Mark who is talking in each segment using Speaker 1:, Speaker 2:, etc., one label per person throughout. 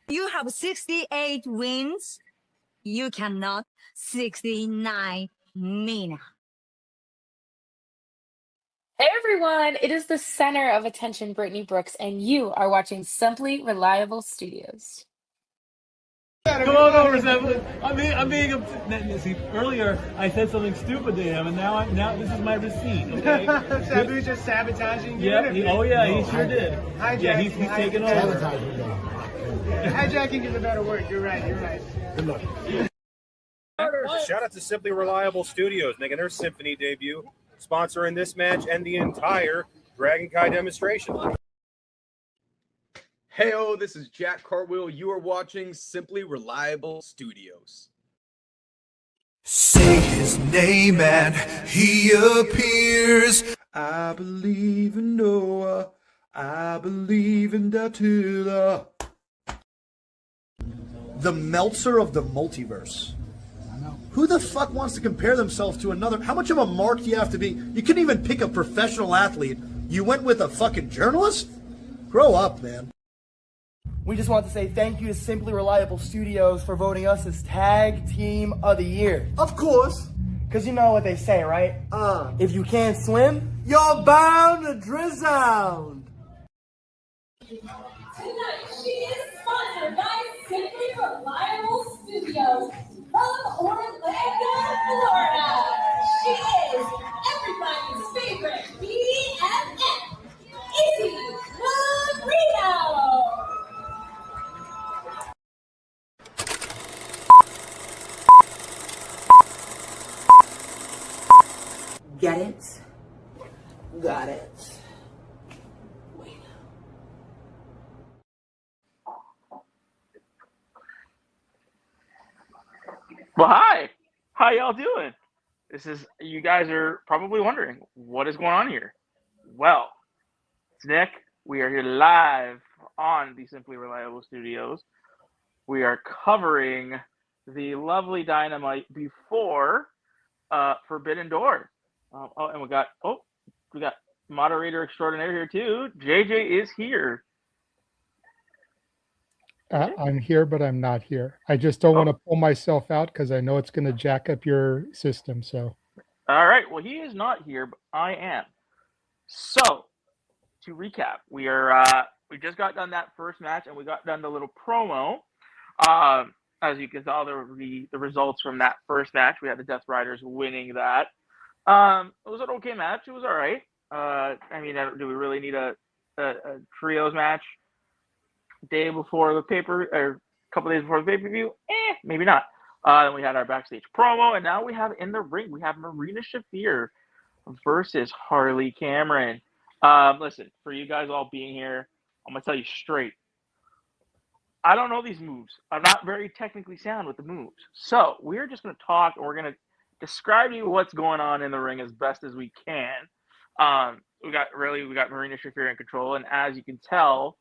Speaker 1: You have 68 wins. You cannot 69 Mina.
Speaker 2: Hey everyone, it is the center of attention, Brittany Brooks, and you are watching Simply Reliable Studios.
Speaker 3: Come on over, Simply. I'm being see, earlier I said something stupid to him, and now this is my receipt. Okay?
Speaker 4: Sabu's just sabotaging you.
Speaker 3: Yeah. He sure did.
Speaker 4: Hijacking.
Speaker 3: Yeah, he's taking over.
Speaker 4: Hijacking is a better word. You're right.
Speaker 3: Good luck.
Speaker 5: Shout out to Simply Reliable Studios making their Symphony debut, sponsoring this match and the entire Dragon Kai demonstration.
Speaker 6: Heyo, this is Jack Cartwheel. You are watching Simply Reliable Studios.
Speaker 7: Say his name and he appears. I believe in Noah. I believe in Datula.
Speaker 8: The Meltzer of the multiverse. Who the fuck wants to compare themselves to another? How much of a mark do you have to be? You couldn't even pick a professional athlete. You went with a fucking journalist? Grow up, man.
Speaker 9: We just want to say thank you to Simply Reliable Studios for voting us as Tag Team of the Year.
Speaker 8: Of course.
Speaker 9: Because you know what they say, right? If you can't swim, you're bound to drown.
Speaker 10: Tonight, she is sponsored by Simply Reliable Studios from Orlando, Florida. She is everybody's favorite BFF, Izzy Marina.
Speaker 11: Get it? Got it.
Speaker 12: Well, hi. How y'all doing? You guys are probably wondering, what is going on here? Well, it's Nick. We are here live on the Simply Reliable Studios. We are covering the lovely Dynamite before Forbidden Door. And we got moderator extraordinaire here too. JJ is here.
Speaker 13: I'm here, but I'm not here. I just don't want to pull myself out because I know it's going to jack up your system. So,
Speaker 12: all right. Well, he is not here, but I am. So, to recap, we just got done that first match, and we got done the little promo. As you can tell, the results from that first match. We had the Death Riders winning that. It was an okay match. It was all right. Do we really need a trios match? Day before the paper, or a couple days before the pay-per-view? Maybe not. Then we had our backstage promo, and now we have in the ring, we have Marina Shafir versus Harley Cameron. Listen, for you guys all being here, I'm going to tell you straight. I don't know these moves. I'm not very technically sound with the moves. So we're just going to talk, and we're going to describe to you what's going on in the ring as best as we can. We got Marina Shafir in control, and as you can tell,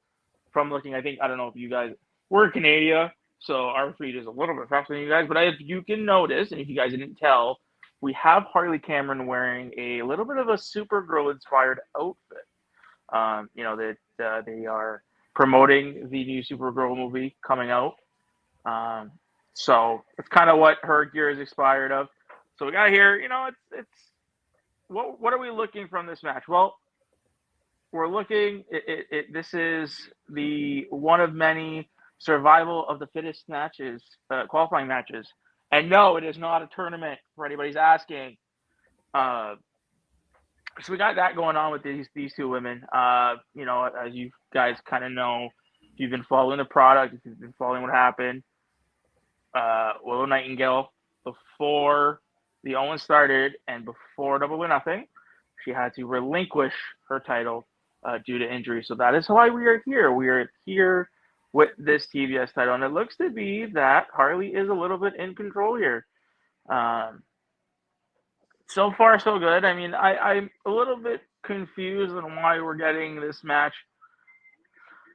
Speaker 12: from looking, I don't know if you guys, we're in Canada, so our feed is a little bit faster than you guys, but if you can notice, and if you guys didn't tell, we have Harley Cameron wearing a little bit of a Supergirl-inspired outfit. That they are promoting the new Supergirl movie coming out. So it's kind of what her gear is inspired of. So we got here, it's what are we looking from this match? Well, we're looking. This is the one of many survival of the fittest matches, qualifying matches. And no, it is not a tournament for anybody's asking. So we got that going on with these two women. As you guys kind of know, if you've been following the product, if you've been following what happened, Willow Nightingale, before the Owen started and before Double or Nothing, she had to relinquish her title due to injury. So that is why we are here. We are here with this TBS title. And it looks to be that Harley is a little bit in control here. So far, so good. I'm a little bit confused on why we're getting this match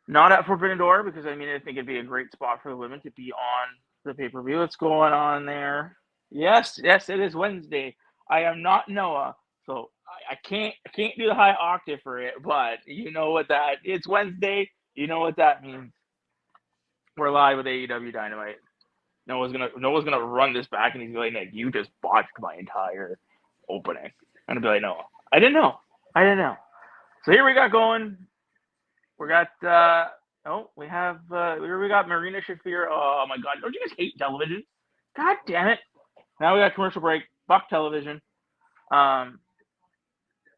Speaker 12: not at Forbidden Door, because, I think it'd be a great spot for the women to be on the pay-per-view. What's going on there? Yes, it is Wednesday. I am not Noah, so I can't do the high octave for it, but you know what it's Wednesday, you know what that means. We're live with AEW Dynamite. Noah's gonna run this back, and he's gonna be like, Nick, you just botched my entire opening. I'm gonna be like, Noah, I didn't know. So here we got going. We got we got Marina Shafir. Oh my God, don't you guys hate television? God damn it! Now we got commercial break. Fuck television.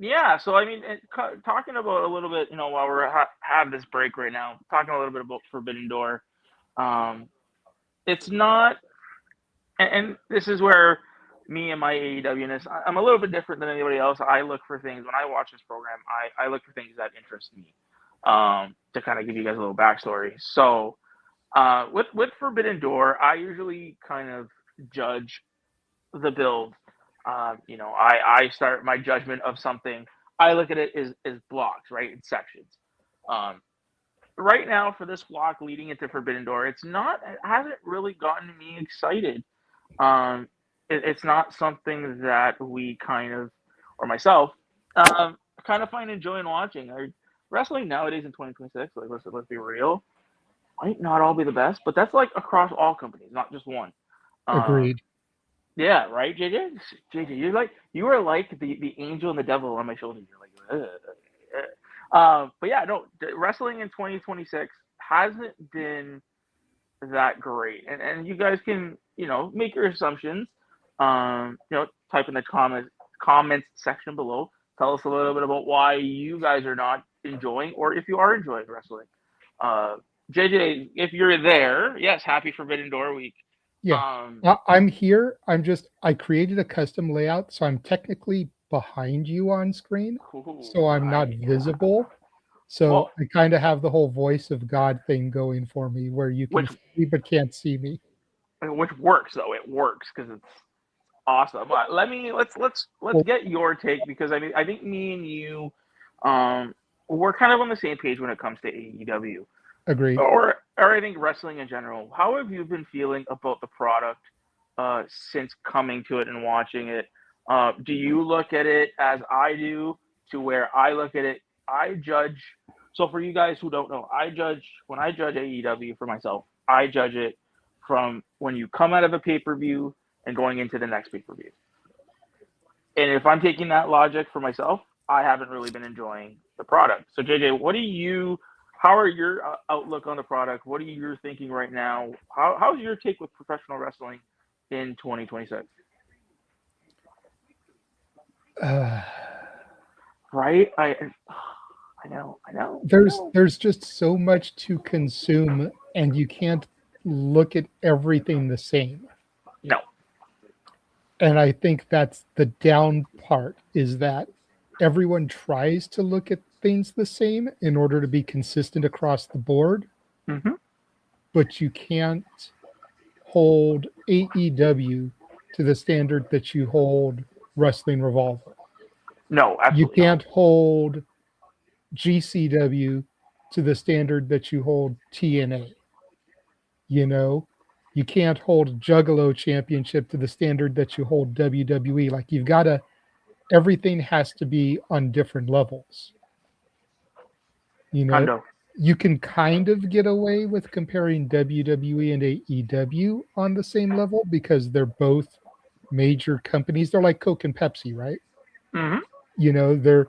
Speaker 12: Yeah, so I mean, talking about a little bit, while we're have this break right now, talking a little bit about Forbidden Door. It's not, and this is where me and my AEW-ness, I'm a little bit different than anybody else. I look for things when I watch this program. I look for things that interest me. To kind of give you guys a little backstory. So, with Forbidden Door, I usually kind of judge the build. I start my judgment of something. I look at it as blocks, right, in sections. Right now, for this block leading into Forbidden Door, it hasn't really gotten me excited. It's not something that we kind of, or myself, kind of find enjoying watching. Wrestling nowadays in 2026, like let's be real, might not all be the best, but that's like across all companies, not just one.
Speaker 13: Agreed.
Speaker 12: Yeah, right, JJ. JJ, you are like the angel and the devil on my shoulder. You're like, but yeah, no, wrestling in 2026 hasn't been that great, and you guys can make your assumptions. Type in the comments section below. Tell us a little bit about why you guys are not enjoying, or if you are enjoying wrestling. JJ, if you're there, yes, happy Forbidden Door week.
Speaker 13: Yeah, I'm here. I created a custom layout, so I'm technically behind you on screen, so I'm not visible. So I kind of have the whole voice of God thing going for me, where you can see me but can't see me.
Speaker 12: Which works though. It works because it's awesome. Let's get your take, because I think me and you, we're kind of on the same page when it comes to AEW.
Speaker 13: Agreed.
Speaker 12: Or I think wrestling in general. How have you been feeling about the product since coming to it and watching it? Do you look at it as I do, to where I look at it, I judge? So for you guys who don't know, when I judge AEW for myself, I judge it from when you come out of a pay-per-view and going into the next pay-per-view. And if I'm taking that logic for myself, I haven't really been enjoying the product. So JJ, how are your outlook on the product? What are you thinking right now? How's your take with professional wrestling in 2026? Right? I know.
Speaker 13: There's just so much to consume, and you can't look at everything the same.
Speaker 12: No.
Speaker 13: And I think that's the down part, is that everyone tries to look at things the same in order to be consistent across the board.
Speaker 12: Mm-hmm.
Speaker 13: But you can't hold AEW to the standard that you hold Wrestling Revolver.
Speaker 12: No, absolutely.
Speaker 13: You can't hold GCW to the standard that you hold TNA. You can't hold Juggalo Championship to the standard that you hold WWE. Like, everything has to be on different levels. You can kind of get away with comparing WWE and AEW on the same level because they're both major companies. They're like Coke and Pepsi, right?
Speaker 12: Mm-hmm.
Speaker 13: They're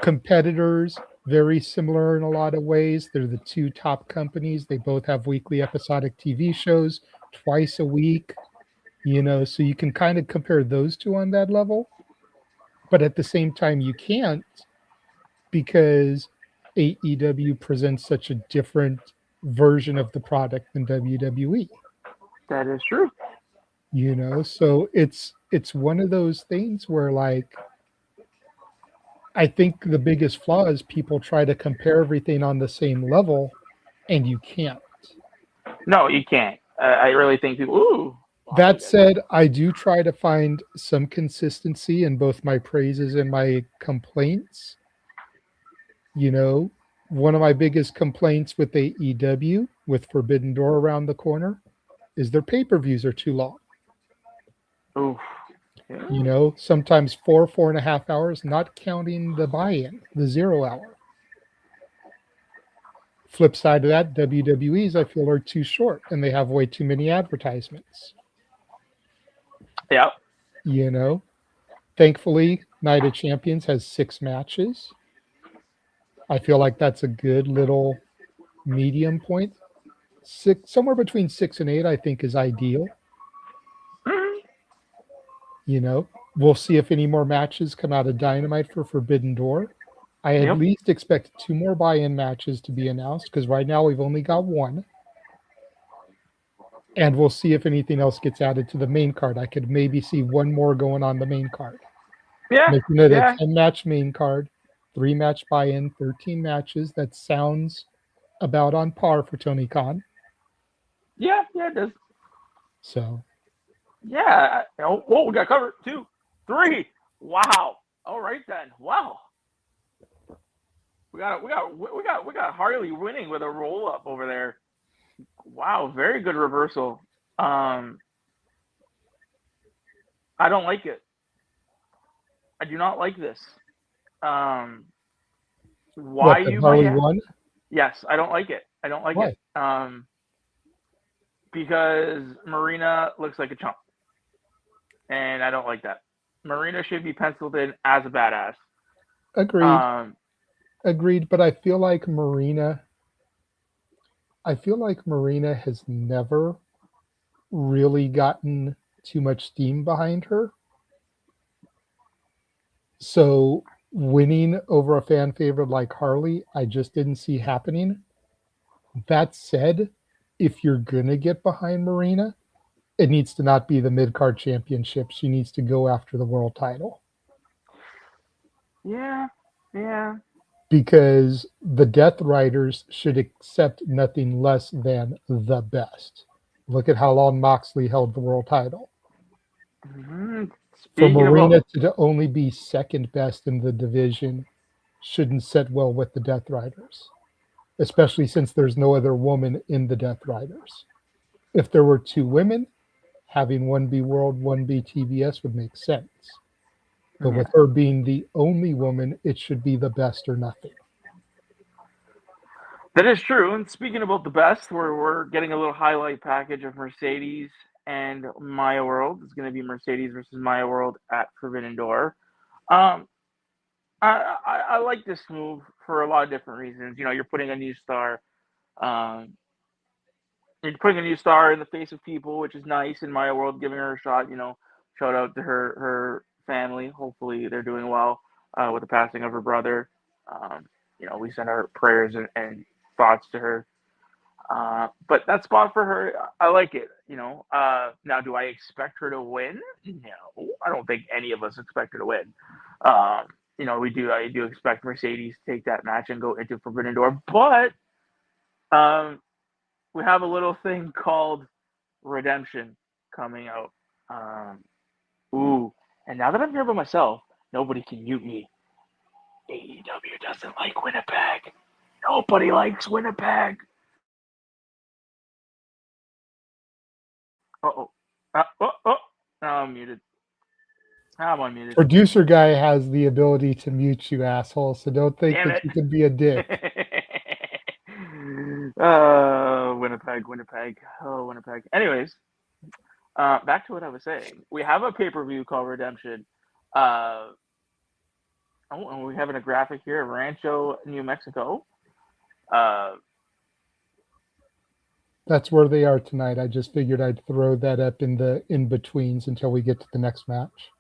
Speaker 13: competitors, very similar in a lot of ways. They're the two top companies. They both have weekly episodic TV shows twice a week, so you can kind of compare those two on that level. But at the same time, you can't, because AEW presents such a different version of the product than WWE.
Speaker 12: That is true.
Speaker 13: So it's one of those things where, like, I think the biggest flaw is people try to compare everything on the same level, and you can't.
Speaker 12: No, you can't. I really think people.
Speaker 13: That said, I do try to find some consistency in both my praises and my complaints. One of my biggest complaints with AEW, with Forbidden Door around the corner, is their pay-per-views are too long.
Speaker 12: Oof.
Speaker 13: Sometimes 4.5 hours, not counting the buy-in, the 0 hour. Flip side of that, WWE's I feel are too short and they have way too many advertisements.
Speaker 12: Yeah.
Speaker 13: You know, thankfully, Night of Champions has 6 matches. I feel like that's a good little medium point. 6, somewhere between 6 and 8, I think is ideal. You know, we'll see if any more matches come out of Dynamite for Forbidden Door. I at least expect 2 more buy-in matches to be announced because right now we've only got 1. And we'll see if anything else gets added to the main card. I could maybe see 1 more going on the main card.
Speaker 12: Yeah.
Speaker 13: Making it
Speaker 12: yeah.
Speaker 13: a 10-match main card, 3-match buy-in, 13 matches. That sounds about on par for Tony Khan.
Speaker 12: Yeah, it does.
Speaker 13: So.
Speaker 12: Yeah. Oh, we got covered. 2, 3. Wow. All right then. Wow. We got Harley winning with a roll up over there. Wow, very good reversal. I don't like it. I do not like this. Why you
Speaker 13: Harley won?
Speaker 12: Yes, I don't like it. I don't like
Speaker 13: Why?
Speaker 12: it. Because Marina looks like a chump. And I don't like that. Marina should be penciled in as a badass.
Speaker 13: Agreed. Agreed, but I feel like Marina has never really gotten too much steam behind her. So winning over a fan favorite like Harley, I just didn't see happening. That said, if you're going to get behind Marina, it needs to not be the mid-card championship. She needs to go after the world title.
Speaker 12: Yeah.
Speaker 13: Because the Death Riders should accept nothing less than the best. Look at how long Moxley held the world title. For Marina to only be second best in the division shouldn't set well with the Death Riders, especially since there's no other woman in the Death Riders. If there were 2 women, having one be World, one be TBS would make sense. But with her being the only woman, it should be the best or nothing.
Speaker 12: That is true. And speaking about the best, we're getting a little highlight package of Mercedes and Maya World. It's going to be Mercedes versus Maya World at Forbidden Door. I like this move for a lot of different reasons. You know, you're putting a new star. You're putting a new star in the face of people, which is nice. In Maya World, giving her a shot. You know, shout out to her family. Hopefully they're doing well with the passing of her brother. You know, we send our prayers and thoughts to her. But that spot for her, I like it. You know, now do I expect her to win? No, I don't think any of us expect her to win. You know, I do expect Mercedes to take that match and go into Forbidden Door, but we have a little thing called Redemption coming out. And now that I'm here by myself, nobody can mute me. AEW doesn't like Winnipeg. Nobody likes Winnipeg. Now I'm muted. I'm unmuted.
Speaker 13: Producer guy has the ability to mute you, asshole, so don't think that you can be a dick.
Speaker 12: Winnipeg. Oh, Winnipeg. Anyways, back to what I was saying. We have a pay-per-view called Redemption. And we have a graphic here, Rancho, New Mexico.
Speaker 13: That's where they are tonight. I just figured I'd throw that up in the in-betweens until we get to the next match.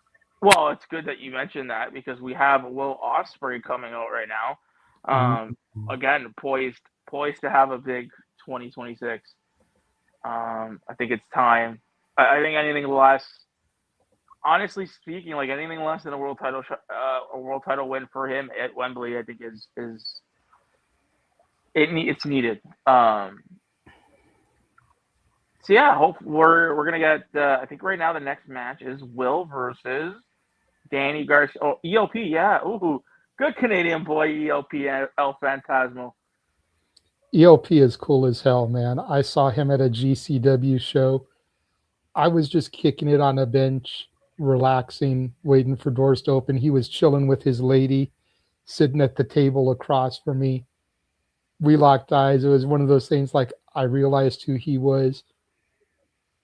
Speaker 12: Well, it's good that you mentioned that because we have Will Ospreay coming out right now. Again, poised to have a big 2026. I think it's time. I think anything less, honestly speaking, like anything less than a world title win for him at Wembley, I think it's needed. So yeah, we're gonna get. I think right now the next match is Will versus Danny Garcia. Oh, ELP, yeah. Ooh, good Canadian boy, ELP El Phantasmo.
Speaker 13: ELP is cool as hell, man. I saw him at a GCW show. I was just kicking it on a bench, relaxing, waiting for doors to open. He was chilling with his lady, sitting at the table across from me. we locked eyes. It was one of those things like I realized who he was.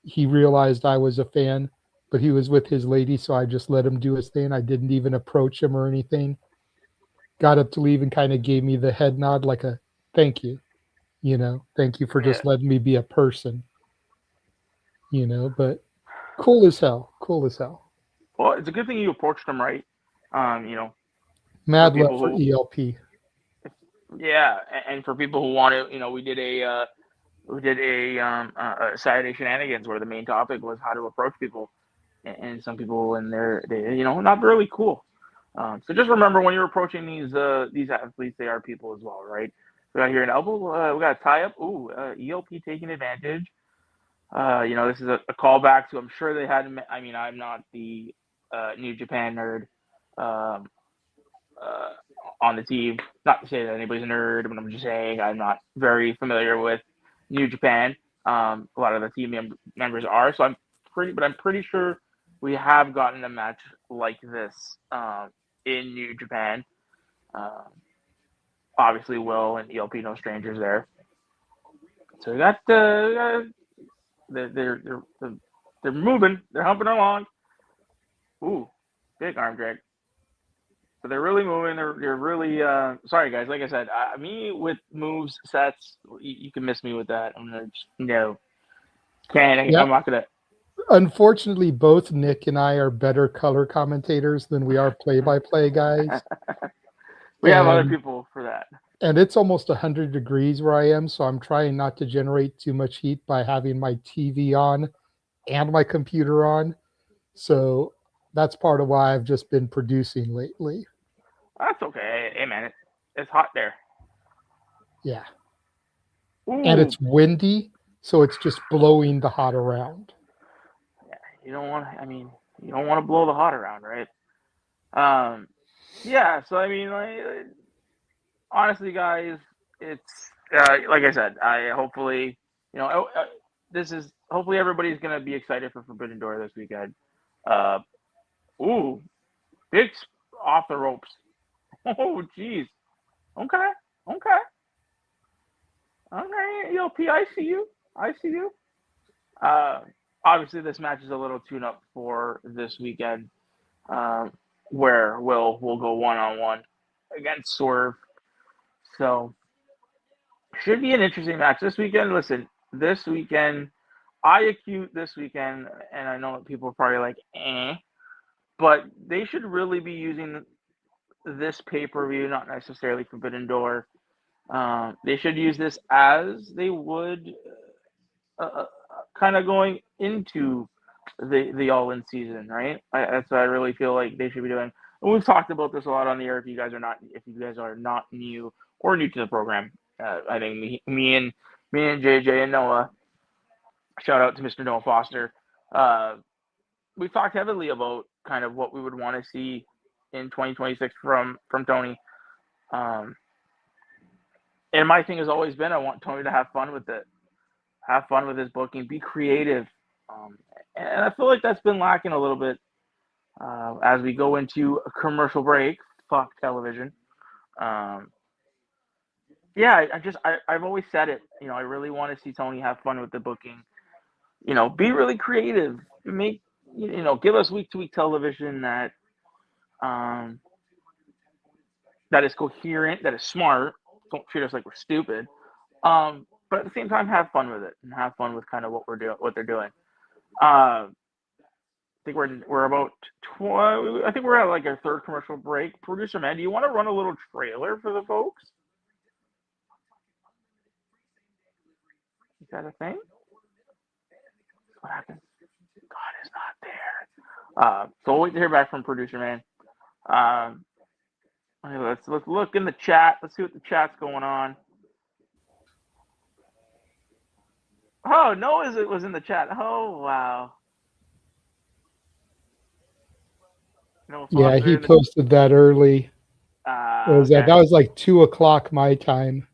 Speaker 13: He realized I was a fan, but he was with his lady, so I just let him do his thing. I didn't even approach him or anything. Got up to leave and kind of gave me the head nod like a thank you. Thank you for just letting me be a person. But cool as hell.
Speaker 12: Well, it's a good thing you approached him right.
Speaker 13: Mad love for ELP.
Speaker 12: Yeah, and for people who want to, we did a Saturday Shenanigans where the main topic was how to approach people, and some people and they're not really cool. So just remember when you're approaching these athletes, they are people as well, right? We got here an elbow. We got a tie up. Ooh, ELP taking advantage. This is a callback to, I'm sure they had. I mean, I'm not the New Japan nerd on the team. Not to say that anybody's a nerd, but I'm just saying I'm not very familiar with New Japan. A lot of the team members are, so I'm pretty sure we have gotten a match like this in New Japan. Obviously, Will and ELP, no strangers there. So we got they're moving, they're humping along. Ooh, big arm drag. So they're really moving. They're really sorry guys. Like I said, me with moves sets, you can miss me with that. I'm gonna I'm not gonna.
Speaker 13: Unfortunately, both Nick and I are better color commentators than we are play-by-play guys.
Speaker 12: We have other people for that.
Speaker 13: And it's almost 100 degrees where I am, so I'm trying not to generate too much heat by having my TV on and my computer on. So that's part of why I've just been producing lately.
Speaker 12: That's okay. Hey, man, it's hot there.
Speaker 13: Yeah.
Speaker 12: Ooh.
Speaker 13: And it's windy, so it's just blowing the hot around.
Speaker 12: Yeah, you don't want to blow the hot around, right? Yeah, so honestly, guys, it's like I said. Hopefully everybody's gonna be excited for Forbidden Door this weekend. Big off the ropes. Oh, geez. Okay. ELP, I see you. Obviously, this match is a little tune-up for this weekend, where we'll go one-on-one against Swerve. So, should be an interesting match this weekend. Listen, this weekend, IAQ this weekend, and I know that people are probably like, but they should really be using this pay-per-view, not necessarily Forbidden Door. They should use this as they would kind of going into the all-in season, right? That's what I really feel like they should be doing. And we've talked about this a lot on the air. If you guys are not new or new to the program, I think me and JJ and Noah, shout out to Mr. Noah Foster. We've talked heavily about kind of what we would want to see in 2026 from Tony. And my thing has always been, I want Tony to have fun with it. Have fun with his booking. Be creative. And I feel like that's been lacking a little bit as we go into a commercial break. Fuck television. I've always said it. I really want to see Tony have fun with the booking. Be really creative. Give us week-to-week television that is coherent, that is smart. Don't treat us like we're stupid. But at the same time, have fun with it and have fun with kind of what they're doing. I think we're about. I think we're at like our third commercial break. Producer man, do you want to run a little trailer for the folks? Is that a thing? What happened? God is not there. So we'll wait to hear back from producer man. Let's look in the chat. Let's see what the chat's going on. Oh, Noah was in the chat. Oh, wow.
Speaker 13: Yeah, he posted that early. That was like 2:00 my time.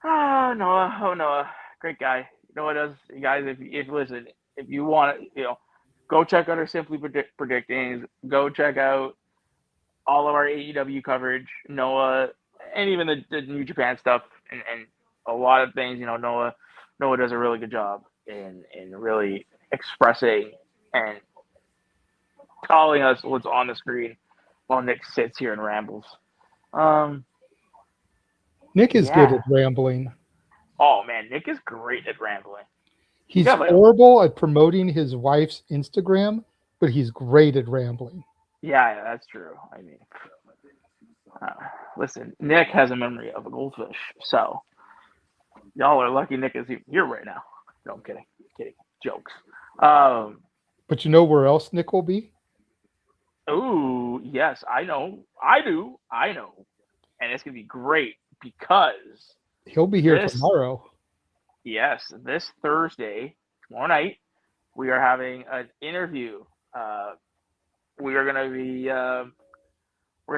Speaker 12: Oh, Noah. Great guy. Noah does, guys, if you want to, go check out our Simply Predicting. Go check out all of our AEW coverage. Noah and even the New Japan stuff and a lot of things. Noah does a really good job in really expressing and telling us what's on the screen while Nick sits here and rambles.
Speaker 13: Nick is
Speaker 12: Yeah.
Speaker 13: good at rambling.
Speaker 12: Oh man, Nick is great at rambling.
Speaker 13: He's
Speaker 12: Yeah, but-
Speaker 13: horrible at promoting his wife's Instagram, but he's great at rambling.
Speaker 12: Yeah, that's true. I mean, listen, Nick has a memory of a goldfish, so y'all are lucky Nick is here right now. No, I'm kidding. Jokes.
Speaker 13: But you know where else Nick will be?
Speaker 12: Ooh, yes, I know. I do. I know. And it's going to be great because
Speaker 13: He'll be here tomorrow.
Speaker 12: Yes, this Thursday, tomorrow night, we are having an interview. We are going to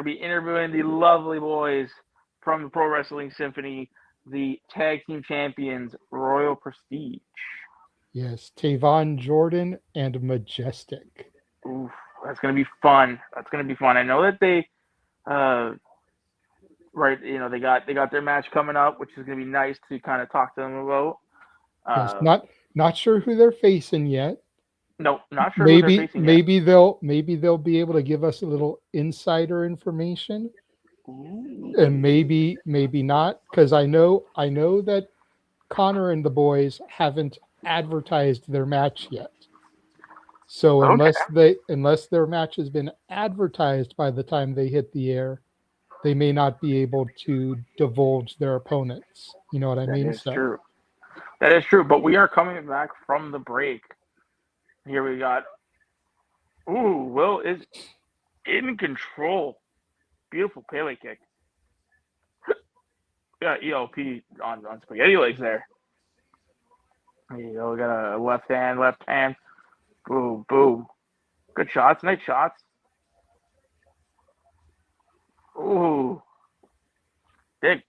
Speaker 12: be interviewing the lovely boys from the Pro Wrestling Symphony, the tag team champions, Royal Prestige.
Speaker 13: Yes, Tavon Jordan and Majestic.
Speaker 12: Oof, that's going to be fun. I know that they, they got their match coming up, which is going to be nice to kind of talk to them about.
Speaker 13: Yes, not sure who they're facing yet.
Speaker 12: No, not sure who they're facing yet.
Speaker 13: Maybe they'll be able to give us a little insider information.
Speaker 12: Ooh.
Speaker 13: And maybe not, because I know that Connor and the boys haven't advertised their match yet. So unless their match has been advertised by the time they hit the air, they may not be able to divulge their opponents. You know what I mean?
Speaker 12: That is true. That is true. But we are coming back from the break. Here we got. Ooh, Will is in control. Beautiful Pele kick. Got ELP on spaghetti legs there. There you go. We got a left hand. Boom, boom. Good shots. Nice shots. Ooh. Big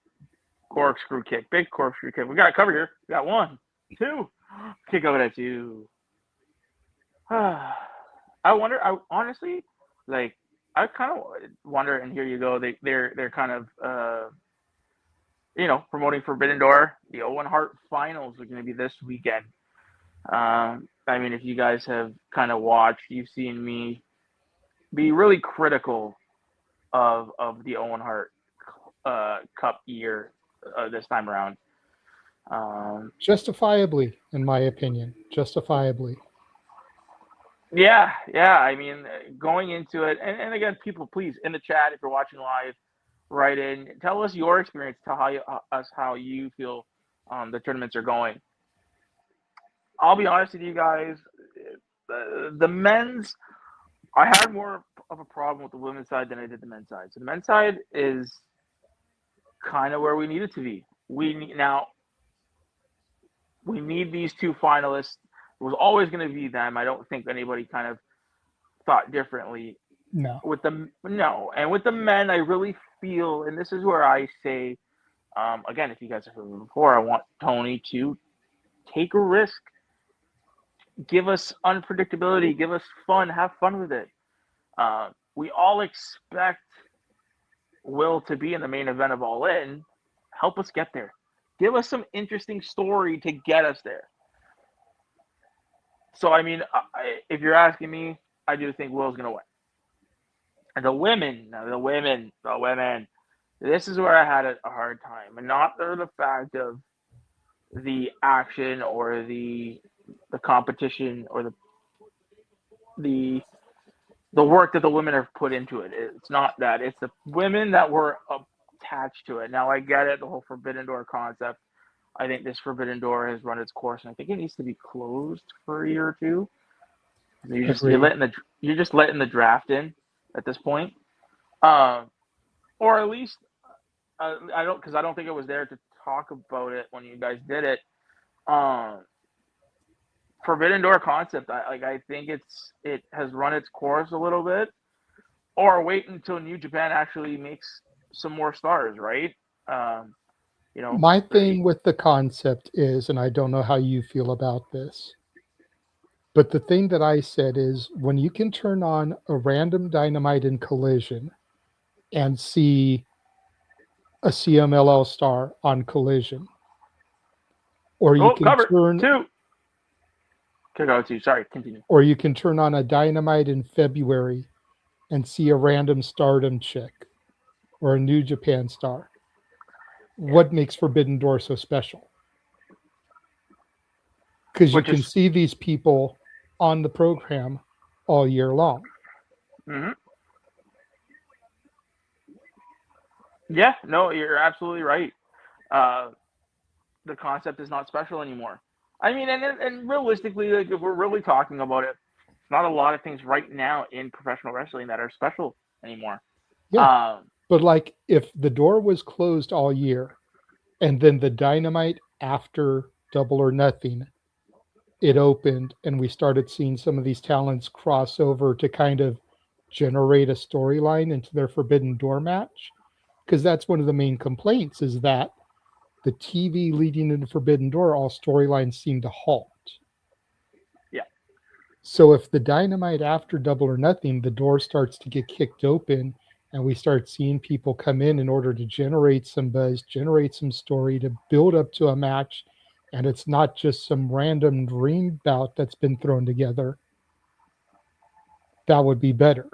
Speaker 12: corkscrew kick. We got a cover here. We got 1, 2. Kick over that 2. I honestly, I kind of wonder, and here you go. They're kind of, promoting Forbidden Door. The Owen Hart finals are going to be this weekend. I mean, if you guys have kind of watched, you've seen me be really critical of the Owen Hart Cup year this time around.
Speaker 13: Justifiably, in my opinion. Justifiably.
Speaker 12: Yeah. I mean, going into it, and again, people, please, in the chat, if you're watching live, write in. Tell us your experience. Tell how you feel the tournaments are going. I'll be honest with you guys. The men's, I had more of a problem with the women's side than I did the men's side. So the men's side is kind of where we need it to be. We need these 2 finalists. It was always going to be them. I don't think anybody kind of thought differently.
Speaker 13: No.
Speaker 12: And with the men, I really feel, and this is where I say, again, if you guys have heard me before, I want Tony to take a risk. Give us unpredictability. Give us fun. Have fun with it. We all expect Will to be in the main event of All In. Help us get there. Give us some interesting story to get us there. So, I mean, if you're asking me, I do think Will's going to win. And the women, this is where I had a hard time. And not the fact of the action or the competition or the work that the women have put into it. It's not that. It's the women that were attached to it. Now, I get it, the whole Forbidden Door concept. I think this Forbidden Door has run its course, and I think it needs to be closed for a year or two. You're just letting the draft in at this point, or at least I don't think it was there to talk about it when you guys did it. Forbidden Door concept. I think it has run its course a little bit, or wait until New Japan actually makes some more stars, right?
Speaker 13: My thing with the concept is, and I don't know how you feel about this, but the thing that I said is when you can turn on a random Dynamite and Collision and see a CMLL star on Collision. Or you can
Speaker 12: cover
Speaker 13: turn
Speaker 12: 2. Could go 2. Sorry, continue.
Speaker 13: Or you can turn on a Dynamite in February and see a random Stardom chick or a New Japan star. What makes Forbidden Door so special? Because you can see these people on the program all year long.
Speaker 12: Mm-hmm. Yeah, no, you're absolutely right. The concept is not special anymore. I mean, and realistically, like, if we're really talking about it, not a lot of things right now in professional wrestling that are special anymore.
Speaker 13: Yeah. But like if the door was closed all year and then the Dynamite after Double or Nothing, it opened and we started seeing some of these talents cross over to kind of generate a storyline into their Forbidden Door match. Because that's one of the main complaints is that the TV leading into Forbidden Door, all storylines seem to halt.
Speaker 12: Yeah.
Speaker 13: So if the Dynamite after Double or Nothing, the door starts to get kicked open and we start seeing people come in order to generate some buzz, generate some story, to build up to a match, and it's not just some random dream bout that's been thrown together, that would be better.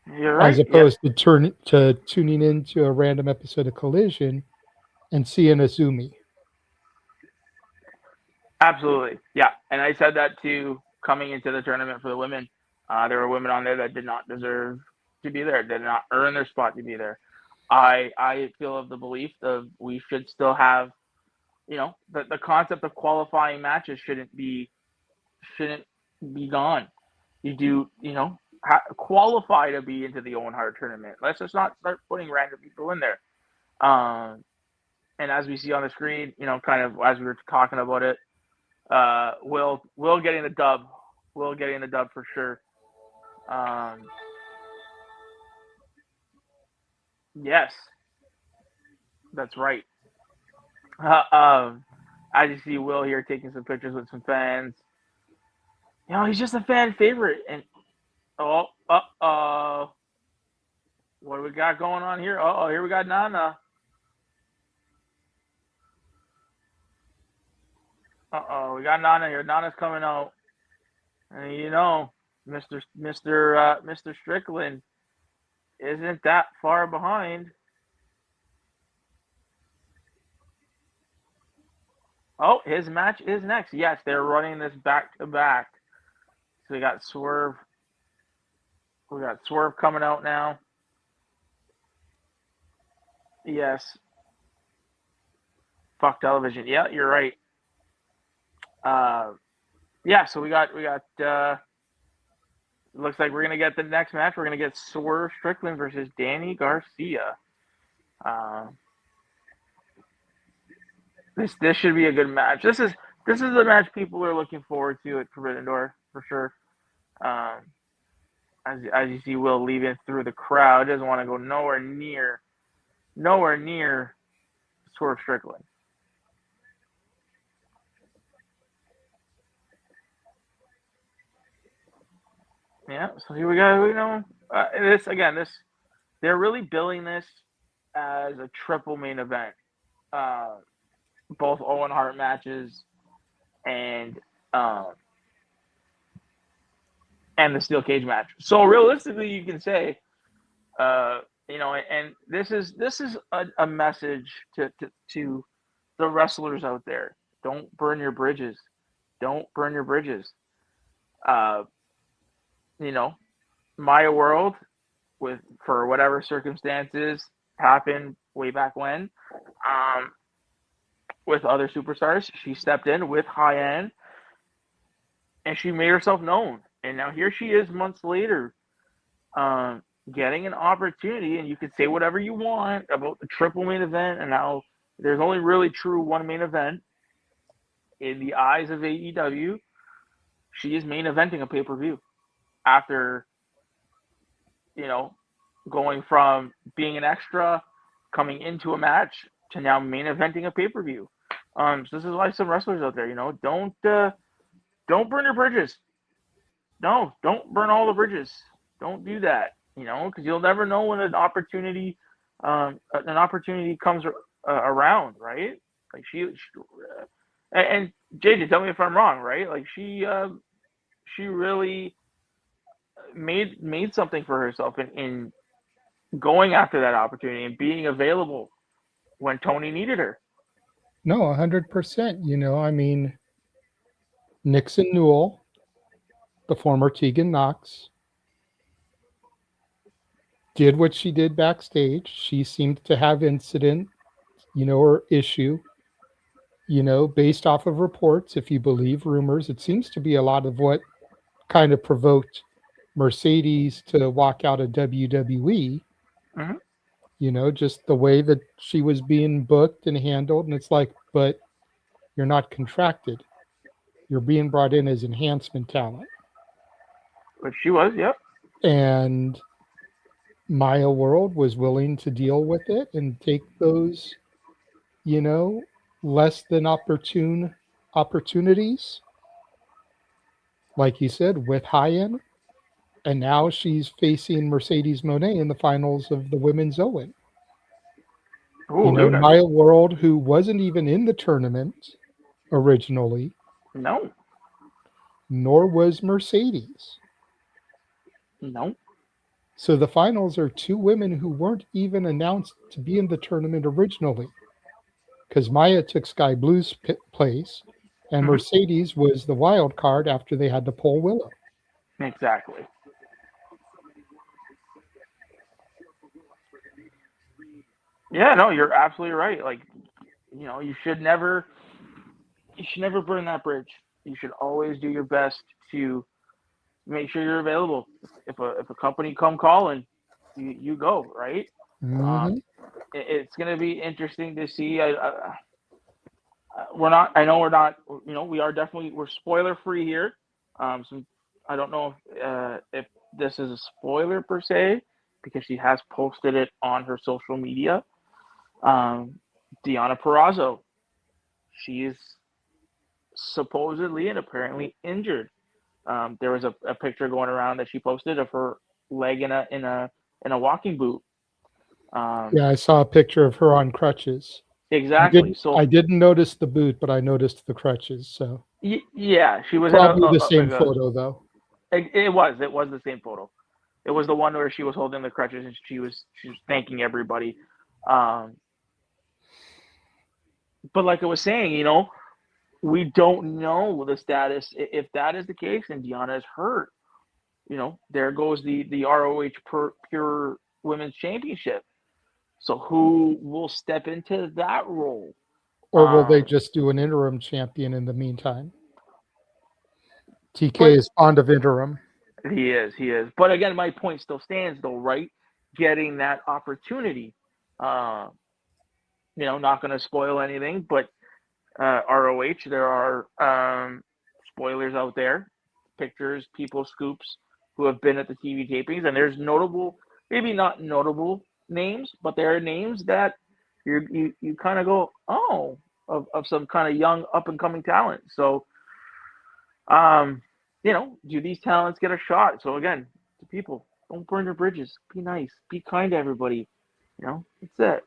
Speaker 12: You're right.
Speaker 13: As opposed to tuning into a random episode of Collision and seeing Azumi.
Speaker 12: Absolutely. Yeah. And I said that too coming into the tournament for the women. There were women on there that did not deserve to be there, did not earn their spot to be there. I feel of the belief of we should still have, the concept of qualifying matches shouldn't be gone. You do, qualify to be into the Owen Hart tournament. Let's just not start putting random people in there. And as we see on the screen, kind of as we were talking about it, Will getting the dub. Will getting the dub for sure. Yes, that's right. As you see Will here taking some pictures with some fans. He's just a fan favorite. And what do we got going on here? Here we got Nana. We got Nana here. Nana's coming out. And Mr. Strickland isn't that far behind. Oh, his match is next. Yes, they're running this back to back. So we got Swerve. We got Swerve coming out now. Yes. Fuck television. Yeah, you're right. Yeah, so we got looks like we're gonna get the next match. We're gonna get Swerve Strickland versus Danny Garcia. This should be a good match. This is the match people are looking forward to at Forbidden Door for sure. As you see, Will leaving through the crowd, doesn't want to go nowhere near Swerve Strickland. Yeah, so here we go. They're really billing this as a triple main event. Both Owen Hart matches and the steel cage match. So realistically, you can say, and this is a message to the wrestlers out there. Don't burn your bridges. Don't burn your bridges. My world, for whatever circumstances happened way back when, with other superstars, she stepped in with high end, and she made herself known. And now here she is months later, getting an opportunity. And you can say whatever you want about the triple main event, and how there's only really true one main event in the eyes of AEW. She is main eventing a pay-per-view after, going from being an extra, coming into a match, to now main eventing a pay-per-view. So this is why some wrestlers out there, don't burn your bridges. No, don't burn all the bridges. Don't do that, because you'll never know when an opportunity an opportunity comes around, right? Like and JJ, tell me if I'm wrong, right? Like she really made something for herself in going after that opportunity and being available when Tony needed her.
Speaker 13: No, 100%. You know, I mean, Nixon Newell, the former Tegan Knox, did what she did backstage. She seemed to have incident, you know, or issue, you know, based off of reports. If you believe rumors, it seems to be a lot of what kind of provoked Mercedes to walk out of WWE.
Speaker 12: Mm-hmm.
Speaker 13: You know, just the way that she was being booked and handled. And it's like, but you're not contracted. You're being brought in as enhancement talent.
Speaker 12: But she was, yep.
Speaker 13: And Maya World was willing to deal with it and take those, you know, less than opportune opportunities. Like you said, with high-end. And now she's facing Mercedes Moné in the finals of the Women's Owen.
Speaker 12: Ooh,
Speaker 13: you know, Maya World, who wasn't even in the tournament originally.
Speaker 12: No.
Speaker 13: Nor was Mercedes.
Speaker 12: No.
Speaker 13: So the finals are two women who weren't even announced to be in the tournament originally. Because Maya took Sky Blue's place, and Mercedes was the wild card after they had to pull Willow.
Speaker 12: Exactly. Yeah, no, you're absolutely right. Like, you know, you should never burn that bridge. You should always do your best to make sure you're available. If a company come calling, you go, right?
Speaker 13: Mm-hmm.
Speaker 12: It's going to be interesting to see. We're not. I know we're not. You know, we are definitely. We're spoiler free here. I don't know if this is a spoiler per se, because she has posted it on her social media. Deonna Purrazzo, she is supposedly and apparently injured. There was a picture going around that she posted of her leg in a walking boot.
Speaker 13: Yeah, I saw a picture of her on crutches.
Speaker 12: Exactly.
Speaker 13: I didn't notice the boot, but I noticed the crutches. So
Speaker 12: yeah, she was
Speaker 13: probably
Speaker 12: in
Speaker 13: the same photo though.
Speaker 12: It was the same photo. It was the one where she was holding the crutches and she was thanking everybody. But like I was saying, you know, we don't know the status. If that is the case and Deonna is hurt, you know, there goes the ROH Pure Women's Championship. So who will step into that role?
Speaker 13: Or will they just do an interim champion in the meantime? TK is fond of interim.
Speaker 12: He is. But again, my point still stands though, right? Getting that opportunity. You know, not going to spoil anything, but ROH, there are spoilers out there, pictures, people, scoops who have been at the TV tapings, and there's notable, maybe not notable names, but there are names that you kind of go, oh, of some kind of young up and coming talent. So, you know, do these talents get a shot? So again, to people, don't burn your bridges. Be nice. Be kind to everybody. You know, that's it.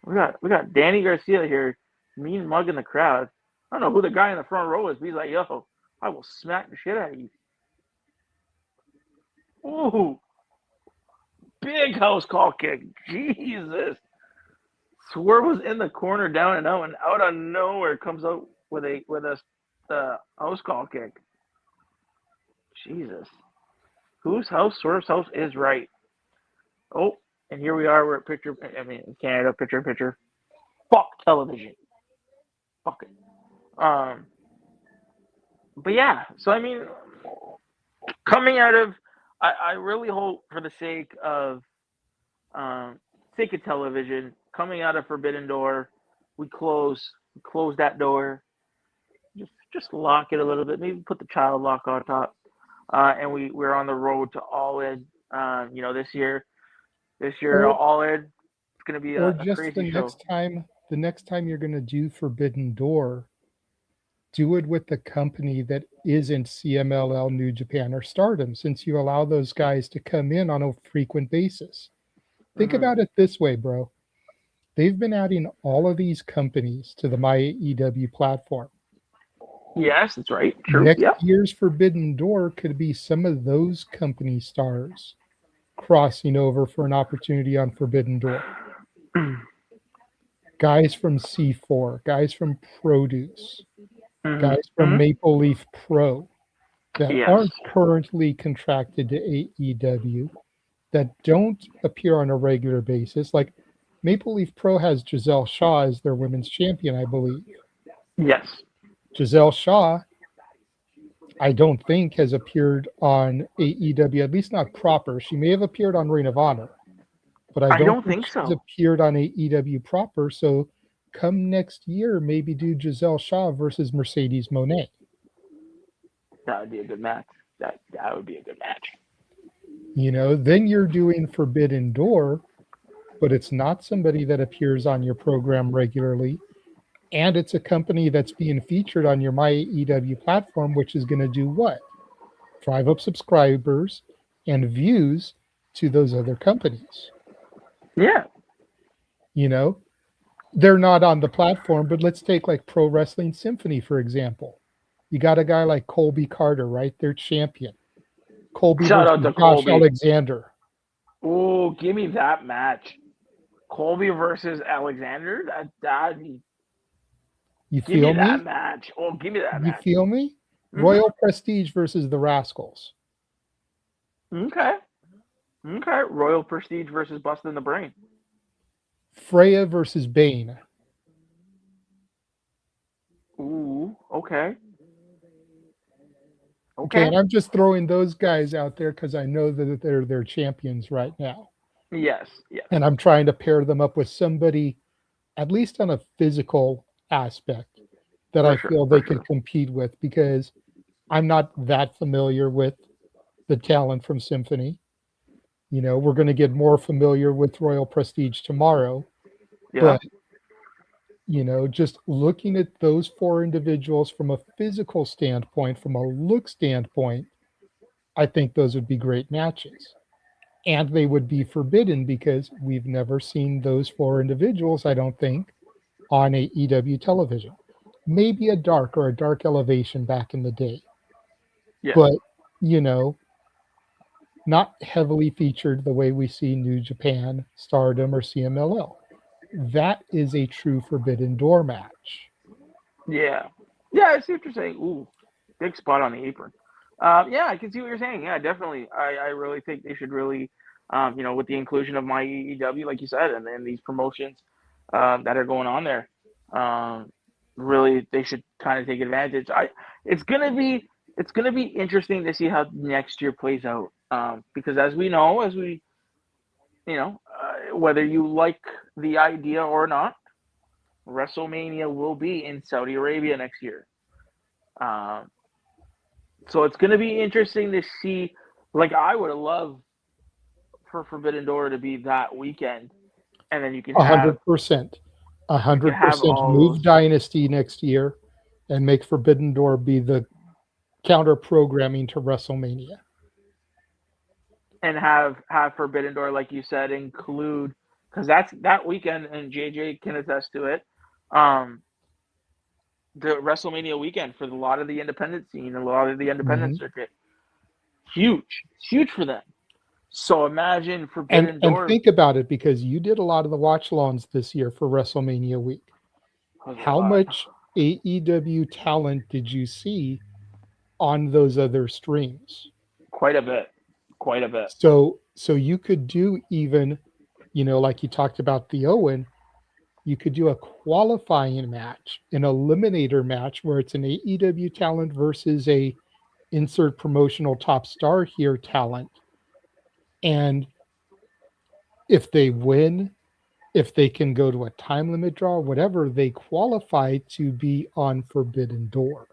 Speaker 12: We got Danny Garcia here, mean mugging the crowd. I don't know who the guy in the front row is, but he's like, yo, I will smack the shit out of you. Ooh. Big house call kick. Jesus. Swerve was in the corner, down and out of nowhere comes out with a house call kick. Jesus. Whose house? Swerve's house is right. Oh, and here we are. We're at Canada, picture. Fuck television. Fuck it. But yeah, so I mean, coming out of, I really hope for the sake of television, coming out of Forbidden Door, we close that door, just lock it a little bit, maybe put the child lock on top, and we're on the road to All In. You know, this year All In, it's going to be a crazy show.
Speaker 13: The next time you're going to do Forbidden Door, do it with the company that isn't CMLL, New Japan, or Stardom, since you allow those guys to come in on a frequent basis. Think about it this way, bro. They've been adding all of these companies to the MyAEW platform.
Speaker 12: Yes, that's right. True.
Speaker 13: Next
Speaker 12: Yeah.
Speaker 13: year's Forbidden Door could be some of those company stars crossing over for an opportunity on Forbidden Door. Guys from C4, guys from Produce, guys from Maple Leaf Pro that aren't currently contracted to AEW, that don't appear on a regular basis. Like Maple Leaf Pro has Giselle Shaw as their women's champion, I believe.
Speaker 12: Yes.
Speaker 13: Giselle Shaw, I don't think has appeared on AEW, at least not proper. She may have appeared on Ring of Honor, but I don't think she's appeared on AEW proper. So come next year, maybe do Giselle Shaw versus Mercedes Moné.
Speaker 12: That would be a good match. That would be a good match.
Speaker 13: You know, then you're doing Forbidden Door, but it's not somebody that appears on your program regularly. And it's a company that's being featured on your MyAEW platform, which is going to do what? Drive up subscribers and views to those other companies.
Speaker 12: Yeah.
Speaker 13: You know, they're not on the platform, but let's take like Pro Wrestling Symphony, for example. You got a guy like Colby Carter, right? Their champion. Colby
Speaker 12: Shout
Speaker 13: versus
Speaker 12: out to
Speaker 13: Josh
Speaker 12: Colby.
Speaker 13: Alexander.
Speaker 12: Oh, give me that match. Colby versus Alexander? That'd be...
Speaker 13: You
Speaker 12: Give
Speaker 13: feel
Speaker 12: me
Speaker 13: me?
Speaker 12: that match. Oh, give me that
Speaker 13: You
Speaker 12: match.
Speaker 13: feel me? Royal Prestige versus the Rascals.
Speaker 12: Okay. Royal Prestige versus Bustin' the Brain.
Speaker 13: Freya versus Bane.
Speaker 12: Ooh, okay.
Speaker 13: Okay, and I'm just throwing those guys out there because I know that they're their champions right now.
Speaker 12: Yes.
Speaker 13: And I'm trying to pair them up with somebody, at least on a physical aspect, that I feel they can compete with, because I'm not that familiar with the talent from Symphony. You know, we're going to get more familiar with Royal Prestige tomorrow.
Speaker 12: Yeah.
Speaker 13: But, you know, just looking at those four individuals from a physical standpoint, from a look standpoint, I think those would be great matches. And they would be forbidden because we've never seen those four individuals, I don't think, on AEW television. Maybe a dark or a dark elevation back in the day.
Speaker 12: Yeah.
Speaker 13: But, you know, not heavily featured the way we see New Japan, Stardom, or CMLL. That is a true Forbidden Door match.
Speaker 12: Yeah, I see what you're saying. Ooh, big spot on the apron. Yeah, I can see what you're saying. Yeah, definitely. I really think they should really, you know, with the inclusion of my AEW, like you said, and then these promotions that are going on there, really they should kind of take advantage. It's gonna be interesting to see how next year plays out, because as we know, you know, whether you like the idea or not, WrestleMania will be in Saudi Arabia next year. So it's going to be interesting to see. Like, I would love for Forbidden Door to be that weekend, and then you can have
Speaker 13: 100%. 100% move Dynasty next year and make Forbidden Door be the counter programming to WrestleMania.
Speaker 12: And have Forbidden Door, like you said, include, because that's that weekend, and JJ can attest to it, the WrestleMania weekend for a lot of the independent scene, a lot of the independent circuit. Huge for them. So imagine Forbidden Door.
Speaker 13: And think about it, because you did a lot of the watch-alongs this year for WrestleMania week. How much AEW talent did you see on those other streams?
Speaker 12: Quite a bit.
Speaker 13: So you could do, even, you know, like you talked about the Owen, you could do a qualifying match, an eliminator match, where it's an AEW talent versus a insert promotional top star here talent. And if they win, if they can go to a time limit draw, whatever, they qualify to be on Forbidden Door.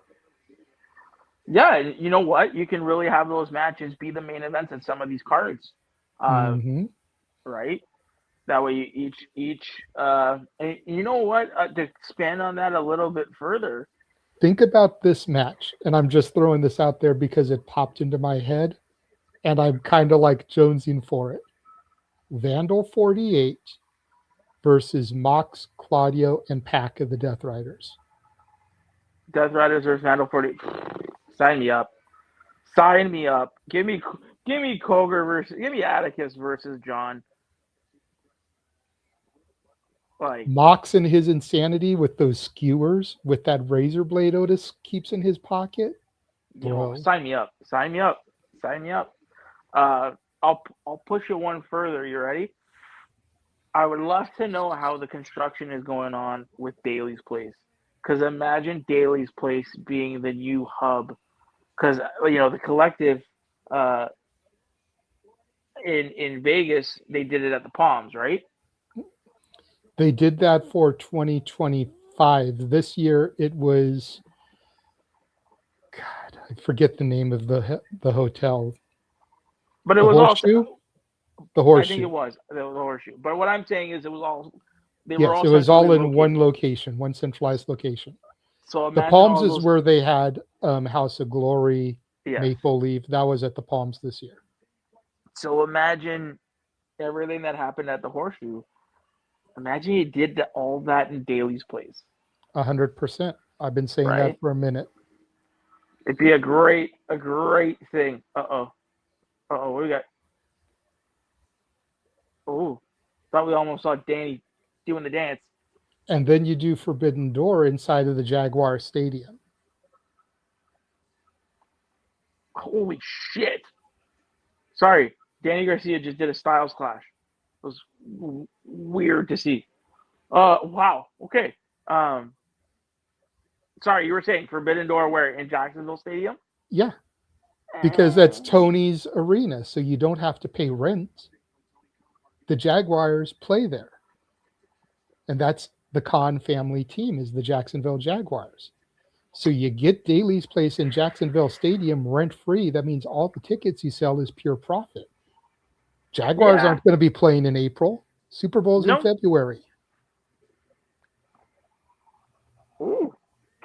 Speaker 12: Yeah, you know what? You can really have those matches be the main events at some of these cards, right? That way, each. And you know what? To expand on that a little bit further.
Speaker 13: Think about this match, and I'm just throwing this out there because it popped into my head, and I'm kind of like jonesing for it. Vandal 48 versus Mox, Claudio, and Pack of the Death Riders.
Speaker 12: Death Riders versus Vandal 40. Sign me up. Sign me up. Give me Koger versus. Give me Atticus versus John. Like
Speaker 13: Mox and his insanity with those skewers, with that razor blade Otis keeps in his pocket. Bro.
Speaker 12: Sign me up. Sign me up. Sign me up. I'll push it one further. You ready? I would love to know how the construction is going on with Daly's Place. Because imagine Daly's Place being the new hub. Because, the collective in Vegas, they did it at the Palms, right?
Speaker 13: They did that for 2025. This year it was, God, I forget the name of the hotel.
Speaker 12: But it was
Speaker 13: Horseshoe?
Speaker 12: also
Speaker 13: The Horseshoe.
Speaker 12: I think it was the Horseshoe. But what I'm saying is, it was all.
Speaker 13: It was all in one location, one centralized location.
Speaker 12: So
Speaker 13: the Palms is where they had House of Glory,
Speaker 12: Yes.
Speaker 13: Maple Leaf. That was at the Palms this year.
Speaker 12: So imagine everything that happened at the Horseshoe. Imagine you did all that in Daly's Place.
Speaker 13: 100%. I've been saying
Speaker 12: Right?
Speaker 13: that for a minute.
Speaker 12: It'd be a great thing. What do we got? Oh, thought we almost saw Danny doing the dance.
Speaker 13: And then you do Forbidden Door inside of the Jaguar Stadium.
Speaker 12: Holy shit! Sorry, Danny Garcia just did a Styles Clash. It was weird to see. Wow. Okay. Sorry, you were saying Forbidden Door where? In Jacksonville Stadium?
Speaker 13: Yeah. Because that's Tony's arena, so you don't have to pay rent. The Jaguars play there. And that's the Khan family team, is the Jacksonville Jaguars. So you get Daly's Place in Jacksonville Stadium rent-free. That means all the tickets you sell is pure profit. Jaguars aren't going to be playing in April. Super Bowl's in February.
Speaker 12: Ooh,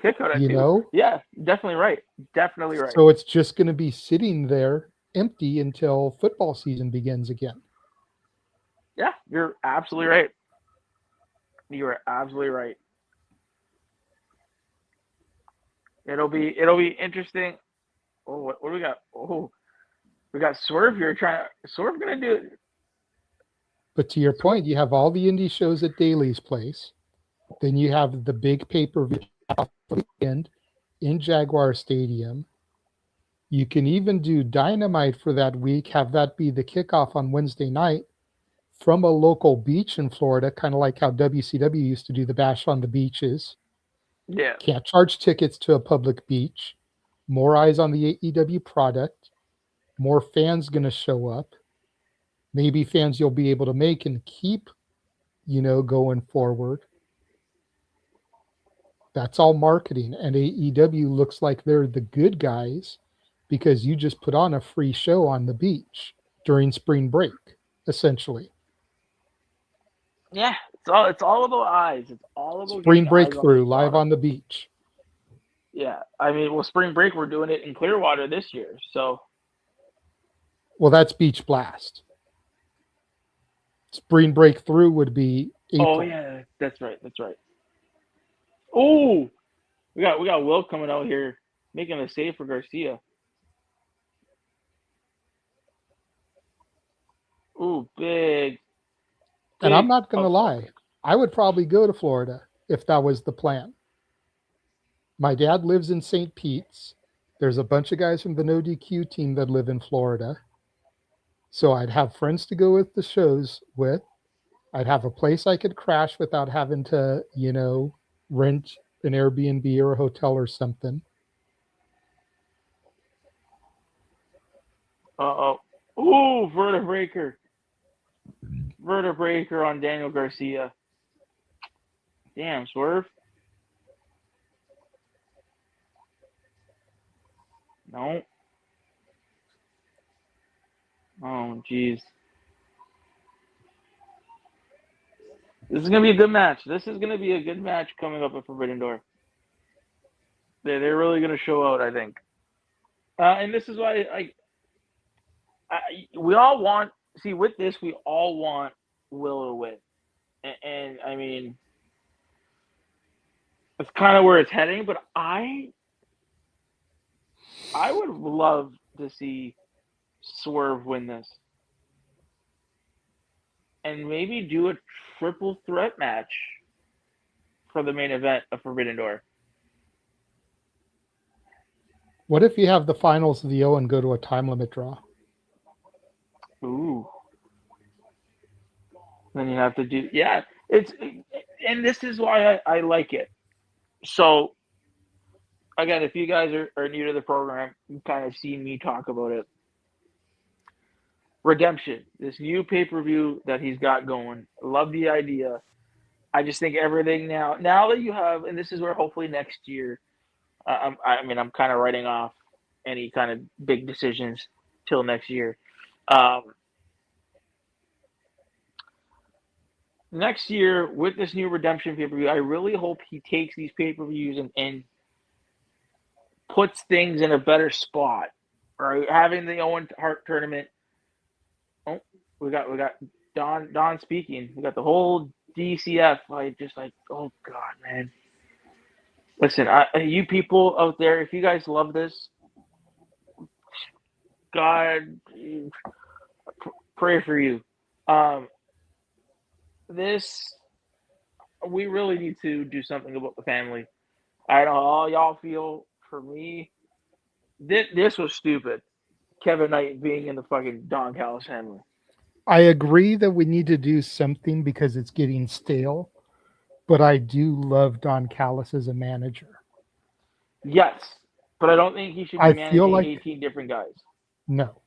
Speaker 12: kick out.
Speaker 13: You know?
Speaker 12: Yeah, definitely right. Definitely right.
Speaker 13: So it's just going to be sitting there empty until football season begins again.
Speaker 12: Yeah, you're absolutely right. You are absolutely right. It'll be interesting. Oh, what do we got? Oh, we got Swerve here Swerve gonna do it.
Speaker 13: But to your point, you have all the indie shows at Daly's Place. Then you have the big pay-per-view weekend in Jaguar Stadium. You can even do Dynamite for that week, have that be the kickoff on Wednesday night from a local beach in Florida, kind of like how WCW used to do the Bash on the Beaches.
Speaker 12: Yeah.
Speaker 13: Can't charge tickets to a public beach. More eyes on the AEW product. More fans going to show up. Maybe fans you'll be able to make and keep, going forward. That's all marketing. And AEW looks like they're the good guys because you just put on a free show on the beach during spring break, essentially.
Speaker 12: Yeah, it's all about eyes. It's all about
Speaker 13: spring
Speaker 12: getting
Speaker 13: breakthrough
Speaker 12: eyes
Speaker 13: live on the beach.
Speaker 12: Yeah, I mean, spring break we're doing it in Clearwater this year, so.
Speaker 13: Well, that's Beach Blast. Spring breakthrough would be April.
Speaker 12: Oh yeah, that's right. Oh, we got Will coming out here making a save for Garcia. Ooh, big.
Speaker 13: And I'm not going to lie. I would probably go to Florida if that was the plan. My dad lives in St. Pete's. There's a bunch of guys from the No DQ team that live in Florida. So I'd have friends to go with the shows with. I'd have a place I could crash without having to, rent an Airbnb or a hotel or something.
Speaker 12: Uh-oh. Ooh, vertebreaker. Vertebreaker on Daniel Garcia. Damn, Swerve. No. Oh, jeez. This is going to be a good match. This is going to be a good match coming up at Forbidden Door. They're really going to show out, I think. And this is why we all want see, with this, we all want Will to win. And I mean, that's kind of where it's heading, but I would love to see Swerve win this. And maybe do a triple threat match for the main event of Forbidden Door.
Speaker 13: What if you have the finals of the O and go to a time limit draw?
Speaker 12: Ooh. Then you have to do, yeah. And this is why I like it. So, again, if you guys are new to the program, you kind of seen me talk about it. Redemption, this new pay-per-view that he's got going. Love the idea. I just think everything now that you have, and this is where hopefully next year, I'm kind of writing off any kind of big decisions till next year. Next year, with this new Redemption pay-per-view, I really hope he takes these pay-per-views and puts things in a better spot. Right? Having the Owen Hart tournament. Oh, we got Don speaking. We got the whole DCF. Oh God, man. Listen, you people out there, if you guys love this, God, pray for you. We really need to do something about the family. I don't know how all y'all feel. For me, this was stupid. Kevin Knight being in the fucking Don Callis family.
Speaker 13: I agree that we need to do something because it's getting stale, but I do love Don Callis as a manager.
Speaker 12: Yes, but I don't think he should be managing 18 different guys.
Speaker 13: No.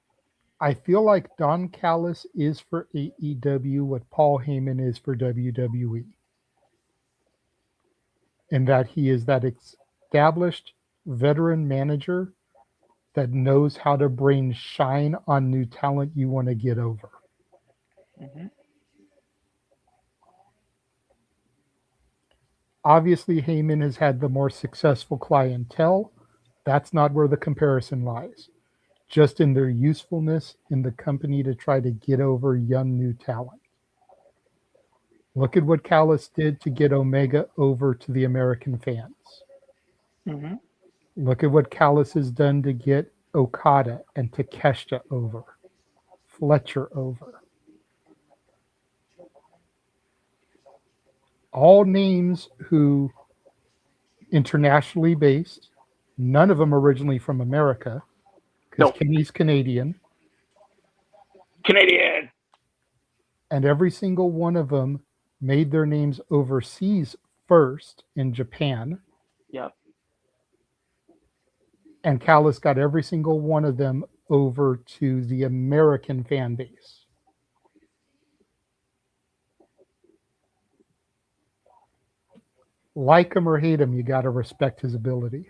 Speaker 13: I feel like Don Callis is for AEW what Paul Heyman is for WWE. And that he is that established veteran manager that knows how to bring shine on new talent you want to get over.
Speaker 12: Mm-hmm.
Speaker 13: Obviously, Heyman has had the more successful clientele. That's not where the comparison lies. Just in their usefulness in the company to try to get over young new talent. Look at what Callis did to get Omega over to the American fans.
Speaker 12: Mm-hmm.
Speaker 13: Look at what Callis has done to get Okada and Takeshita over. Fletcher over. All names who internationally based, none of them originally from America, because Kenny's Canadian.
Speaker 12: Canadian.
Speaker 13: And every single one of them made their names overseas first in Japan.
Speaker 12: Yep.
Speaker 13: And Callis got every single one of them over to the American fan base. Like him or hate him, you got to respect his ability.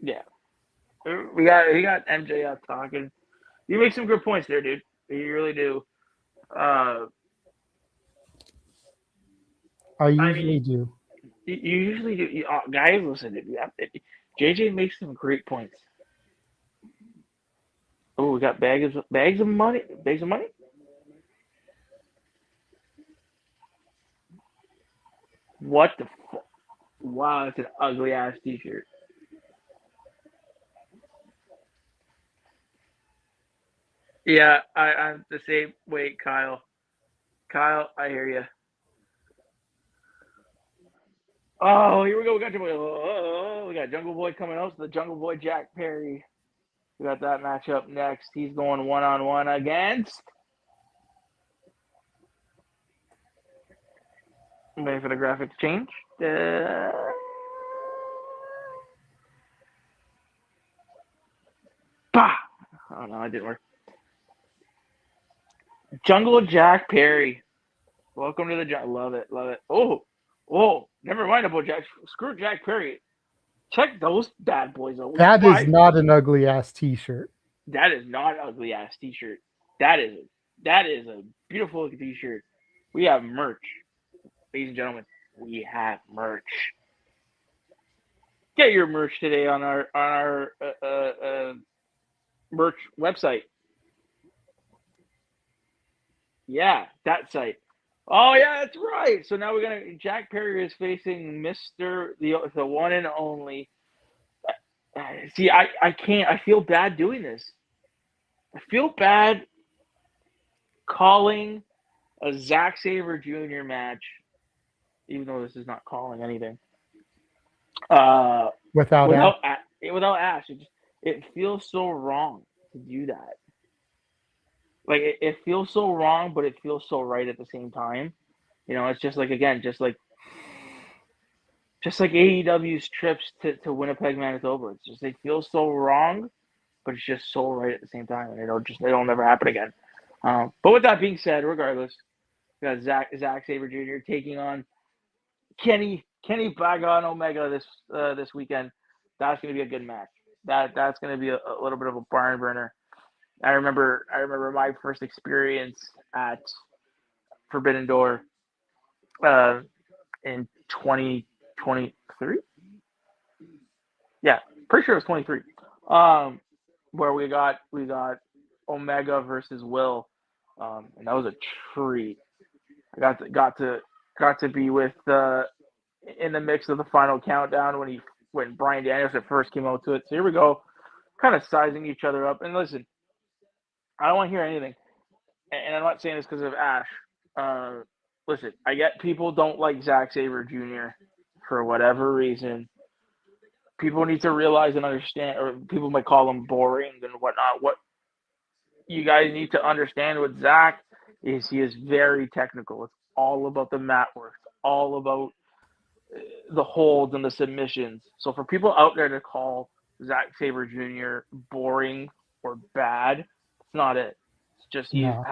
Speaker 12: Yeah. We got MJF talking. You make some good points there, dude. You really do.
Speaker 13: I usually do.
Speaker 12: You usually do. Guys, listen to me. JJ makes some great points. Oh, we got bags of money. Bags of money? What the fuck? Wow, that's an ugly ass t-shirt. Yeah, I'm the same way, Kyle. Kyle, I hear you. Oh, here we go. We got Jungle Boy coming out. So the Jungle Boy Jack Perry. We got that matchup next. He's going one-on-one against. I'm waiting for the graphic to change. Bah! Oh no, it didn't work. Jungle Jack Perry. Welcome to the jungle. Love it. Oh, never mind about Jack. Screw Jack Perry. Check those bad boys out.
Speaker 13: That is not an ugly ass t-shirt.
Speaker 12: That is not an ugly ass t-shirt. That is a beautiful looking t-shirt. We have merch. Ladies and gentlemen, we have merch. get your merch today on our merch website. Yeah, that site. Oh yeah, that's right. So now Jack Perry is facing the one and only. See, I can't. I feel bad doing this. I feel bad calling a Zack Sabre Jr. match, even though this is not calling anything.
Speaker 13: Without
Speaker 12: Ash, it feels so wrong to do that. Like it feels so wrong, but it feels so right at the same time. It's just like AEW's trips to Winnipeg, Manitoba. It's just they feel so wrong, but it's just so right at the same time, and it'll never happen again. But with that being said, regardless, we got Zack Sabre Jr. taking on Kenny Bagon Omega this weekend. That's going to be a good match. That's going to be a little bit of a barn burner. I remember my first experience at Forbidden Door in 2023. Yeah, pretty sure it was 23. Where we got Omega versus Will, and that was a treat. I got to be with in the mix of the final countdown when Bryan Danielson first came out to it. So here we go, kind of sizing each other up. And listen, I don't want to hear anything, and I'm not saying this because of Ash. Listen, I get people don't like Zack Sabre Jr. for whatever reason. People need to realize and understand, or people might call him boring and whatnot. What you guys need to understand with Zack is he is very technical. It's all about the mat work. It's all about the holds and the submissions. So for people out there to call Zack Sabre Jr. boring or bad, it's not it. It's just he just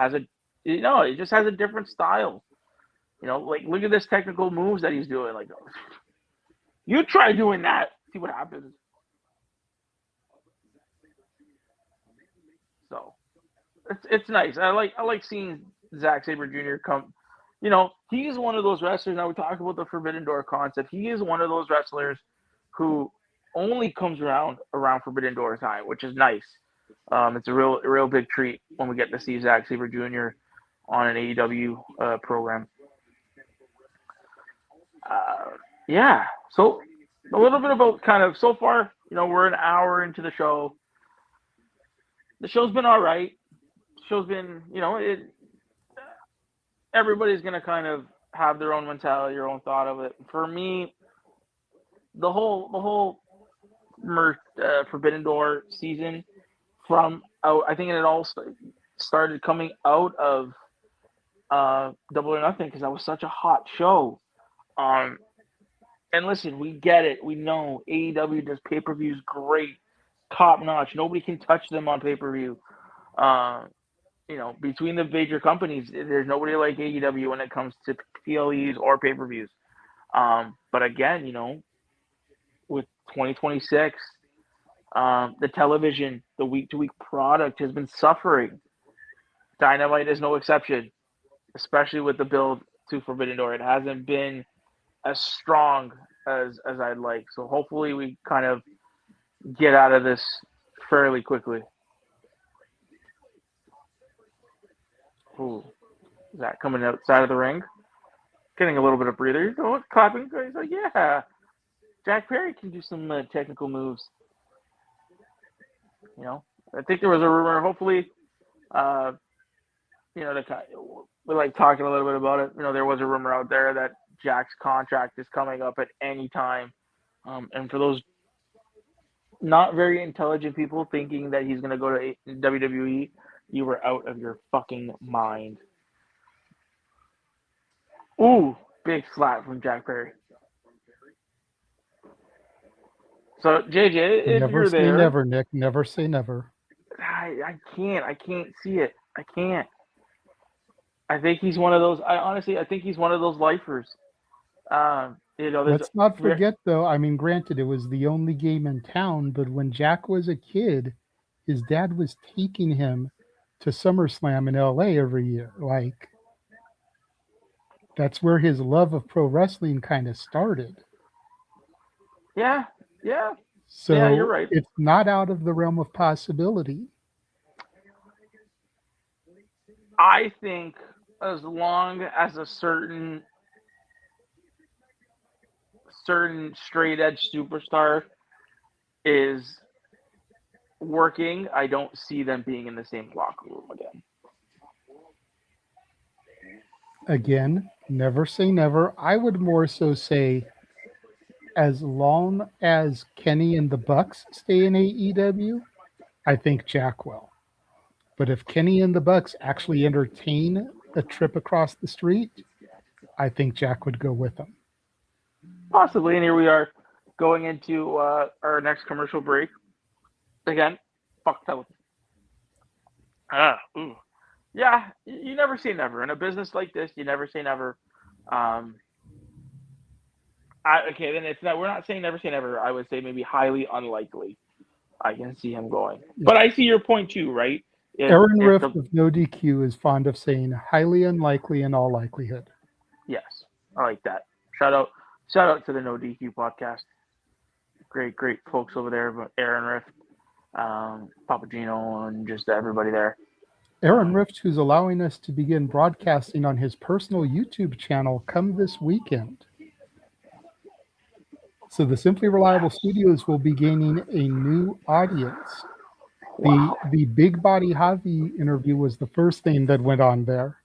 Speaker 12: has a different style. Like look at this technical moves that he's doing. Like you try doing that, see what happens. So it's nice. I like seeing Zack Sabre Jr. come. He's one of those wrestlers. Now we talk about the Forbidden Door concept. He is one of those wrestlers who only comes around Forbidden Door time, which is nice. It's a real big treat when we get to see Zack Sabre Jr. on an AEW program. Yeah. So a little bit about kind of so far. We're an hour into the show. The show's been all right. The show's been, everybody's going to kind of have their own mentality, their own thought of it. For me, the whole Forbidden Door season I think it all started coming out of Double or Nothing because that was such a hot show. And listen, we get it. We know AEW does pay-per-views great, top-notch. Nobody can touch them on pay-per-view. Between the major companies, there's nobody like AEW when it comes to PLEs or pay-per-views. But again, with 2026, the television, the week-to-week product has been suffering. Dynamite is no exception, especially with the build to Forbidden Door. It hasn't been as strong as I'd like. So hopefully we kind of get out of this fairly quickly. Ooh, is that coming outside of the ring? Getting a little bit of breather. Clapping. He's like, yeah. Jack Perry can do some technical moves. I think there was a rumor. Hopefully, we like talking a little bit about it. There was a rumor out there that Jack's contract is coming up at any time. And for those not very intelligent people thinking that he's going to go to WWE, you were out of your fucking mind. Ooh, big slap from Jack Perry. So, JJ, if
Speaker 13: never
Speaker 12: you're
Speaker 13: say
Speaker 12: there...
Speaker 13: never, Nick. Never say never.
Speaker 12: I can't see it. I can't. I think he's one of those... I think he's one of those lifers.
Speaker 13: Let's not forget, though, granted, it was the only game in town, but when Jack was a kid, his dad was taking him to SummerSlam in LA every year. Like, that's where his love of pro wrestling kind of started.
Speaker 12: Yeah, Yeah.
Speaker 13: So
Speaker 12: Yeah, you're right.
Speaker 13: it's not out of the realm of possibility.
Speaker 12: I think as long as a certain straight edge superstar is working, I don't see them being in the same locker room again.
Speaker 13: Again, never say never. I would more so say as long as Kenny and the Bucks stay in AEW, I think Jack will. But if Kenny and the Bucks actually entertain a trip across the street, I think Jack would go with them.
Speaker 12: Possibly, and here we are going into our next commercial break. Again, fuck that. Ooh. Yeah, you never say never. In a business like this, you never say never. Okay, then it's not. We're not saying never say never. I would say maybe highly unlikely. I can see him going, but I see your point too, right?
Speaker 13: Aaron Rift of No DQ is fond of saying highly unlikely in all likelihood.
Speaker 12: Yes, I like that. Shout out to the No DQ podcast. Great folks over there. But Aaron Rift, Papagino, and just everybody there.
Speaker 13: Aaron Rift, who's allowing us to begin broadcasting on his personal YouTube channel come this weekend. So the Simply Reliable Studios will be gaining a new audience. The Big Body Javi interview was the first thing that went on there.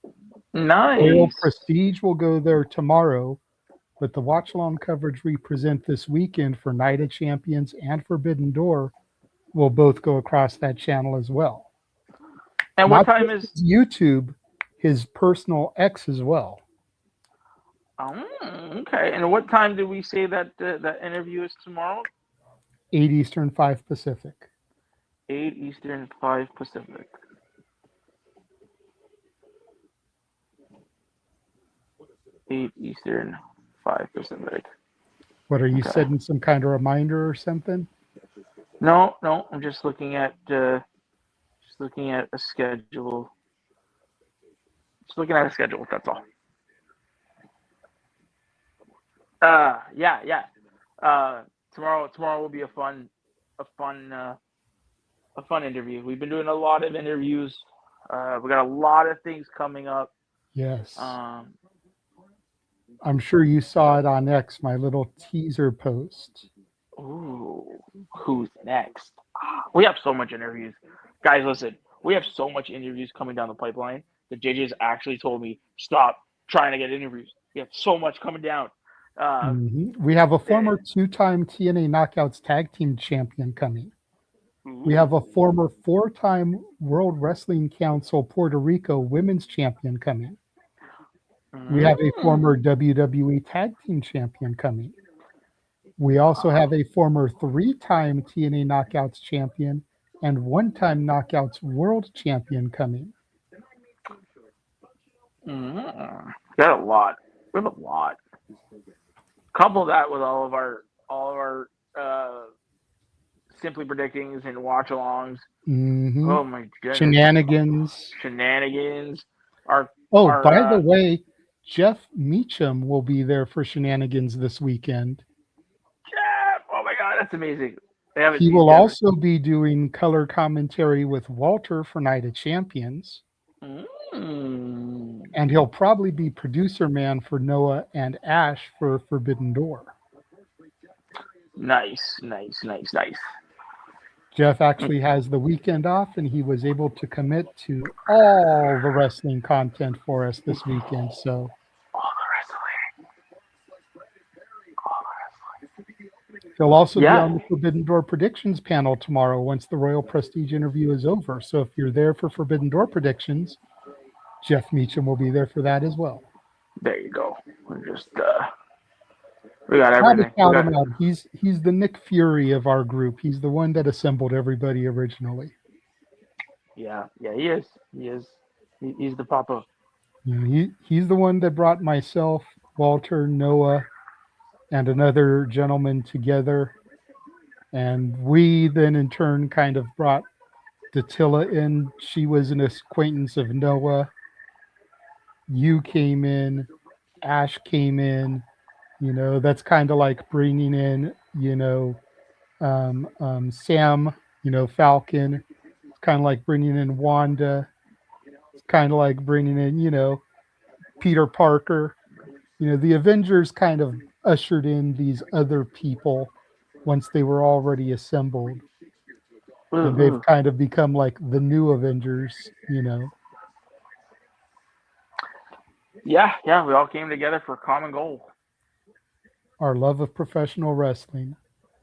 Speaker 12: Nice.
Speaker 13: Royal Prestige will go there tomorrow, but the watch-along coverage we present this weekend for Night of Champions and Forbidden Door will both go across that channel as well.
Speaker 12: And what time is
Speaker 13: YouTube? His personal X as well.
Speaker 12: Okay. And what time do we say that that interview is tomorrow?
Speaker 13: 8 Eastern, 5 Pacific.
Speaker 12: 8 Eastern, 5 Pacific. Eight Eastern, 5 Pacific.
Speaker 13: What, are you setting some kind of reminder or something?
Speaker 12: No. I'm just looking at a schedule. Just looking at a schedule. That's all. Yeah. Tomorrow will be a fun interview. We've been doing a lot of interviews. We got a lot of things coming up.
Speaker 13: Yes. I'm sure you saw it on X, my little teaser post.
Speaker 12: Ooh, who's next? We have so much interviews. Guys, listen, we have so much interviews coming down the pipeline that JJ's actually told me, stop trying to get interviews. We have so much coming down.
Speaker 13: We have a former two-time TNA Knockouts Tag Team Champion coming. We have a former four-time World Wrestling Council Puerto Rico Women's Champion coming. We have a former WWE Tag Team Champion coming. We also have a former three-time TNA Knockouts Champion and one-time Knockouts World Champion coming.
Speaker 12: Got a lot. We have a lot. Couple that with all of our Simply Predictings and watch-alongs. Oh my goodness. Shenanigans.
Speaker 13: By the way, Jeff Meacham will be there for Shenanigans this weekend.
Speaker 12: Jeff! Oh my God, that's amazing.
Speaker 13: He will also be doing color commentary with Walter for Night of Champions. And he'll probably be producer man for Noah and Ash for Forbidden Door.
Speaker 12: Nice.
Speaker 13: Jeff actually has the weekend off, and he was able to commit to all the wrestling content for us this weekend. So
Speaker 12: all the wrestling.
Speaker 13: He'll also be on the Forbidden Door predictions panel tomorrow once the Royal Prestige interview is over. So if you're there for Forbidden Door predictions, Jeff Meacham will be there for that as well.
Speaker 12: There you go. We're just we got everything.
Speaker 13: He's the Nick Fury of our group. He's the one that assembled everybody originally.
Speaker 12: Yeah, he is. He's the papa.
Speaker 13: Yeah, he's the one that brought myself, Walter, Noah, and another gentleman together. And we then in turn kind of brought Datilla in. She was an acquaintance of Noah. You came in, Ash came in, that's kind of like bringing in, Sam, Falcon. It's kind of like bringing in Wanda. It's kind of like bringing in, Peter Parker. The Avengers kind of ushered in these other people once they were already assembled. And they've kind of become like the new Avengers.
Speaker 12: Yeah, we all came together for a common goal.
Speaker 13: Our love of professional wrestling.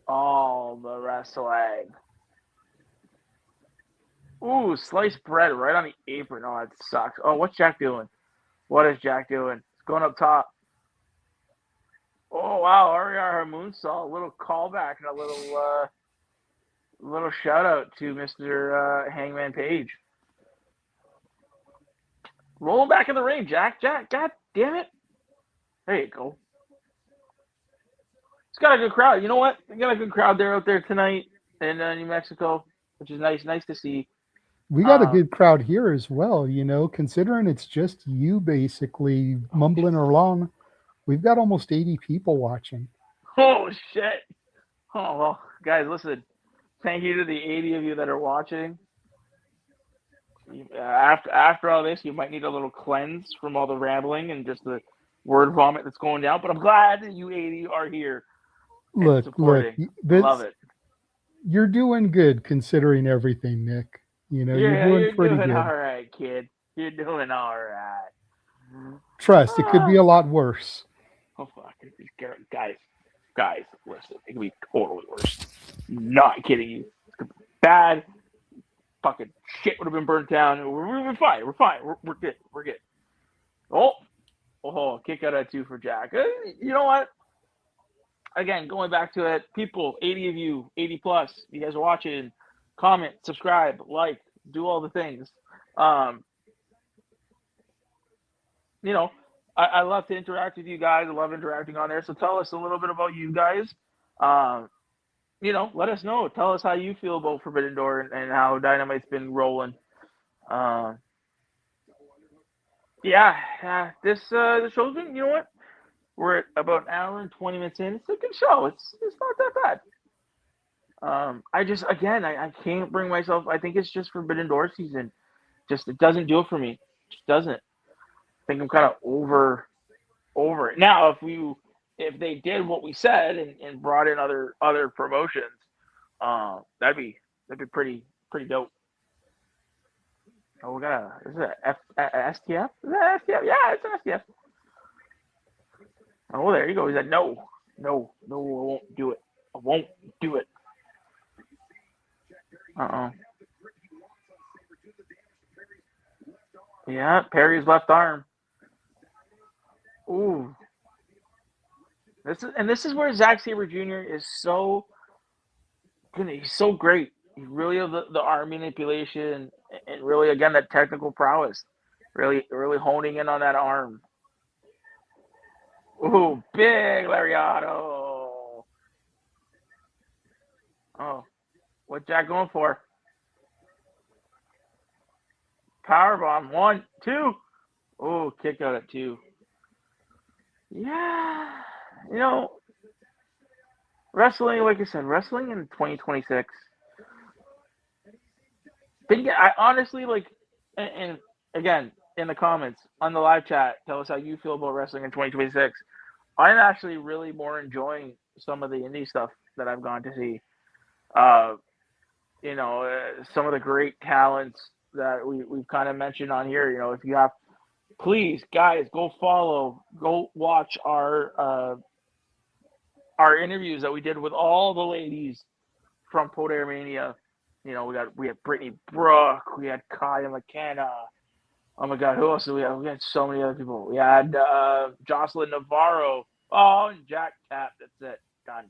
Speaker 12: All the wrestling. Ooh, sliced bread right on the apron. Oh, that sucks. Oh, what's Jack doing? What is Jack doing? It's going up top. Oh, wow. RER moonsault. A little callback and a little shout out to Mr. Hangman Page. Roll him back in the ring, Jack. Jack, god damn it. There you go. It's got a good crowd. You know what? We got a good crowd out there tonight in New Mexico, which is nice. Nice to see.
Speaker 13: We got a good crowd here as well, considering it's just you basically mumbling along. We've got almost 80 people watching.
Speaker 12: Oh, shit. Oh, well, guys, listen. Thank you to the 80 of you that are watching. After all this, you might need a little cleanse from all the rambling and just the word vomit that's going down. But I'm glad that you 80 are here.
Speaker 13: Look,
Speaker 12: Love it.
Speaker 13: You're doing good considering everything, Nick. You're doing pretty good.
Speaker 12: All right, kid. You're doing all right.
Speaker 13: Trust, it could be a lot worse.
Speaker 12: Oh, fuck. Guys, listen. It could be totally worse. Not kidding you. Bad. Fucking shit would have been burnt down. We're fine. We're fine. We're good. We're good. Oh, kick out at 2 for Jack. You know what? Again, going back to it, people, 80 of you, 80 plus, you guys are watching, comment, subscribe, like, do all the things. I love to interact with you guys. I love interacting on there. So tell us a little bit about you guys. Let us know. Tell us how you feel about Forbidden Door and how Dynamite's been rolling. This show's been, you know what? We're at about an hour and 20 minutes in. It's a good show. It's not that bad. I can't bring myself. I think it's just Forbidden Door season. It doesn't do it for me. It just doesn't. I think I'm kind of over it. Now, if they did what we said and brought in other promotions, that'd be pretty dope. Oh, we got is it STF? Is that STF? Yeah, it's an STF. Oh, there you go. He said, no, I won't do it. I won't do it. Yeah, Perry's left arm. Ooh. This is where Zack Sabre Jr. is so good. He's so great. He really has the arm manipulation and really, again, that technical prowess. Really honing in on that arm. Ooh, big lariato. Oh, what's Jack going for? Powerbomb. 1, 2. Oh, kick out at 2. Yeah. Wrestling, like I said, wrestling in 2026. I honestly, and again, in the comments, on the live chat, tell us how you feel about wrestling in 2026. I'm actually really more enjoying some of the indie stuff that I've gone to see. Some of the great talents that we've kind of mentioned on here. If you have, please, guys, go watch our interviews that we did with all the ladies from Poder Mania. We had Brittany Brooke, we had Kaya McKenna. Oh my God, who else did we have? We had so many other people. We had Jocelyn Navarro. Oh, and Jack Tap. That's it. Done.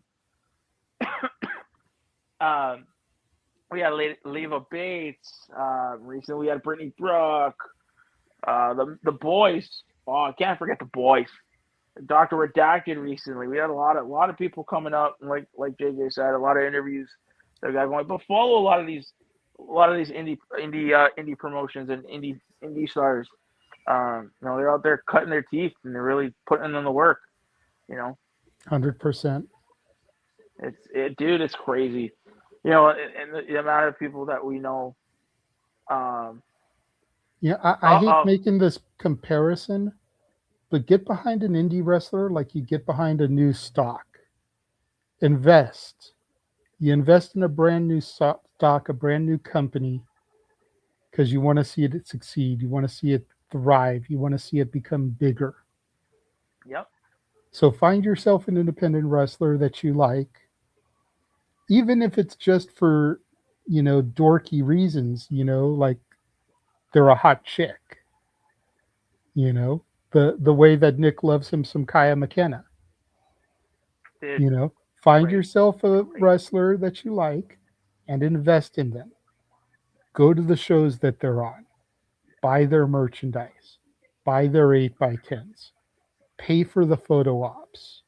Speaker 12: We had Leva Bates. Recently, we had Brittany Brooke. The boys. Oh, I can't forget the boys. Dr. Redacted recently. We had a lot of people coming up, and like JJ said, a lot of interviews that we got going. But follow a lot of these indie promotions and indie stars. They're out there cutting their teeth and they're really putting in the work.
Speaker 13: 100%.
Speaker 12: Dude, it's crazy. You know, and the amount of people that we know.
Speaker 13: Yeah, I hate making this comparison, but get behind an indie wrestler like you get behind a new stock. Invest. You invest in a brand new stock, a brand new company, because you want to see it succeed. You want to see it thrive. You want to see it become bigger.
Speaker 12: Yep.
Speaker 13: So find yourself an independent wrestler that you like, even if it's just for, dorky reasons, like they're a hot chick, the way that Nick loves him some Kaya McKenna. Find yourself a wrestler that you like and invest in them. Go to the shows that they're on. Buy their merchandise. Buy their 8x10s. Pay for the photo ops.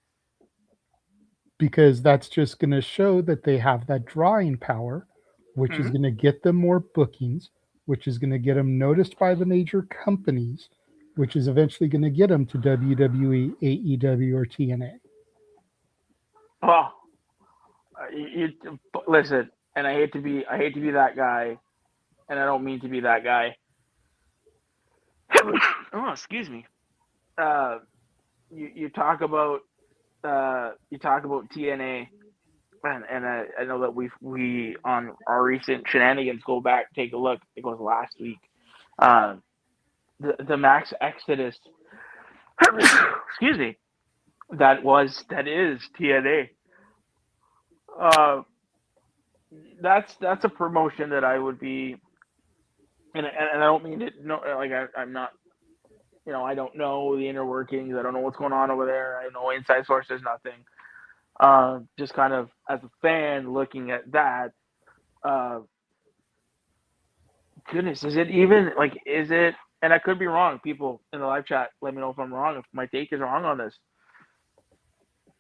Speaker 13: Because that's just going to show that they have that drawing power, which is going to get them more bookings, which is going to get them noticed by the major companies, which is eventually going to get them to WWE, AEW, or TNA.
Speaker 12: Oh, you listen, and I hate to be that guy, and I don't mean to be that guy. Oh, excuse me. You talk about TNA, and I know that we on our recent shenanigans go back, take a look. It was last week. The Max Exodus. Excuse me. That is TNA. That's a promotion that I would be, and I don't mean it. No, like I'm not. I don't know the inner workings. I don't know what's going on over there. I know inside sources, nothing. Just kind of as a fan looking at that. Goodness, is it even like? Is it? And I could be wrong. People in the live chat, let me know if I'm wrong. If my take is wrong on this.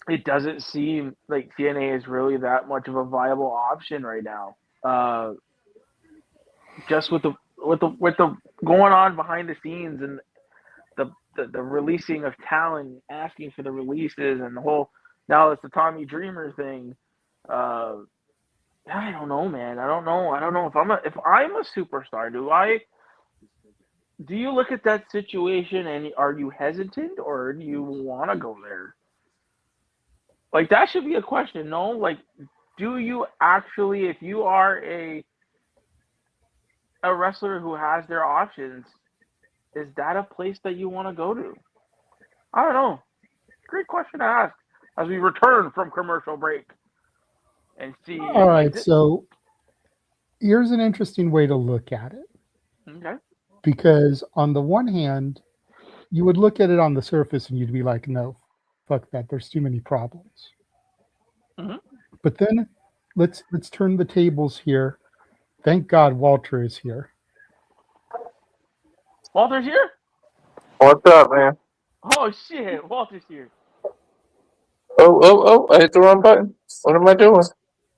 Speaker 12: It doesn't seem like TNA is really that much of a viable option right now. Just with the going on behind the scenes and the releasing of talent, asking for the releases, and the whole now it's the Tommy Dreamer thing. I don't know, man. I don't know if I'm a superstar. Do you look at that situation and are you hesitant or do you want to go there? Like, that should be a question, no? Like, do you actually, if you are a wrestler who has their options, is that a place that you want to go to? I don't know. Great question to ask as we return from commercial break and see.
Speaker 13: All right, so here's an interesting way to look at it.
Speaker 12: Okay.
Speaker 13: Because on the one hand, you would look at it on the surface and you'd be like, no, fuck that. There's too many problems. But then let's turn the tables here. Thank God Walter is here.
Speaker 12: Walter's here?
Speaker 14: What's up, man?
Speaker 12: Oh shit, Walter's here.
Speaker 14: Oh! I hit the wrong button. What am I doing?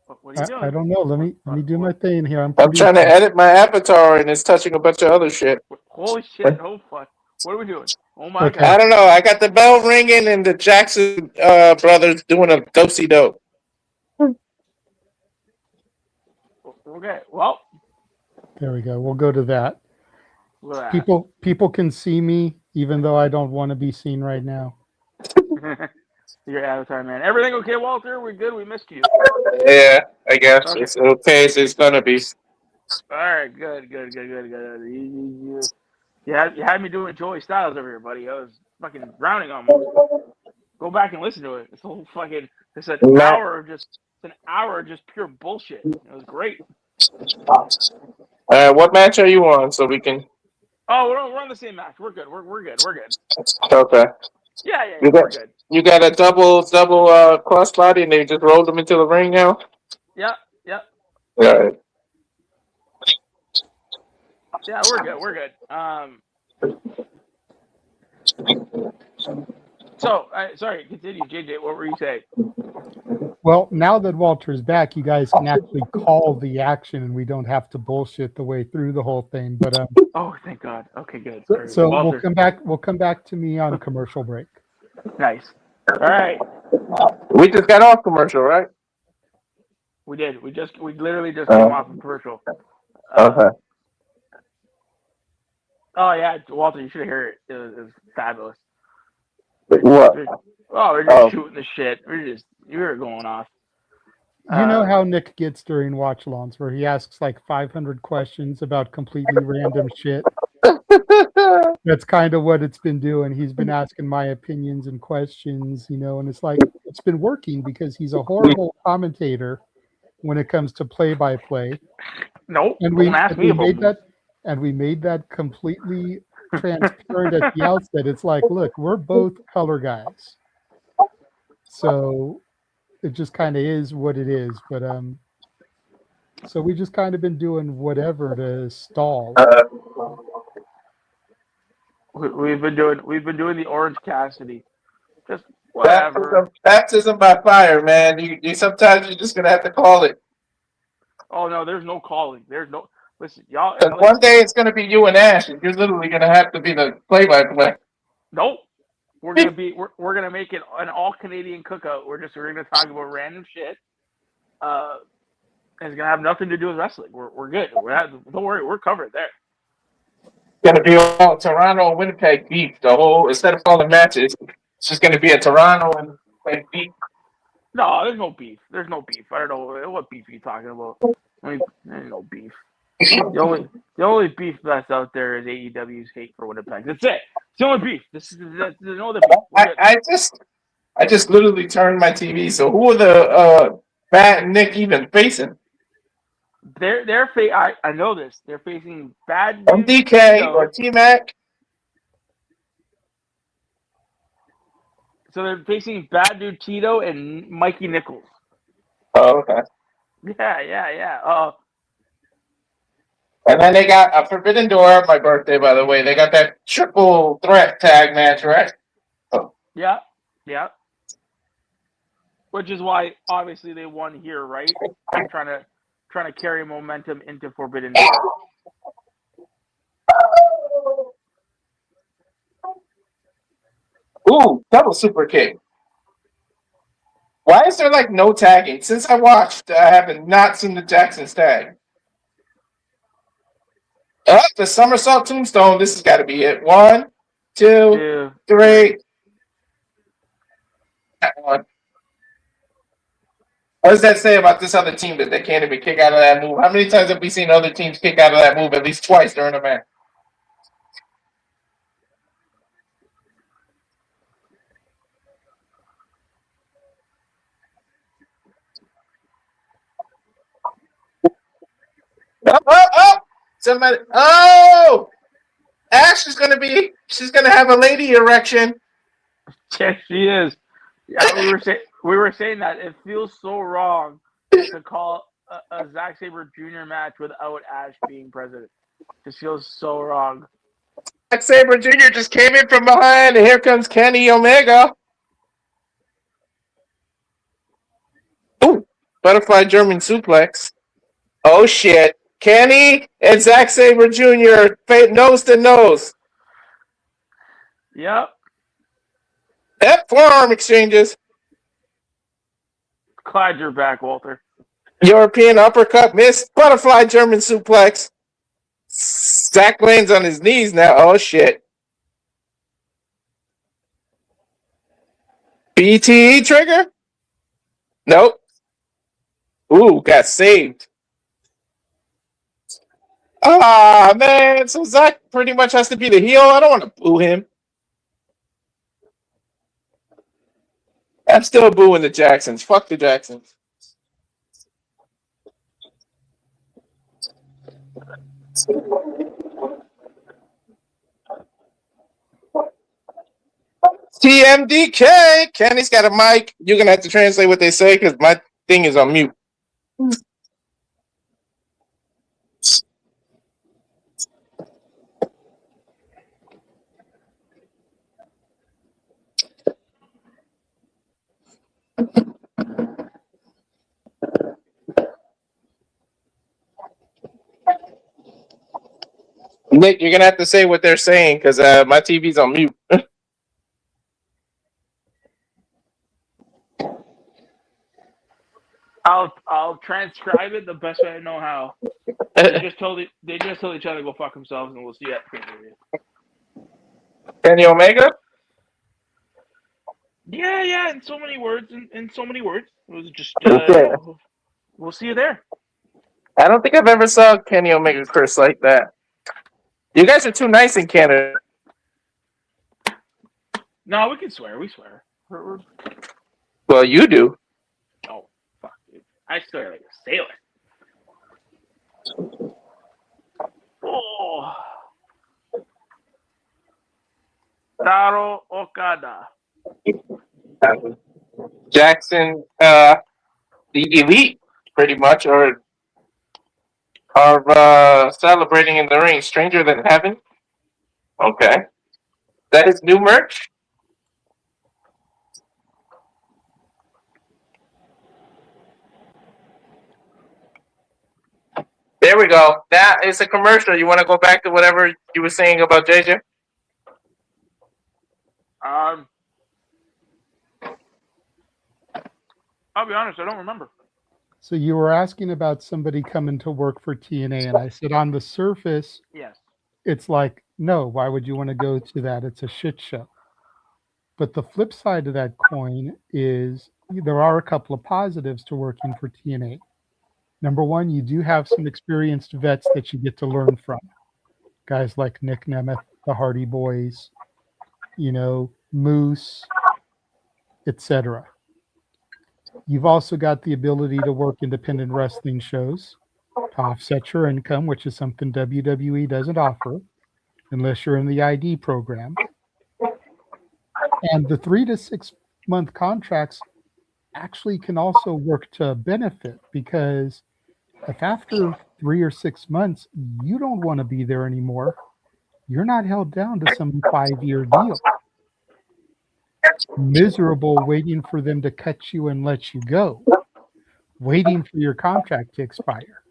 Speaker 12: What are you doing?
Speaker 13: I don't know. Let me do my thing here.
Speaker 14: I'm trying to edit my avatar and it's touching a bunch of other shit.
Speaker 12: Holy shit! Oh fuck! What are we doing? Oh my god!
Speaker 14: I don't know. I got the bell ringing and the Jackson brothers doing a dosey dope.
Speaker 12: Okay. Well.
Speaker 13: There we go. We'll go to that.
Speaker 12: Look at
Speaker 13: People can see me even though I don't want to be seen right now.
Speaker 12: Your avatar, man. Everything okay, Walter? We're good. We missed you.
Speaker 14: Yeah, I guess it's okay as it's gonna be.
Speaker 12: All right, good. You had me doing Joey Styles over here, buddy. I was fucking drowning almost. Go back and listen to it. It's an hour of just pure bullshit. It was great.
Speaker 14: What match are you on so we can?
Speaker 12: Oh, we're on the same match. We're good. We're good.
Speaker 14: Okay.
Speaker 12: Yeah, we're good.
Speaker 14: You got a double crossbody and they just rolled them into the ring now?
Speaker 12: Yep.
Speaker 14: All right.
Speaker 12: Yeah, we're good. So, sorry, continue, JJ. What were you saying?
Speaker 13: Well, now that Walter's back, you guys can actually call the action, and we don't have to bullshit the way through the whole thing. But
Speaker 12: oh, thank God. Okay, good.
Speaker 13: So we'll come back. We'll come back to me on commercial break.
Speaker 12: Nice. All right.
Speaker 14: We just got off commercial, right?
Speaker 12: We did. We literally just came off a commercial.
Speaker 14: Okay.
Speaker 12: Oh yeah, Walter, you should hear it. It was fabulous.
Speaker 14: What?
Speaker 12: We're just shooting the shit. We were going off.
Speaker 13: You know how Nick gets during watch alongs, where he asks like 500 questions about completely random shit. That's kind of what it's been doing. He's been asking my opinions and questions, and it's like it's been working because he's a horrible commentator when it comes to play-by-play.
Speaker 12: Nope.
Speaker 13: And we made that completely transparent at the outset. It's like, look, we're both color guys, so it just kind of is what it is. But so we just kind of been doing whatever to stall.
Speaker 12: We've been doing the Orange Cassidy, just whatever.
Speaker 14: Baptism by fire, man. You sometimes you're just gonna have to call it.
Speaker 12: Oh no, there's no calling. There's no listen, y'all.
Speaker 14: One day it's gonna be you and Ash, and you're literally gonna have to be the play-by-play.
Speaker 12: Nope. We're gonna make it an all Canadian cookout. We're gonna talk about random shit. It's gonna have nothing to do with wrestling. We're good. Don't worry, we're covered there.
Speaker 14: It's gonna be all Toronto Winnipeg beef. The whole instead of calling matches, it's just gonna be a Toronto and Winnipeg beef.
Speaker 12: No, there's no beef. There's no beef. I don't know what beef you're talking about. There's no beef. The only beef that's out there is AEW's hate for Winnipeg. That's it. It's the only beef. There's no other beef.
Speaker 14: I just literally turned my TV. So who are the Matt and Nick even facing?
Speaker 12: I know this. They're facing Bad
Speaker 14: TMDK or T-Mac.
Speaker 12: So they're facing Bad Dude Tito and Mikey Nichols.
Speaker 14: Oh, okay.
Speaker 12: Yeah.
Speaker 14: And then they got a Forbidden Door, my birthday, by the way. They got that triple threat tag match, right? Oh.
Speaker 12: Yeah. Which is why, obviously, they won here, right? I'm trying to carry momentum into Forbidden Door.
Speaker 14: Ooh, double super kick. Why is there like no tagging? Since I watched, I have not seen the Jacksons tag. The somersault tombstone. This has got to be it. 1, 2, 3. That one. What does that say about this other team that they can't even kick out of that move? How many times have we seen other teams kick out of that move at least twice during a match? Oh! Somebody. Oh! Ash is she's gonna have a lady erection.
Speaker 12: Yes, she is. Yeah, we were saying that it feels so wrong to call a Zack Sabre Jr. match without Ash being president. Just feels so wrong.
Speaker 14: Zack Sabre Jr. just came in from behind, and here comes Kenny Omega. Ooh, butterfly German suplex. Oh shit. Kenny and Zack Sabre Jr. nose to nose.
Speaker 12: Yep.
Speaker 14: Forearm exchanges.
Speaker 12: Glad you're back, Walter.
Speaker 14: European uppercut missed. Butterfly German suplex. Zack lands on his knees now. Oh shit. BTE trigger? Nope. Ooh, got saved. Ah, man. So Zack pretty much has to be the heel. I don't want to boo him. I'm still booing the Jacksons. Fuck the Jacksons. TMDK. Kenny's got a mic. You're going to have to translate what they say because my thing is on mute. Nick, you're going to have to say what they're saying because my TV's on mute.
Speaker 12: I'll transcribe it the best way I know how. They just told each other to go fuck themselves, and we'll see it.
Speaker 14: Kenny Omega?
Speaker 12: Yeah, in so many words, in so many words. It was just,
Speaker 14: Okay.
Speaker 12: we'll see you there.
Speaker 14: I don't think I've ever saw Kenny Omega curse like that. You guys are too nice in Canada.
Speaker 12: No, we can swear. We swear.
Speaker 14: Well, you do.
Speaker 12: Oh, fuck, dude. I swear like a sailor. Oh. Taro Okada.
Speaker 14: Jackson, the elite, pretty much, are celebrating in the ring. Stranger Than Heaven. Okay. That is new merch? There we go. That is a commercial. You want to go back to whatever you were saying about JJ?
Speaker 12: I'll be honest, I don't remember.
Speaker 13: So you were asking about somebody coming to work for TNA, and I said on the surface,
Speaker 12: Yes.
Speaker 13: it's like, no, why would you want to go to that? It's a shit show. But the flip side of that coin is there are a couple of positives to working for TNA. Number one, you do have some experienced vets that you get to learn from. Guys like Nick Nemeth, the Hardy Boys, Moose, etc. You've also got the ability to work independent wrestling shows to offset your income, which is something WWE doesn't offer unless you're in the ID program. And the 3 to 6 month contracts actually can also work to benefit, because if after 3 or 6 months you don't want to be there anymore, you're not held down to some 5-year deal. Miserable waiting for them to cut you and let you go, waiting for your contract to expire.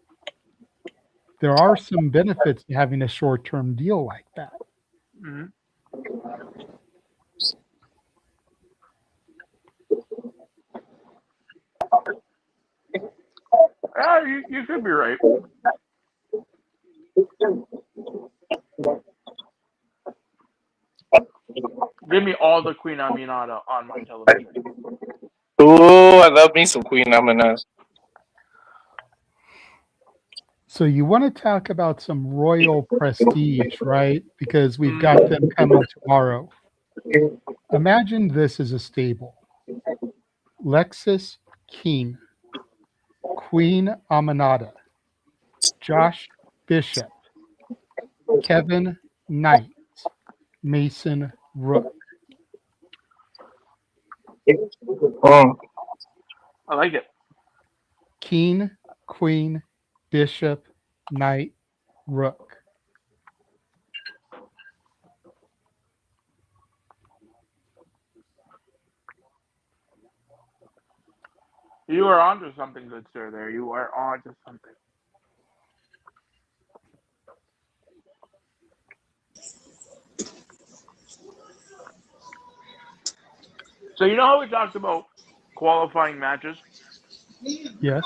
Speaker 13: There are some benefits to having a short-term deal like that.
Speaker 12: Mm-hmm. You could be right. Give me all the Queen Aminata on my television.
Speaker 14: Ooh, I love me some Queen Aminata.
Speaker 13: So you want to talk about some royal prestige, right? Because we've got them coming tomorrow. Imagine this as a stable. Lexus King, Queen Aminata, Josh Bishop, Kevin Knight, Mason Rook.
Speaker 12: I like it.
Speaker 13: King, Queen, Bishop, Knight, Rook.
Speaker 12: You are onto something good, sir. There, you are onto something. So you know how we talked about qualifying matches?
Speaker 13: Yes.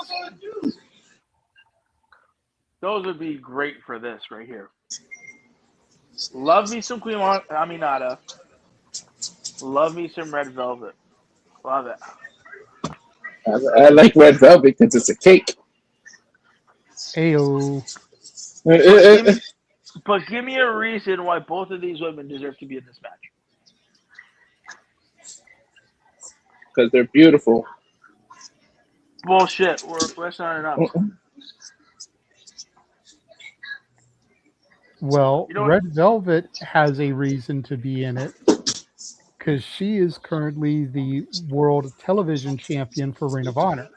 Speaker 12: Those would be great for this right here. Love me some Queen Aminata. Love me some Red Velvet. Love it.
Speaker 14: I like Red Velvet because it's a cake.
Speaker 13: Ayo.
Speaker 12: But give me a reason why both of these women deserve to be in this match.
Speaker 14: Because they're beautiful.
Speaker 12: Bullshit. We're signing up.
Speaker 13: Well, Red Velvet has a reason to be in it because she is currently the world television champion for Ring of Honor.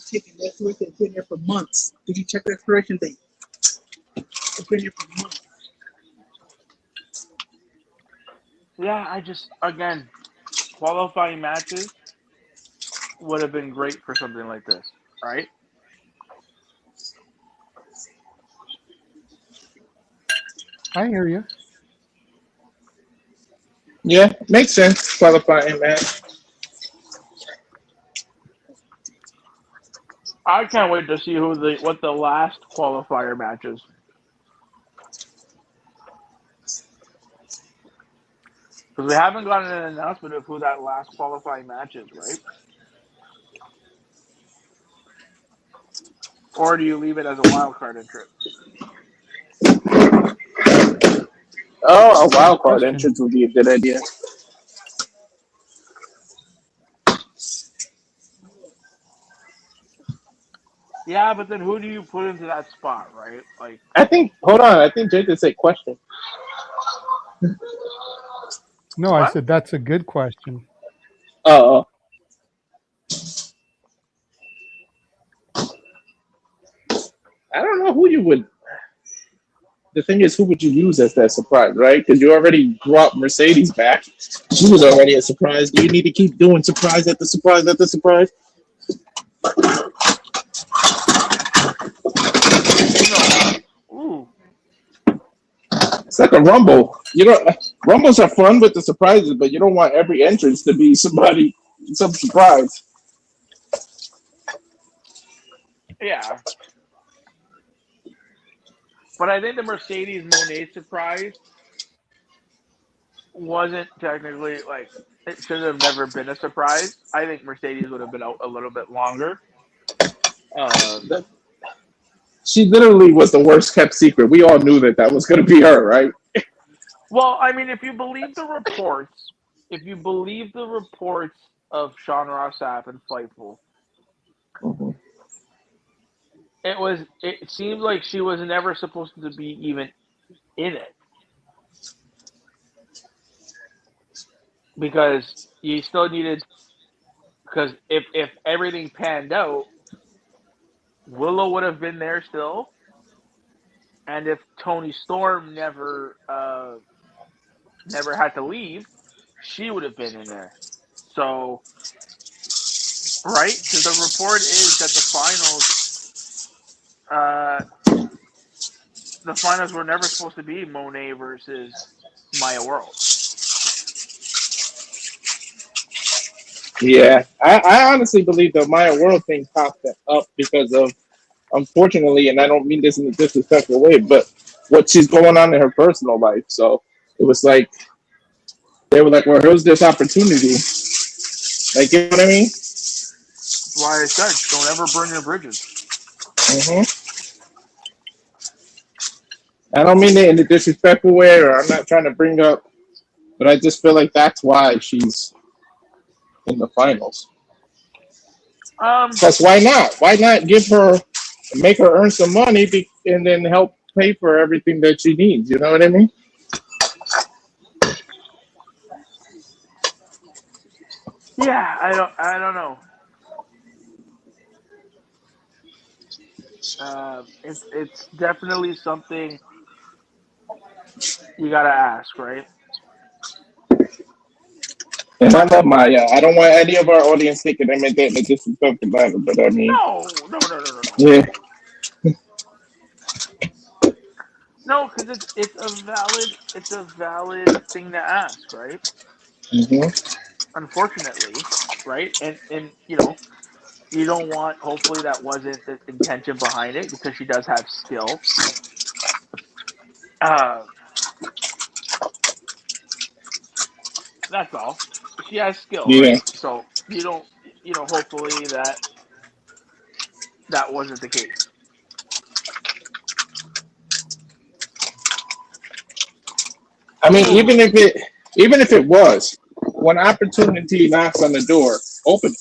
Speaker 15: Chicken, that's what they've been here for months. Did you check the expiration date? It's been here for months.
Speaker 12: Yeah, again, qualifying matches would have been great for something like this, right?
Speaker 13: I hear you.
Speaker 14: Yeah, makes sense. Qualifying match.
Speaker 12: I can't wait to see what the last qualifier match is. Because we haven't gotten an announcement of who that last qualifying match is, right? Or do you leave it as a wild card entry?
Speaker 14: Oh, a wild card entrance would be a good idea.
Speaker 12: Yeah, but then who do you put into that spot, right? Like,
Speaker 14: Hold on. I think Jacob said question.
Speaker 13: No, I said that's a good question.
Speaker 14: Oh. I don't know who you would. The thing is, who would you use as that surprise, right? Because you already brought Mercedes back. She was already a surprise. Do you need to keep doing surprise at the surprise at the surprise?
Speaker 12: ooh.
Speaker 14: It's like a rumble. Rumbles are fun with the surprises, but you don't want every entrance to be some surprise.
Speaker 12: Yeah. But I think the Mercedes Monet surprise wasn't technically, like, it should have never been a surprise. I think Mercedes would have been a little bit longer.
Speaker 14: She literally was the worst kept secret. We all knew that was going to be her, right?
Speaker 12: Well, I mean, if you believe the reports of Sean Ross Sapp and Fightful, it seemed like she was never supposed to be even in it. Because you still needed, because if everything panned out, Willow would have been there still, and if Tony Storm never had to leave, she would have been in there. So, right? Because the report is that the finals were never supposed to be Monet versus Maya World.
Speaker 14: Yeah, I honestly believe the Maya World thing popped up because of, unfortunately, and I don't mean this in a disrespectful way, but what she's going on in her personal life. So it was like, they were like, well, here's this opportunity. Like, you know what I mean?
Speaker 12: That's why I said, don't ever burn your bridges.
Speaker 14: I don't mean it in a disrespectful way, or I'm not trying to bring up, but I just feel like that's why she's in the finals. Because why not? Why not make her earn some money and then help pay for everything that she needs? You know what I mean?
Speaker 12: Yeah, I don't know. It's definitely something you gotta ask, right?
Speaker 14: And I love Maya. I don't want any of our audience thinking I meant that in a disrespectful manner, but I mean,
Speaker 12: No.
Speaker 14: yeah.
Speaker 12: No, because it's a valid thing to ask, right? Unfortunately, right? And you don't want. Hopefully, that wasn't the intention behind it, because she does have skill. That's all. She has skill,
Speaker 14: Yeah.
Speaker 12: right? So you don't. Hopefully that wasn't the case.
Speaker 14: I mean, even if it was, when opportunity knocks on the door, open it.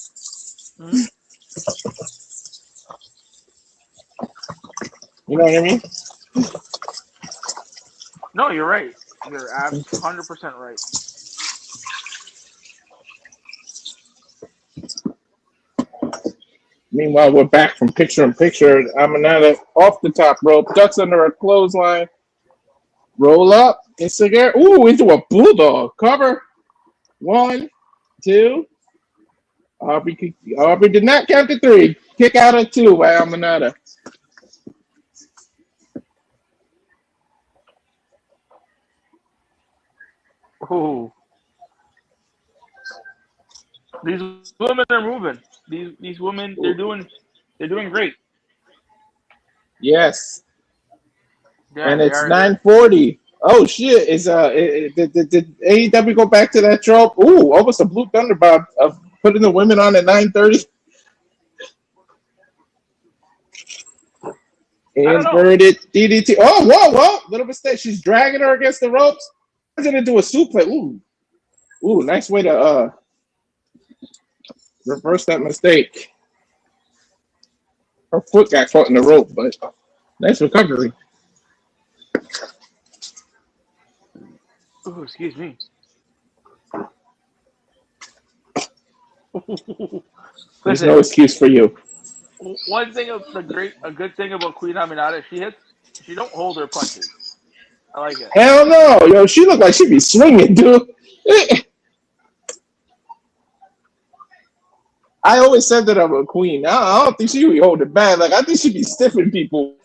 Speaker 14: You know what I mean?
Speaker 12: No, you're right. You're 100% right.
Speaker 14: Meanwhile, we're back from picture in picture. Aminata off the top rope, ducks under a clothesline, roll up, Instagram, into a bulldog cover. 1, 2. Aubrey did not count to 3. Kick out at 2 by Aminata.
Speaker 12: Ooh. These women are moving. These women, they're doing They're doing great.
Speaker 14: Yes.
Speaker 12: Yeah,
Speaker 14: And
Speaker 12: they
Speaker 14: it's
Speaker 12: are.
Speaker 14: 9:40. Oh shit! Did AEW go back to that trope? Ooh, almost a Blue Thunder Bob of putting the women on at 9:30. Inverted DDT. Oh, whoa! Little mistake. She's dragging her against the ropes. Turns it into a suplex. Ooh, nice way to reverse that mistake. Her foot got caught in the rope, but nice recovery.
Speaker 12: Oh, excuse me.
Speaker 14: There's no excuse for you.
Speaker 12: One thing of a good thing about Queen Aminata, she don't hold her punches. I like it.
Speaker 14: Hell no, yo, she looked like she'd be swinging, dude. I always said that I'm a queen. I don't think she would hold it back. Like I think she'd be stiffing people.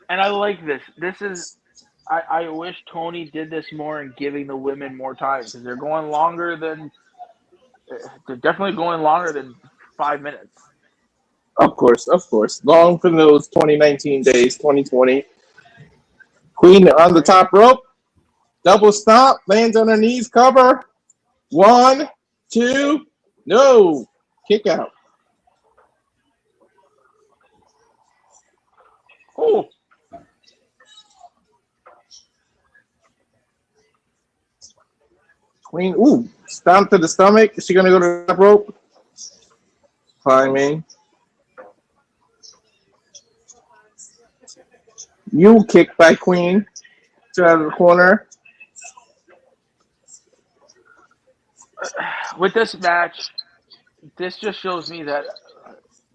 Speaker 12: And I like this. This is. I wish Tony did this more and giving the women more time because they're going longer than. They're definitely going longer than 5 minutes.
Speaker 14: Of course. Long for those 2019 days, 2020. Queen on the top rope. Double stomp. Lands on her knees. Cover. 1, 2. No. Kick out.
Speaker 12: Oh.
Speaker 14: Queen. Ooh. Stomp to the stomach. Is she going to go to the top rope? Climbing. You kick by Queen to out of the corner.
Speaker 12: With this match, this just shows me that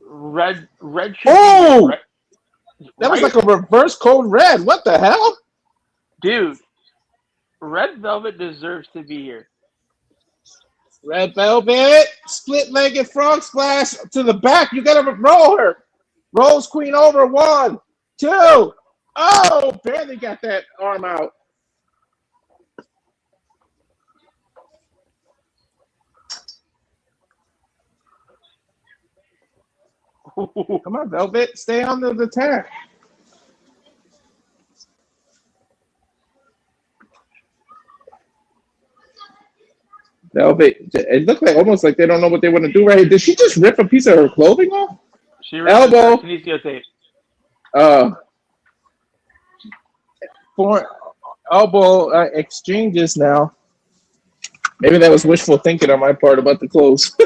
Speaker 12: red should
Speaker 14: Oh!
Speaker 12: be
Speaker 14: That was like a reverse code red. What the hell?
Speaker 12: Dude, Red Velvet deserves to be here.
Speaker 14: Red Velvet, split-legged frog splash to the back. You got to roll her. Rolls Queen over. 1, 2. Oh, barely got that arm out. Come on, Velvet. Stay on the attack. Velvet, it looked like almost like they don't know what they want to do right here. Did she just rip a piece of her clothing off?
Speaker 12: She ripped
Speaker 14: Elbow.
Speaker 12: She needs to get
Speaker 14: For elbow exchanges now. Maybe that was wishful thinking on my part about the clothes.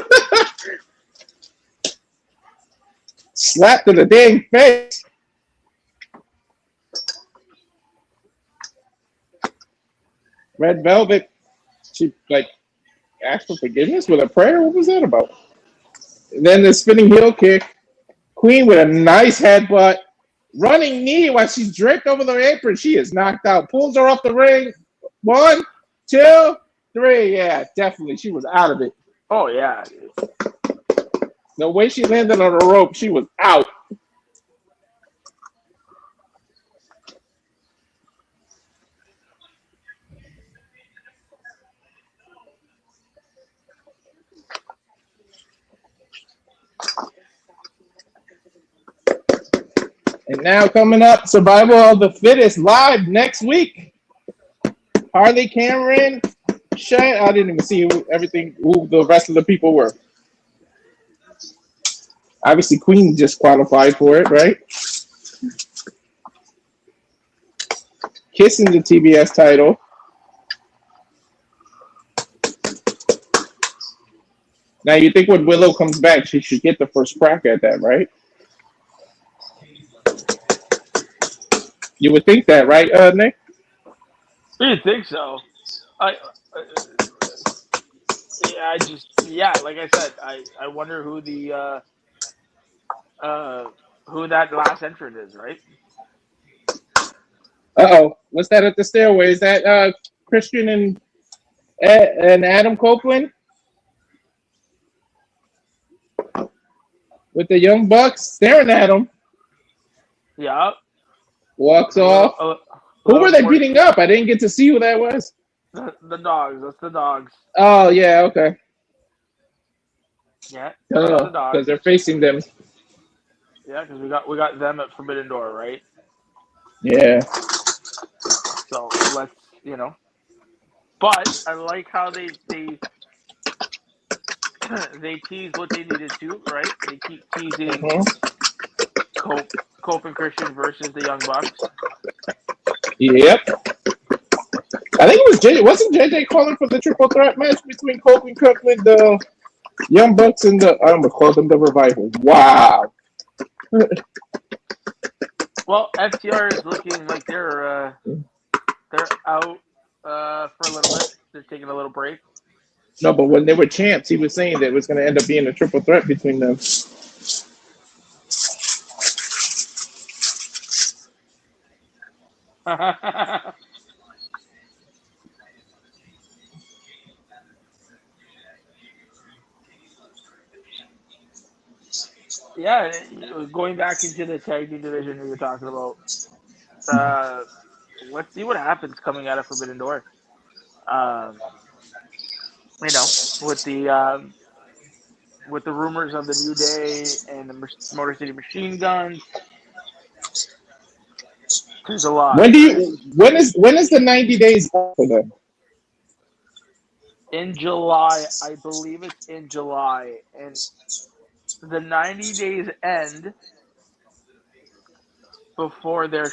Speaker 14: Slap to the dang face. Red Velvet, she like asked for forgiveness with a prayer. What was that about? And then the spinning heel kick. Queen with a nice headbutt. Running knee while she's draped over the apron. She is knocked out. Pulls her off the ring. 1, 2, 3. Yeah, definitely. She was out of it.
Speaker 12: Oh, yeah.
Speaker 14: The way she landed on the rope, she was out. And now coming up, Survival of the Fittest live next week. Harley, Cameron, Shane. I didn't even see who the rest of the people were. Obviously, Queen just qualified for it, right? Kissing the TBS title. Now, you think when Willow comes back, she should get the first crack at that, right? You would think that, right, Nick?
Speaker 12: You think so? Like I said, I wonder who the who that last entrant is, right?
Speaker 14: What's that at the stairway? Is that Christian and Adam Copeland with the Young Bucks staring at him?
Speaker 12: Yeah.
Speaker 14: Walks off. Who were they beating up? I didn't get to see who that was.
Speaker 12: The dogs. That's the dogs.
Speaker 14: Oh, yeah, okay.
Speaker 12: Yeah, the dog.
Speaker 14: Because they're facing them.
Speaker 12: Yeah, because we got them at Forbidden Door, right?
Speaker 14: Yeah.
Speaker 12: So let's But I like how they they tease what they needed to, right? They keep teasing Cope and Christian versus the Young Bucks.
Speaker 14: Yep. I think it was JJ. Wasn't JJ calling for the triple threat match between Cope and Kirkland, the Young Bucks, and the I don't know, call them the Revival. Wow.
Speaker 12: Well, FTR is looking like they're out for a little bit. They're taking a little break.
Speaker 14: No, but when they were champs, he was saying that it was going to end up being a triple threat between them.
Speaker 12: Yeah, going back into the tag team division we were talking about. Let's see what happens coming out of Forbidden Door. With the rumors of the New Day and the Motor City Machine Guns. There's a lot.
Speaker 14: When is the 90 days up for them?
Speaker 12: In July, I believe it's in July, and the 90 days end before the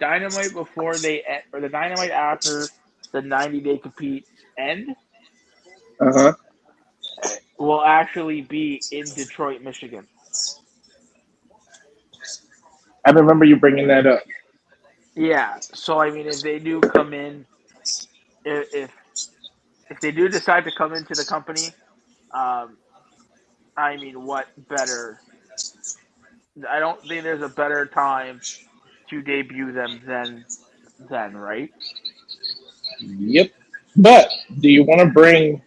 Speaker 12: Dynamite before they end, or the Dynamite after the 90-day compete end. Will actually be in Detroit, Michigan.
Speaker 14: I remember you bringing that up.
Speaker 12: Yeah, so I mean, if they do come in, if they do decide to come into the company, I mean, what better? I don't think there's a better time to debut them than right?
Speaker 14: Yep. But do you want to bring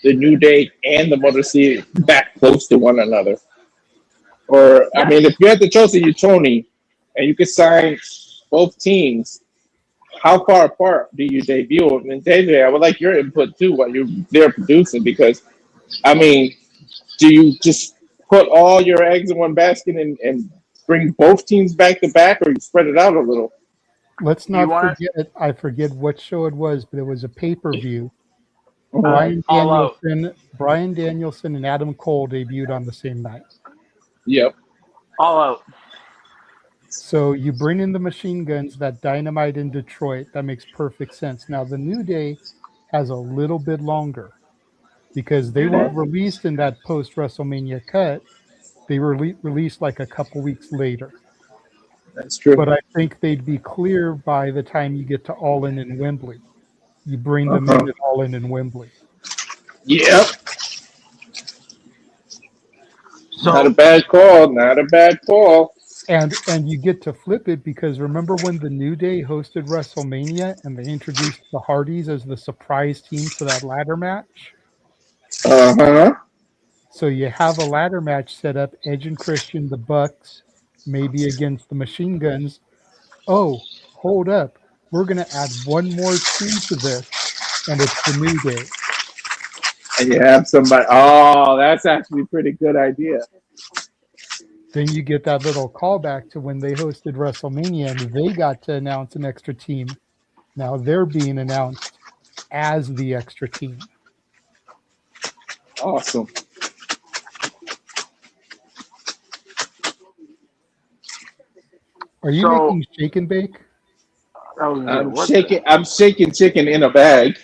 Speaker 14: the New Day and the Motor City back close to one another? Or, I mean, if you had the choice of you, Tony, and you could sign both teams, how far apart do you debut? And JJ, I would like your input too while you're there producing, because, I mean, do you just put all your eggs in one basket and bring both teams back to back, or you spread it out a little?
Speaker 13: Let's not forget, I forget what show it was, but it was a pay-per-view. Brian Danielson and Adam Cole debuted on the same night.
Speaker 14: Yep.
Speaker 12: All out.
Speaker 13: So you bring in the Machine Guns, that Dynamite in Detroit. That makes perfect sense. Now, the New Day has a little bit longer because they weren't released in that post-WrestleMania cut. They were released like a couple weeks later.
Speaker 14: That's true.
Speaker 13: But I think they'd be clear by the time you get to All In Wembley. You bring them in at All In Wembley.
Speaker 14: Yep. Not a bad call. Not a bad call.
Speaker 13: And you get to flip it because remember when the New Day hosted WrestleMania and they introduced the Hardys as the surprise team for that ladder match? So you have a ladder match set up, Edge and Christian, the Bucks, maybe against the Machine Guns. Oh, hold up. We're going to add one more team to this, and it's the New Day.
Speaker 14: And you have somebody. Oh, that's actually a pretty good idea.
Speaker 13: Then you get that little callback to when they hosted WrestleMania and they got to announce an extra team. Now they're being announced as the extra team.
Speaker 14: Awesome.
Speaker 13: Are you making shake and bake?
Speaker 14: I'm shaking chicken in a bag.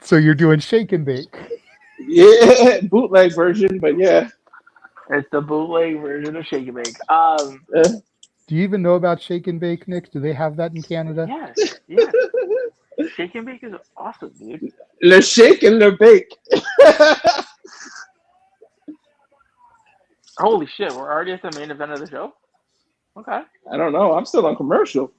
Speaker 13: So you're doing shake and bake.
Speaker 14: Yeah, bootleg version, but yeah.
Speaker 12: It's the bootleg version of Shake and Bake.
Speaker 13: Do you even know about Shake and Bake, Nick? Do they have that in Canada?
Speaker 12: Yeah. Shake and Bake is awesome, dude.
Speaker 14: Le shake and le bake.
Speaker 12: Holy shit, we're already at the main event of the show? Okay.
Speaker 14: I don't know. I'm still on commercial.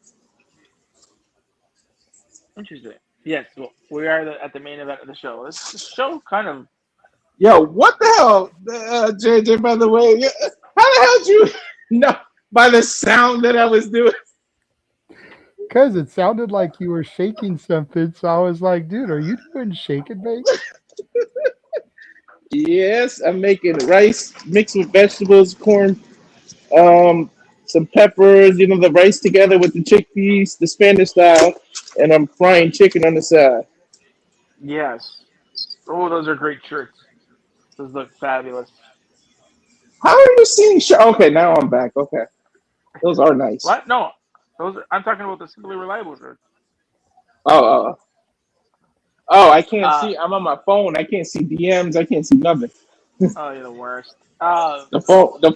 Speaker 12: Interesting. Yes, well, we are at the main event of the show. This show kind of...
Speaker 14: Yo, what the hell, JJ, by the way? How the hell did you know by the sound that I was doing?
Speaker 13: Because it sounded like you were shaking something, so I was like, dude, are you doing shake and bake?
Speaker 14: Yes, I'm making rice mixed with vegetables, corn, some peppers, the rice together with the chickpeas, the Spanish style, and I'm frying chicken on the side.
Speaker 12: Yes. Oh, those are great shirts. Those look fabulous.
Speaker 14: How are you seeing? Okay, now I'm back. Okay, those are nice.
Speaker 12: What? No, I'm talking about the Simply Reliable shirts.
Speaker 14: Oh, I can't
Speaker 12: Uh,
Speaker 14: see. I'm on my phone. I can't see DMs. I can't see nothing.
Speaker 12: oh, you're the worst.
Speaker 14: The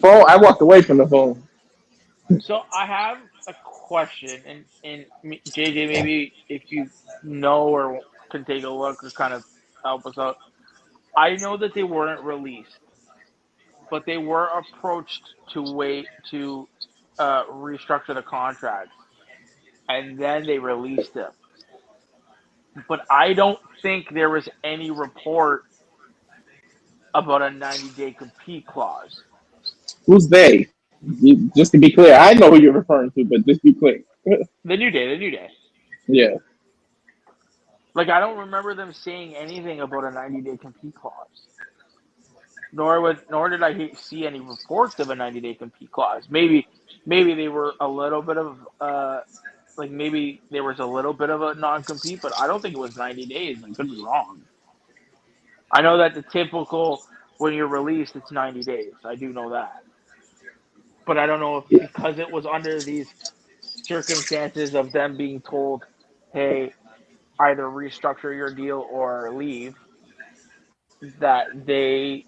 Speaker 14: phone. I walked away from the phone.
Speaker 12: So I have a question, and JJ, maybe if you know or can take a look or kind of help us out. I know that they weren't released, but they were approached to wait to restructure the contracts, and then they released them. But I don't think there was any report about a 90-day compete clause.
Speaker 14: Who's they? Just to be clear, I know who you're referring to, but just be clear.
Speaker 12: The New Day.
Speaker 14: Yeah.
Speaker 12: Like, I don't remember them saying anything about a 90-day compete clause. Nor did I see any reports of a 90-day compete clause. Maybe they were a little bit of maybe there was a little bit of a non-compete, but I don't think it was 90 days. I could be wrong. I know that the typical when you're released, it's 90 days. I do know that. But I don't know if because it was under these circumstances of them being told, hey, either restructure your deal or leave, that they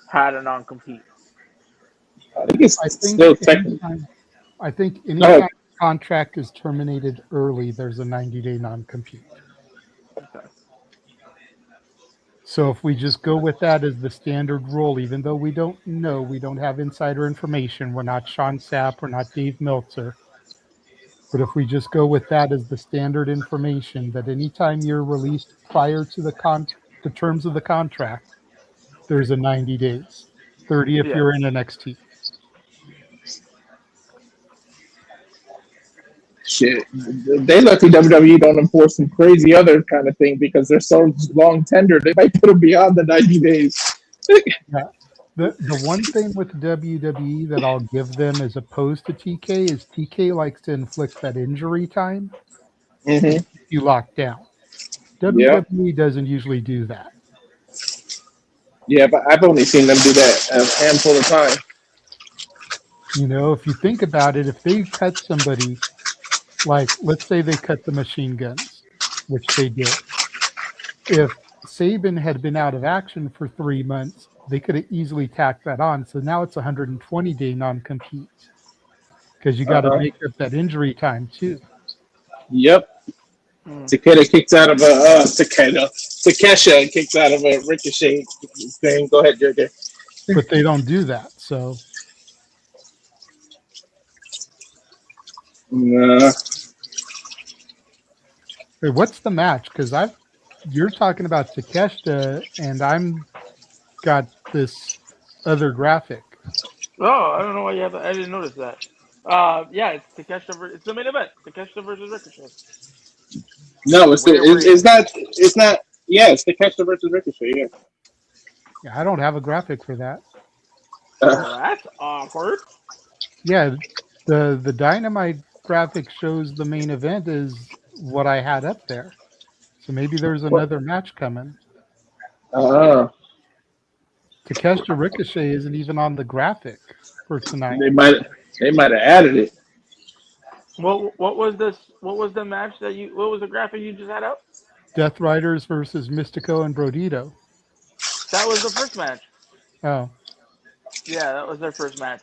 Speaker 12: had a non-compete.
Speaker 14: I think it's
Speaker 13: I think
Speaker 14: still technical.
Speaker 13: anytime a contract is terminated early, there's a 90-day non-compete.
Speaker 12: Okay.
Speaker 13: So if we just go with that as the standard rule, even though we don't know, we don't have insider information, we're not Sean Sapp, we're not Dave Meltzer. But if we just go with that as the standard information, that anytime you're released prior to the terms of the contract, there's a 90 days, 30 if you're in NXT.
Speaker 14: Shit, they lucky WWE don't enforce some crazy other kind of thing because they're so long tendered. They might put them beyond the 90 days.
Speaker 13: Yeah. The one thing with WWE that I'll give them as opposed to TK is TK likes to inflict that injury time.
Speaker 14: Mm-hmm.
Speaker 13: You lock down. WWE doesn't usually do that.
Speaker 14: Yeah, but I've only seen them do that a handful of times.
Speaker 13: If you think about it, if they cut somebody, like let's say they cut the machine guns, which they did. If Saban had been out of action for 3 months, they could have easily tacked that on. So now it's 120-day non-compete because you got to make up that injury time too.
Speaker 14: Yep. Takeda kicks out of a Takesha kicks out of a Ricochet thing. Go ahead, JJ.
Speaker 13: But they don't do that, so. Hey, what's the match? Because you're talking about Takeshita, and I'm got this other graphic.
Speaker 12: Oh, I don't know why you have that. I didn't notice that. Yeah, it's Takeshita. It's the main event. Takeshita versus Ricochet.
Speaker 14: No, it's not. Yeah, it's Takeshita versus Ricochet. Yeah.
Speaker 13: Yeah, I don't have a graphic for that.
Speaker 12: That's awkward.
Speaker 13: Yeah, the Dynamite graphic shows the main event is what I had up there. So maybe there's another match coming. Takeshita Ricochet isn't even on the graphic for tonight.
Speaker 14: They might have added it.
Speaker 12: What was this? What was the match that you? What was the graphic you just had up?
Speaker 13: Death Riders versus Mistico and Brodido.
Speaker 12: That was the first match.
Speaker 13: Oh.
Speaker 12: Yeah, that was their first match.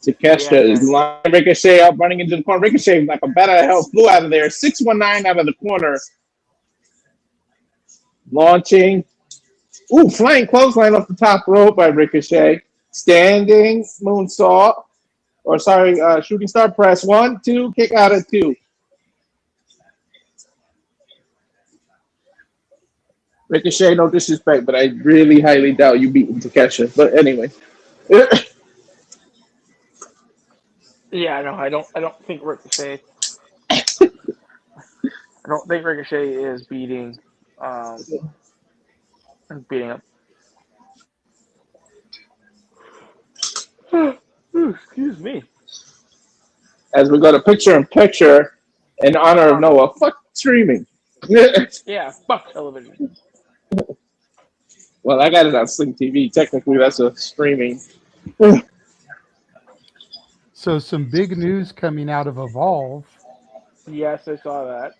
Speaker 14: Takeshita is lying. Ricochet up, running into the corner. Ricochet like a bat out of hell flew out of there. 619 out of the corner. Launching. Ooh, flying clothesline off the top rope by Ricochet. Standing moonsault. Or sorry, shooting star press. 1, 2, kick out of 2. Ricochet, no disrespect, but I really highly doubt you beating Takeshita. But anyway.
Speaker 12: Yeah, no, I don't think Ricochet. I don't think Ricochet is beating up. Excuse me.
Speaker 14: As we go to picture-in-picture in honor of Noah. Fuck streaming.
Speaker 12: Yeah, fuck television.
Speaker 14: Well, I got it on Sling TV. Technically, that's a streaming.
Speaker 13: So some big news coming out of Evolve.
Speaker 12: Yes, I saw that.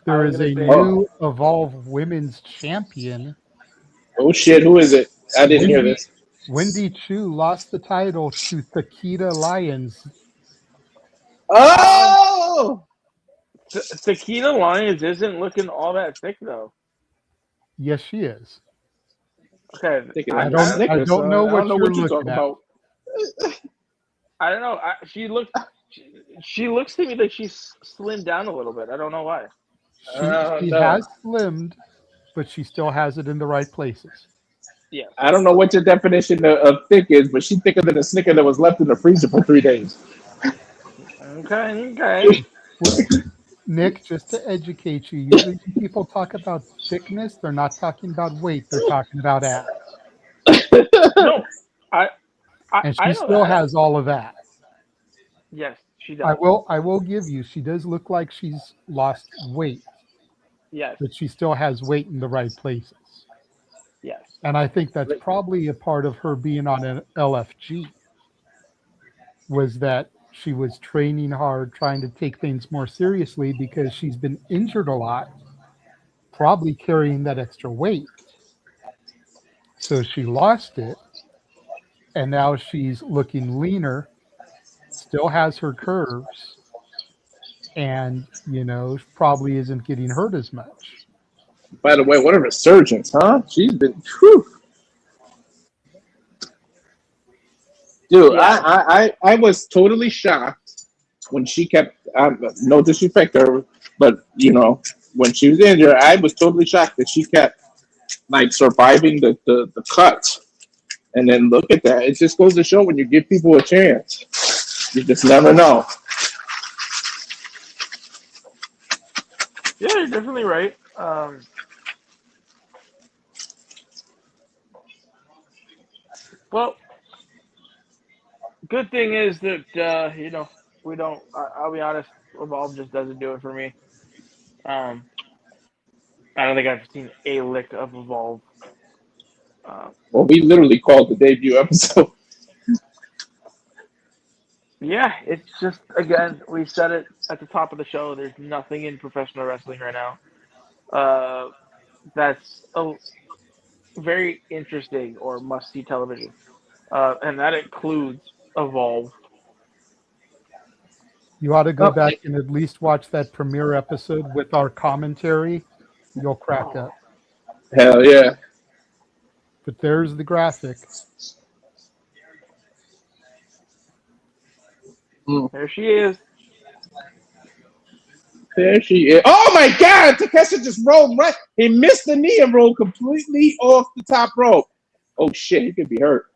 Speaker 13: There is a new Evolve Women's Champion.
Speaker 14: Oh shit! Who is it? I didn't hear this.
Speaker 13: Wendy Chu lost the title to Takeda Lyons.
Speaker 14: Oh!
Speaker 12: Takeda Lyons isn't looking all that thick though.
Speaker 13: Yes, she is.
Speaker 12: Okay,
Speaker 13: I don't know what you're looking at.
Speaker 12: I don't know. She looks to me like she's slimmed down a little bit. I don't know why.
Speaker 13: She has slimmed, but she still has it in the right places.
Speaker 12: Yeah.
Speaker 14: I don't know what your definition of thick is, but she's thicker than a Snicker that was left in the freezer for 3 days.
Speaker 12: Okay.
Speaker 13: Nick, just to educate you, usually when people talk about thickness, they're not talking about weight, they're talking about ass.
Speaker 12: No,
Speaker 13: and she still has all of that.
Speaker 12: Yes, she does.
Speaker 13: I will give you, she does look like she's lost weight.
Speaker 12: Yes.
Speaker 13: But she still has weight in the right places.
Speaker 12: Yes.
Speaker 13: And I think that's probably a part of her being on an LFG, was that she was training hard, trying to take things more seriously because she's been injured a lot, probably carrying that extra weight. So she lost it, and now she's looking leaner, still has her curves, and, probably isn't getting hurt as much.
Speaker 14: By the way, what a resurgence, huh? She's been, whew. Dude, yeah. I was totally shocked when she kept, no disrespect to her, but, when she was injured, I was totally shocked that she kept, surviving the cuts. And then look at that. It just goes to show when you give people a chance, you just never know.
Speaker 12: Yeah, you're definitely right. Well, good thing is that we don't. I'll be honest, Evolve just doesn't do it for me. I don't think I've seen a lick of Evolve.
Speaker 14: Well, we literally called the debut episode.
Speaker 12: Yeah, it's just, again, we said it at the top of the show. There's nothing in professional wrestling right now that's very interesting or must-see television. And that includes Evolve.
Speaker 13: You ought to go back and at least watch that premiere episode with our commentary. You'll crack up.
Speaker 14: Hell yeah.
Speaker 13: But there's the graphic.
Speaker 12: There she is.
Speaker 14: There she is. Oh my God! Takeshita just rolled right. He missed the knee and rolled completely off the top rope. Oh shit, he could be hurt.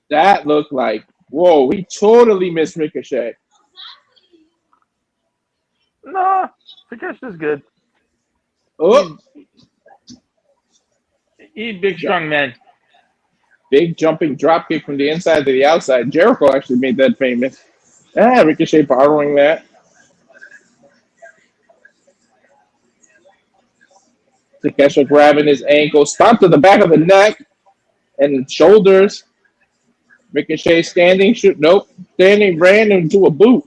Speaker 14: That looked like, whoa, he totally missed Ricochet.
Speaker 12: Nah, Takeshita's good.
Speaker 14: Oh.
Speaker 12: He's big, strong man.
Speaker 14: Big jumping dropkick from the inside to the outside. Jericho actually made that famous. Ricochet borrowing that. Takeshita grabbing his ankle. Stomp to the back of the neck and shoulders. Ricochet standing. Shoot. Nope. Standing ran into a boot.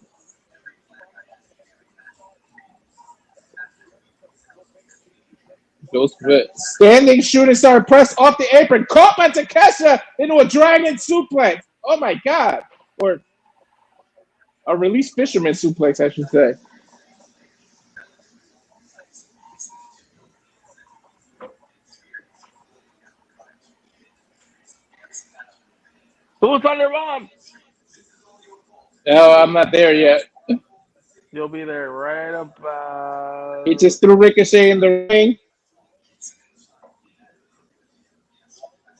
Speaker 14: Goes for it. Standing shooting star press off the apron. Caught by Takeshita into a dragon suplex. Oh my God. Or a release fisherman suplex, I should say.
Speaker 12: Who's on their bomb?
Speaker 14: No, I'm not there yet.
Speaker 12: You'll be there right about.
Speaker 14: He just threw Ricochet in the ring.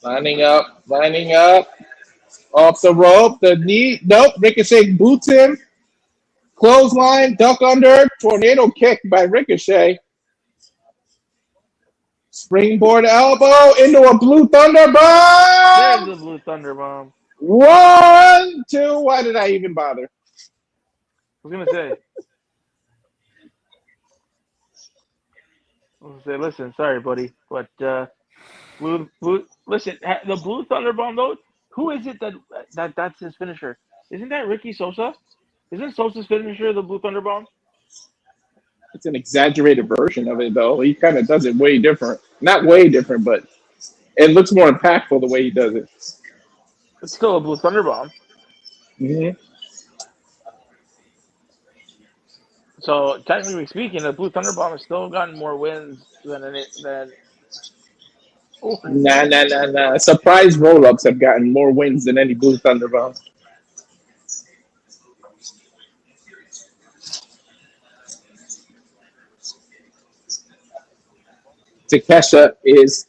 Speaker 14: Lining up. Off the rope, the knee. Nope, Ricochet boots him. Clothesline, duck under, tornado kick by Ricochet. Springboard elbow into a Blue Thunder
Speaker 12: There's
Speaker 14: bomb.
Speaker 12: the Blue Thunder Bomb.
Speaker 14: 1, 2. Why did I even bother?
Speaker 12: I was gonna say. Listen, sorry, buddy, but listen, the Blue Thunder Bomb though. Who is it that's his finisher? Isn't that Ricky Sosa? Isn't Sosa's finisher the Blue Thunder Bomb?
Speaker 14: It's an exaggerated version of it, though. He kind of does it way different. Not way different, but it looks more impactful the way he does it.
Speaker 12: It's still a Blue Thunder Bomb.
Speaker 14: Mm-hmm.
Speaker 12: So technically speaking, the Blue Thunder Bomb has still gotten more wins than. Oh.
Speaker 14: Nah. Surprise roll-ups have gotten more wins than any Blue Thunder Bomb. Takesha is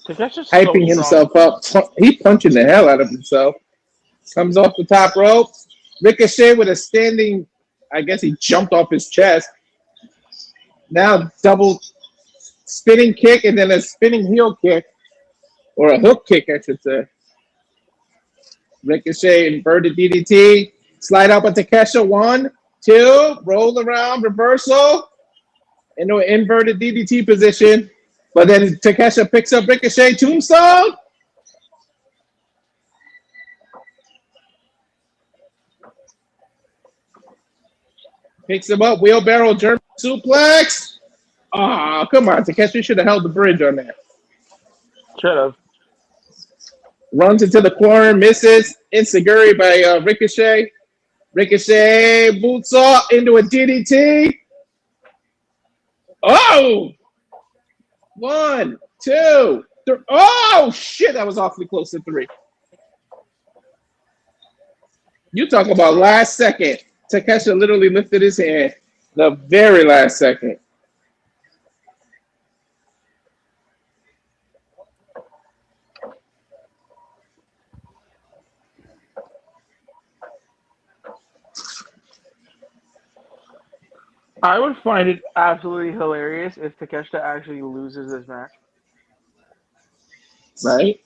Speaker 14: hyping himself up. He's punching the hell out of himself. Comes off the top rope. Ricochet with a standing, I guess he jumped off his chest. Now double spinning kick and then a spinning heel kick. Or a hook kick, I should say. Ricochet inverted DDT. Slide up with Takesha. 1, 2. Roll around. Reversal. Into an inverted DDT position. But then Takesha picks up Ricochet. Tombstone. Picks him up. Wheelbarrow German suplex. Oh, come on. Takesha should have held the bridge on that.
Speaker 12: Should have.
Speaker 14: Runs into the corner. Misses. Enziguri by Ricochet. Ricochet boots off into a DDT. Oh! 1, 2, 3. Oh, shit. That was awfully close to 3. You talk about last second. Takesha literally lifted his hand the very last second.
Speaker 12: I would find it absolutely hilarious if Takeshita actually loses this match.
Speaker 14: Right?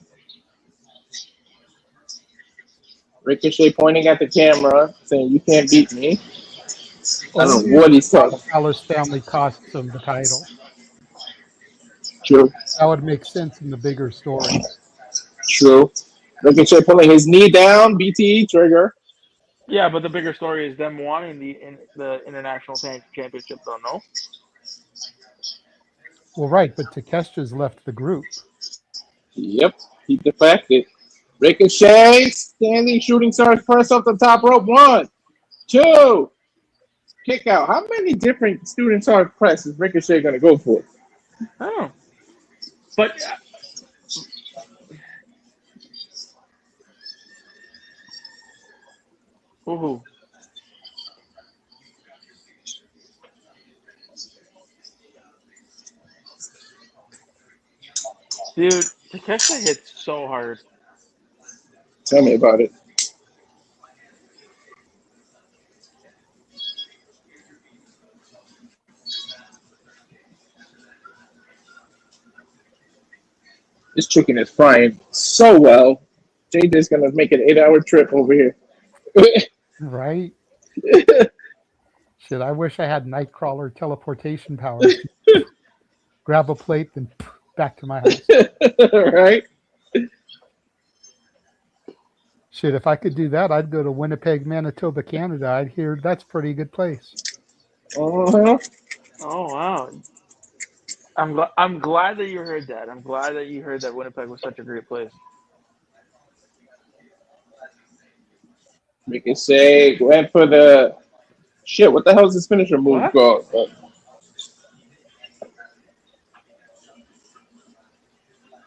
Speaker 14: Ricochet pointing at the camera, saying, "You can't beat me." I don't know what he's talking.
Speaker 13: Alice family costs him the title.
Speaker 14: True.
Speaker 13: That would make sense in the bigger story.
Speaker 14: True. Ricochet pulling his knee down, BTE trigger.
Speaker 12: Yeah, but the bigger story is them wanting the International Championship, though, no?
Speaker 13: Well, right, but Takeshita's left the group.
Speaker 14: Yep, he defected. Ricochet, standing shooting stars press off the top rope. 1, 2, kick out. How many different shooting stars press is Ricochet going to go for?
Speaker 12: I don't know. But ooh. Dude, Takeshita hits so hard.
Speaker 14: Tell me about it. This chicken is frying so well. JJ's going to make an 8-hour trip over here.
Speaker 13: Right? Shit, I wish I had Nightcrawler teleportation powers. Grab a plate, then back to my house.
Speaker 14: Right?
Speaker 13: Shit, if I could do that, I'd go to Winnipeg, Manitoba, Canada. I'd hear that's a pretty good place.
Speaker 14: Uh-huh.
Speaker 12: Oh, wow. I'm glad that you heard that. I'm glad that you heard that Winnipeg was such a great place.
Speaker 14: Ricochet went for the shit. What the hell is this finisher move called?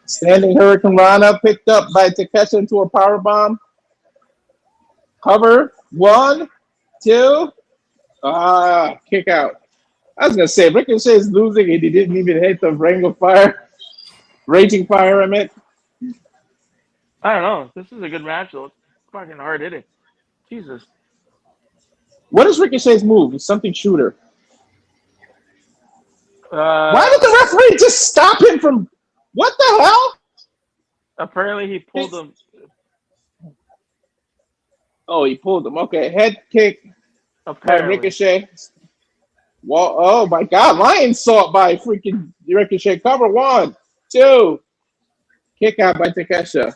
Speaker 14: Standing Hurricane Rana picked up by Takeshita into a powerbomb. Cover. 1, 2. Kick out. I was gonna say Ricochet is losing and he didn't even hit the ring of fire. Raging fire, I meant.
Speaker 12: I don't know. This is a good match, though. It's fucking hard hitting. Jesus.
Speaker 14: What is Ricochet's move? It's something shooter. Why did the referee just stop him from? What the hell?
Speaker 12: Apparently, he pulled him.
Speaker 14: Oh, he pulled him. Okay, head kick by
Speaker 12: Apparently.
Speaker 14: Ricochet. Well, oh my God, lion salt by freaking Ricochet. Cover 1, 2. Kick out by Takesha.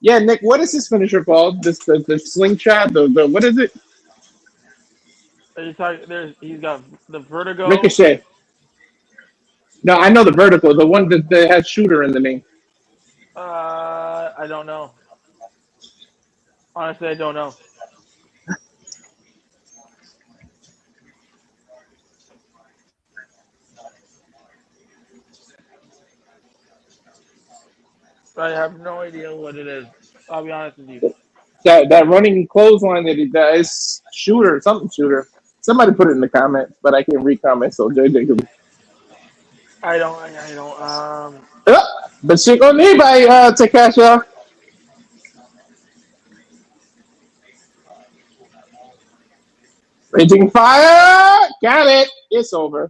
Speaker 14: Yeah, Nick, what is his finisher called? The slingshot. The what is it?
Speaker 12: He's got the vertigo.
Speaker 14: Ricochet. No, I know the vertical. The one that has shooter in the name.
Speaker 12: I don't know. Honestly, I don't know. I have no idea what it is. I'll be honest with you.
Speaker 14: That running clothesline that he does, shooter, something shooter. Somebody put it in the comments, but I can't read comments, so JJ can.
Speaker 12: I don't.
Speaker 14: But she gonna need by Takesha. Raging fire, got it. It's over.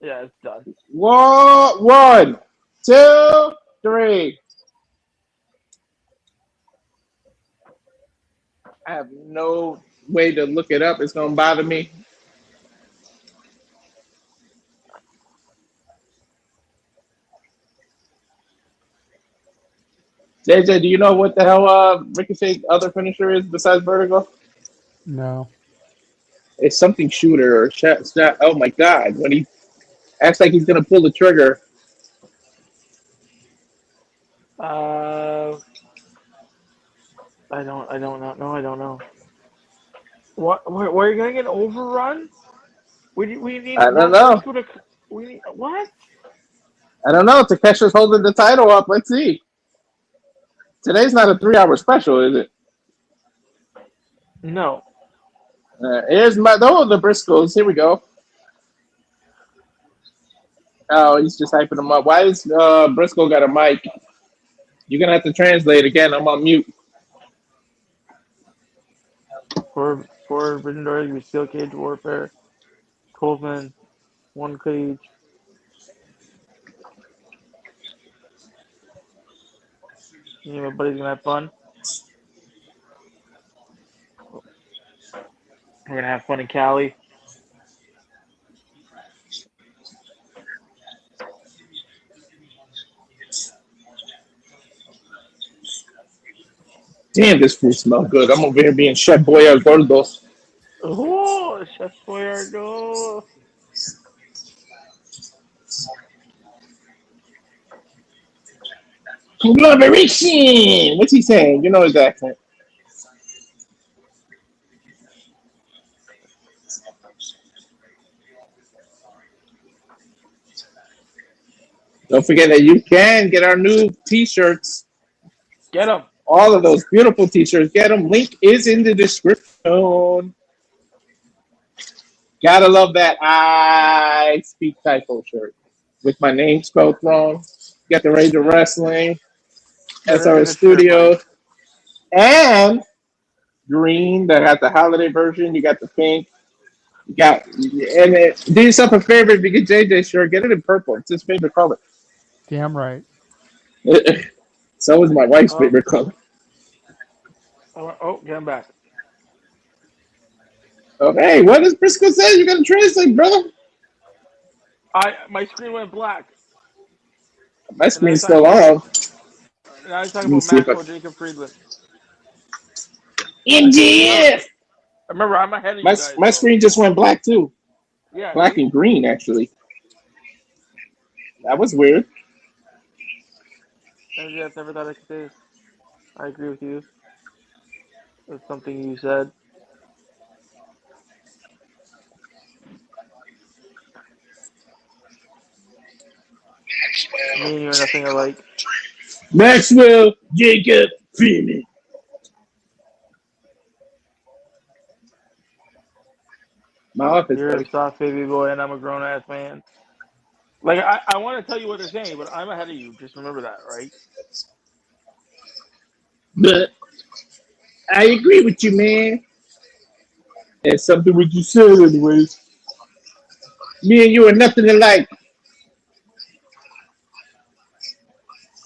Speaker 12: Yeah, it's done.
Speaker 14: 1, 2, 3. I have no way to look it up. It's gonna bother me. JJ, do you know what the hell Ricochet's other finisher is besides vertigo?
Speaker 13: No.
Speaker 14: It's something shooter or shot. Oh my God! When he acts like he's gonna pull the trigger.
Speaker 12: I don't know. No, I don't know. What? Where are you gonna get overrun? We need.
Speaker 14: I don't know.
Speaker 12: We need what?
Speaker 14: I don't know. Takesha's holding the title up. Let's see. Today's not a 3-hour special, is it?
Speaker 12: No.
Speaker 14: Here's the Briscoes. Here we go. Oh, he's just hyping them up. Why is Briscoe got a mic? You're gonna have to translate again. I'm on mute.
Speaker 12: For Vision Doors, we steel cage warfare. Coleman, 1 cage. You know, everybody's gonna have fun. We're gonna have fun in Cali.
Speaker 14: Damn, this food smells good. I'm over here being Chef Boyardee.
Speaker 12: Oh, Chef Boyardee.
Speaker 14: Conglomeration. What's he saying? You know his accent. Don't forget that you can get our new T-shirts.
Speaker 12: Get them.
Speaker 14: All of those beautiful T-shirts. Get them. Link is in the description. Gotta love that I Speak Typo shirt with my name spelled wrong. Got the Rage of Wrestling, SRS Studios, and green that got the holiday version. You got the pink. You got and do yourself a favor if you get JJ shirt, get it in purple. It's his favorite color.
Speaker 13: Damn right.
Speaker 14: So is my wife's favorite color.
Speaker 12: Oh, get him back.
Speaker 14: Okay, what does Briscoe say? You gotta translate, brother.
Speaker 12: My screen went black.
Speaker 14: My screen's still on.
Speaker 12: Now he's talking about Maxwell Jacob Friedland.
Speaker 14: MJF!
Speaker 12: Remember, I'm ahead of you guys.
Speaker 14: My screen just went black too.
Speaker 12: Yeah.
Speaker 14: Black and green, actually. That was weird.
Speaker 12: MJF never thought I could say this. I agree with you. That's something you said. Me and you are nothing alike.
Speaker 14: Maxwell Jacob Freeman. My office.
Speaker 12: You're a soft baby boy, and I'm a grown ass man. Like I want to tell you what they're saying, but I'm ahead of you. Just remember that, right?
Speaker 14: But I agree with you, man. It's something what you said, anyways. Me and you are nothing alike.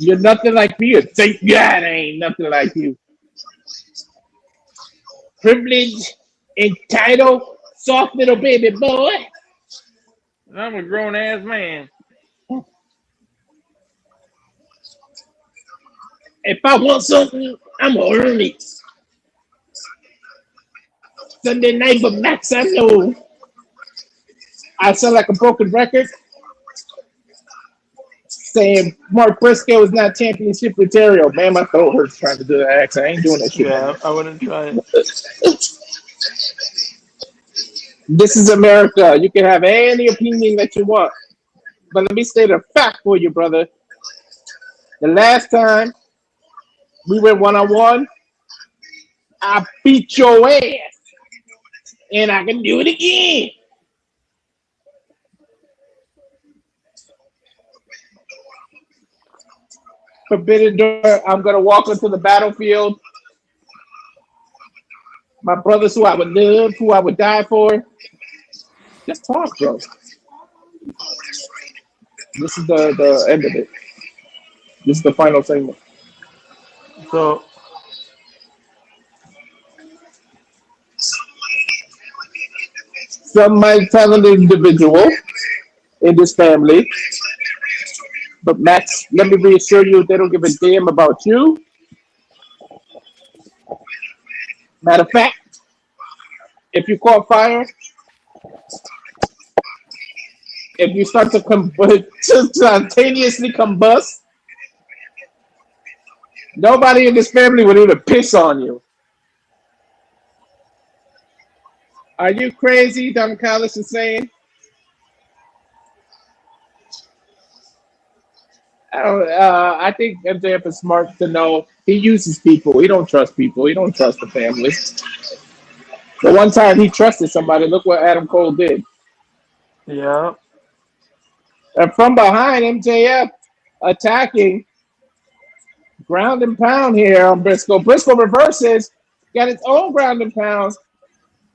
Speaker 14: You're nothing like me. Thank God I ain't nothing like you. Privileged, entitled, soft little baby boy.
Speaker 12: I'm a grown ass man.
Speaker 14: If I want something, I'm gonna earn it. Sunday night, but Max, I know I sound like a broken record saying Mark Briscoe is not championship material. Man, my throat hurts trying to do that accent. I ain't doing that shit.
Speaker 12: Yeah, I wouldn't try it.
Speaker 14: This is America. You can have any opinion that you want. But let me state a fact for you, brother. The last time we went one-on-one, I beat your ass. And I can do it again. Forbidden door. I'm going to walk into the battlefield. My brothers who I would love, who I would die for. Just talk, bro. This is the end of it. This is the final segment.
Speaker 12: So,
Speaker 14: some might tell an individual in this family, but Max, let me reassure you, they don't give a damn about you. Matter of fact, if you caught fire, if you start to spontaneously combust, nobody in this family would even piss on you. Are you crazy? Don Callis is saying. I think MJF is smart to know he uses people. He don't trust people. He don't trust the family. The one time he trusted somebody, look what Adam Cole did.
Speaker 12: yeah.
Speaker 14: And from behind, MJF attacking, ground and pound here on Briscoe. Briscoe reverses, got its own ground and pound.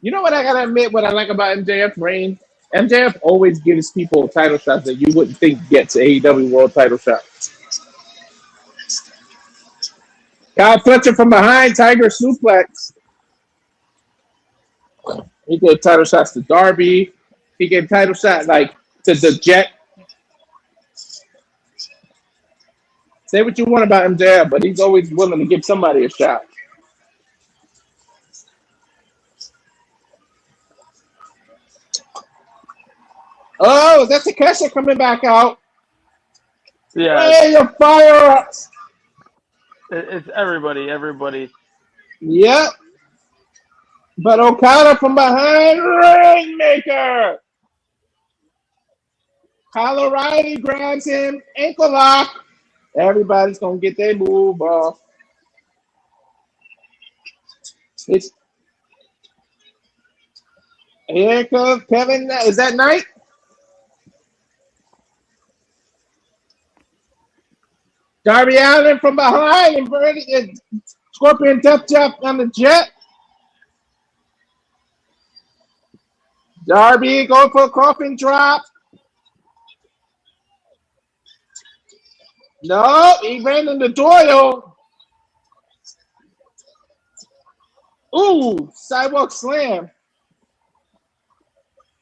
Speaker 14: You know what I gotta admit? What I like about MJF reign? MJF always gives people title shots that you wouldn't think gets AEW World Title shot. Kyle Fletcher from behind, Tiger suplex. He gave title shots to Darby. He gave title shot like to the Jet. Say what you want about MJF, but he's always willing to give somebody a shot. Oh, that's Takesha coming back out.
Speaker 12: Yeah.
Speaker 14: Hey, your fire-ups.
Speaker 12: It's everybody.
Speaker 14: Yep. But Okada from behind, Rainmaker. Kyle O'Reilly grabs him, ankle lock. Everybody's going to get their move off. Here comes Kevin. Is that Knight? Darby Allin from behind and Scorpion Death Drop on the Jet. Darby going for a coffin drop. No, he ran in the Doyle. Ooh, sidewalk slam.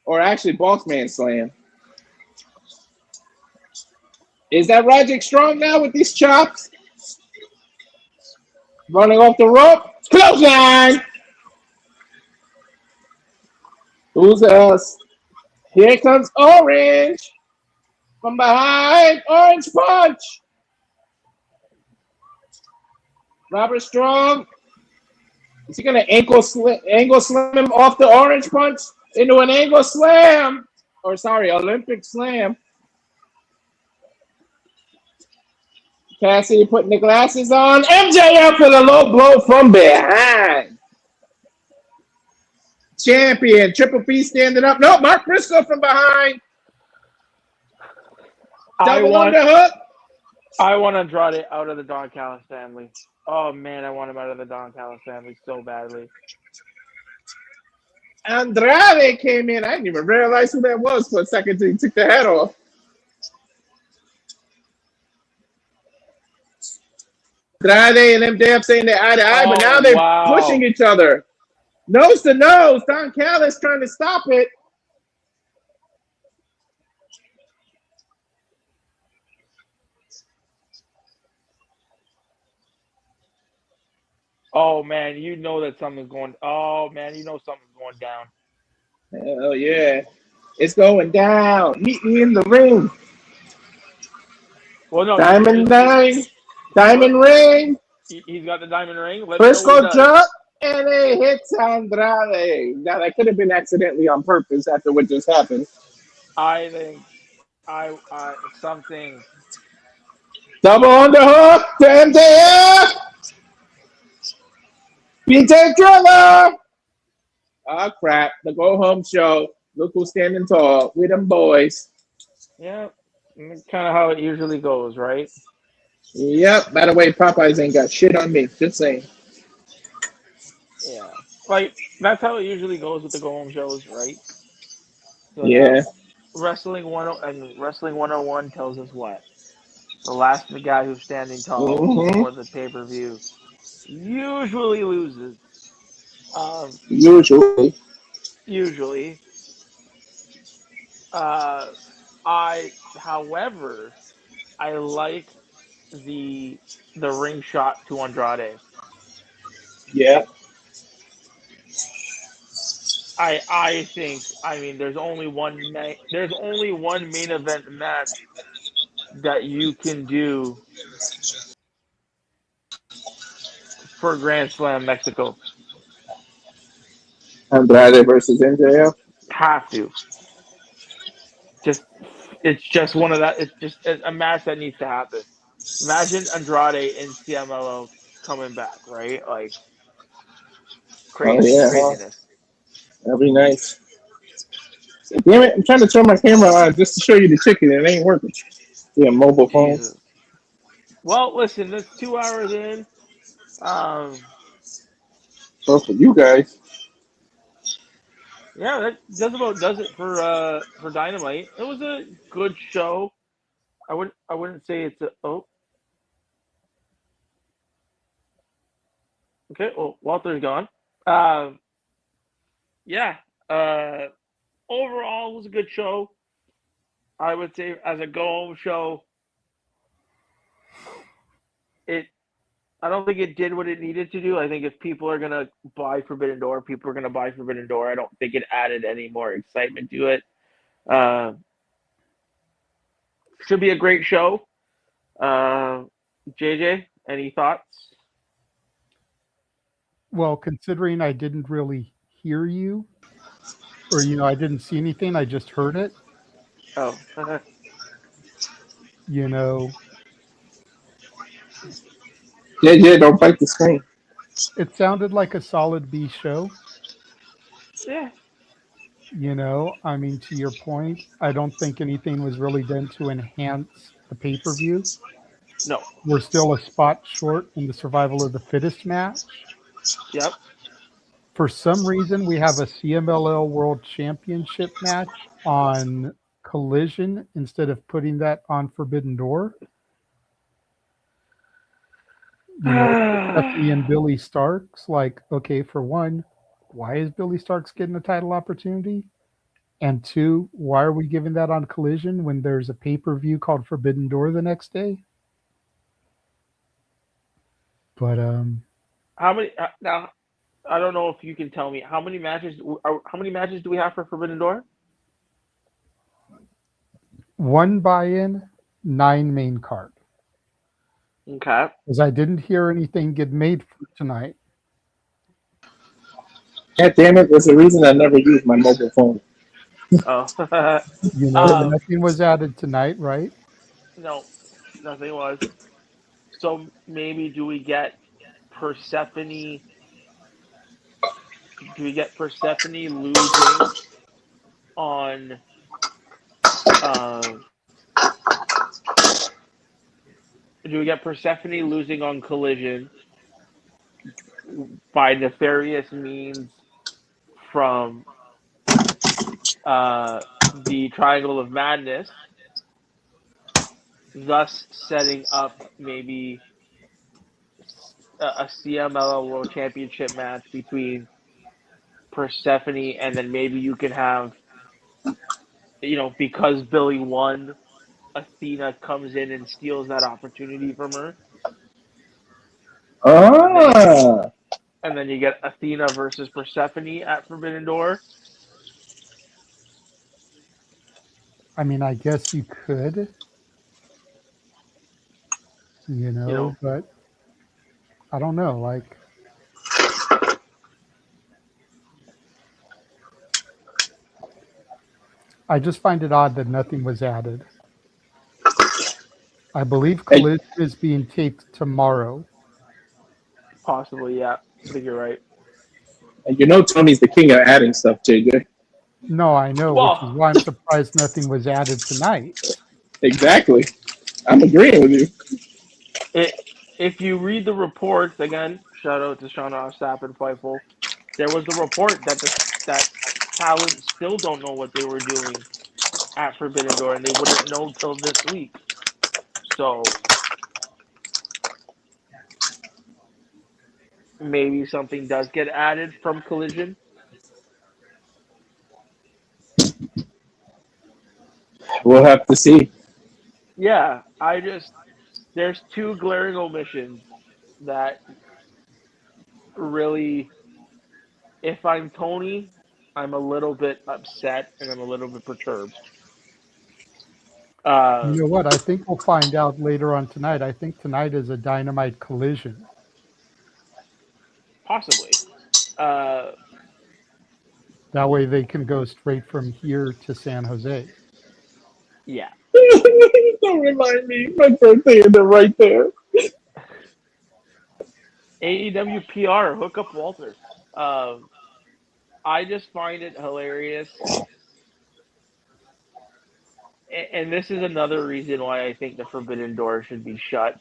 Speaker 14: Or actually, Bossman slam. Is that Roderick Strong now with these chops? Running off the rope. Clothesline. Who's else? Here comes Orange. From behind. Orange punch. Robert Strong. Is he going to angle slam him off the Orange punch into an angle slam? Or sorry, Olympic slam. Cassidy putting the glasses on. MJF with a low blow from behind. Champion. Triple P standing up. No, Mark Briscoe from behind. Double underhook.
Speaker 12: I want Andrade out of the Don Callis family. Oh, man, I want him out of the Don Callis family so badly.
Speaker 14: Andrade came in. I didn't even realize who that was for a second until he took the head off. Andrade and MJF saying they're eye to eye, but now
Speaker 12: Oh,
Speaker 14: they're
Speaker 12: wow.
Speaker 14: pushing each other. Nose to nose. Don Callis trying to stop it.
Speaker 12: Oh, man, you know that something's going. Oh, man, you know something's going down.
Speaker 14: Hell yeah. It's going down. Meet me in the ring.
Speaker 12: Well, no,
Speaker 14: Diamond ring. Diamond ring.
Speaker 12: he's got the diamond ring. Let's know what he
Speaker 14: Frisco
Speaker 12: does.
Speaker 14: jump. And it hits Andrade. Now, that could have been accidentally on purpose after what just happened.
Speaker 12: I think something.
Speaker 14: Double underhook to MJF. BJ Driller. Oh, crap. The go-home show. Look who's standing tall. With them boys.
Speaker 12: Yeah, kind of how it usually goes, right?
Speaker 14: Yep. By the way, Popeyes ain't got shit on me. Just saying.
Speaker 12: Yeah. Like, that's how it usually goes with the go-home shows, right? So
Speaker 14: Yeah.
Speaker 12: Wrestling 101 tells us what? The last guy who's standing tall before the pay-per-view usually loses.
Speaker 14: Usually.
Speaker 12: However, I like the ring shot to Andrade.
Speaker 14: Yeah.
Speaker 12: I think, there's only one main event match that you can do for Grand Slam Mexico.
Speaker 14: Andrade versus MJF.
Speaker 12: Have to. It's just one of that. It's just a match that needs to happen. Imagine Andrade and CMLL coming back, right? Like craziness.
Speaker 14: That'd be nice. Damn it, I'm trying to turn my camera on just to show you the chicken. It ain't working. Yeah, mobile phone.
Speaker 12: Jesus. Well, listen, that's 2 hours in.
Speaker 14: So for you guys.
Speaker 12: Yeah, that just about does it for Dynamite. It was a good show. I wouldn't say it's a okay. Well, Walter's gone. Yeah. Overall, it was a good show. I would say as a go-home show, I don't think it did what it needed to do. I think if people are gonna buy Forbidden Door, people are gonna buy Forbidden Door. I don't think it added any more excitement to it. Should be a great show. JJ, any thoughts?
Speaker 13: Well, considering I didn't really hear you, or I didn't see anything, I just heard it.
Speaker 12: Oh.
Speaker 14: Yeah, don't bite the screen.
Speaker 13: It sounded like a solid B show.
Speaker 12: Yeah.
Speaker 13: To your point, I don't think anything was really done to enhance the pay-per-view.
Speaker 12: No.
Speaker 13: We're still a spot short in the survival of the fittest match.
Speaker 12: Yep.
Speaker 13: For some reason, we have a CMLL World Championship match on Collision instead of putting that on Forbidden Door. Stephanie and Billy Starks, okay, for one, why is Billy Starks getting a title opportunity? And two, why are we giving that on Collision when there's a pay-per-view called Forbidden Door the next day? But
Speaker 12: how many now? I don't know if you can tell me how many matches do we have for Forbidden Door?
Speaker 13: 1 buy-in, 9 main card.
Speaker 12: Okay.
Speaker 13: Because I didn't hear anything get made for tonight.
Speaker 14: God damn it! There's a reason I never use my mobile phone.
Speaker 12: Oh.
Speaker 13: Nothing was added tonight, right?
Speaker 12: No, nothing was. So maybe do we get Persephone? Do we get Persephone losing on? Do we get Persephone losing on Collision by nefarious means from the Triangle of Madness, thus setting up maybe a CMLL World Championship match between Persephone, and then maybe you can have, because Billy won, Athena comes in and steals that opportunity from her.
Speaker 14: Ah.
Speaker 12: And then you get Athena versus Persephone at Forbidden Door.
Speaker 13: I mean, I guess you could, but I don't know. Like, I just find it odd that nothing was added. I believe Collision is being taped tomorrow.
Speaker 12: Possibly, yeah. I think you're right.
Speaker 14: And Tony's the king of adding stuff, JJ.
Speaker 13: No, I know, which is why I'm surprised nothing was added tonight.
Speaker 14: Exactly. I'm agreeing with you.
Speaker 12: If you read the reports, again, shout out to Sean Ostap and Fightful, there was the report that that talent still don't know what they were doing at Forbidden Door, and they wouldn't know till this week. So maybe something does get added from Collision.
Speaker 14: We'll have to see.
Speaker 12: Yeah, there's two glaring omissions that really, if I'm Tony, I'm a little bit upset and I'm a little bit perturbed.
Speaker 13: You know what? I think we'll find out later on tonight. I think tonight is a Dynamite Collision.
Speaker 12: Possibly.
Speaker 13: That way they can go straight from here to San Jose.
Speaker 12: Yeah.
Speaker 14: Don't remind me. My birthday is right there.
Speaker 12: AEW PR, hook up Walter. I just find it hilarious. And this is another reason why I think the Forbidden Door should be shut.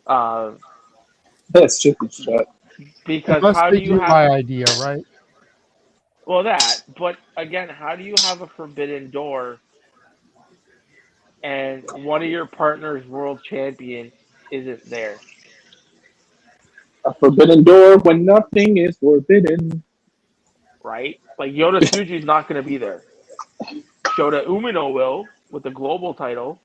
Speaker 14: That's just shut.
Speaker 12: Because
Speaker 13: Unless
Speaker 12: how
Speaker 13: they
Speaker 12: do you have
Speaker 13: my idea, right?
Speaker 12: Well, that. But again, how do you have a Forbidden Door and one of your partners, world champion, isn't there?
Speaker 14: A forbidden door when nothing is forbidden.
Speaker 12: Right? Like Yoda Tsuji's not going to be there. Shota Umino will with the global title,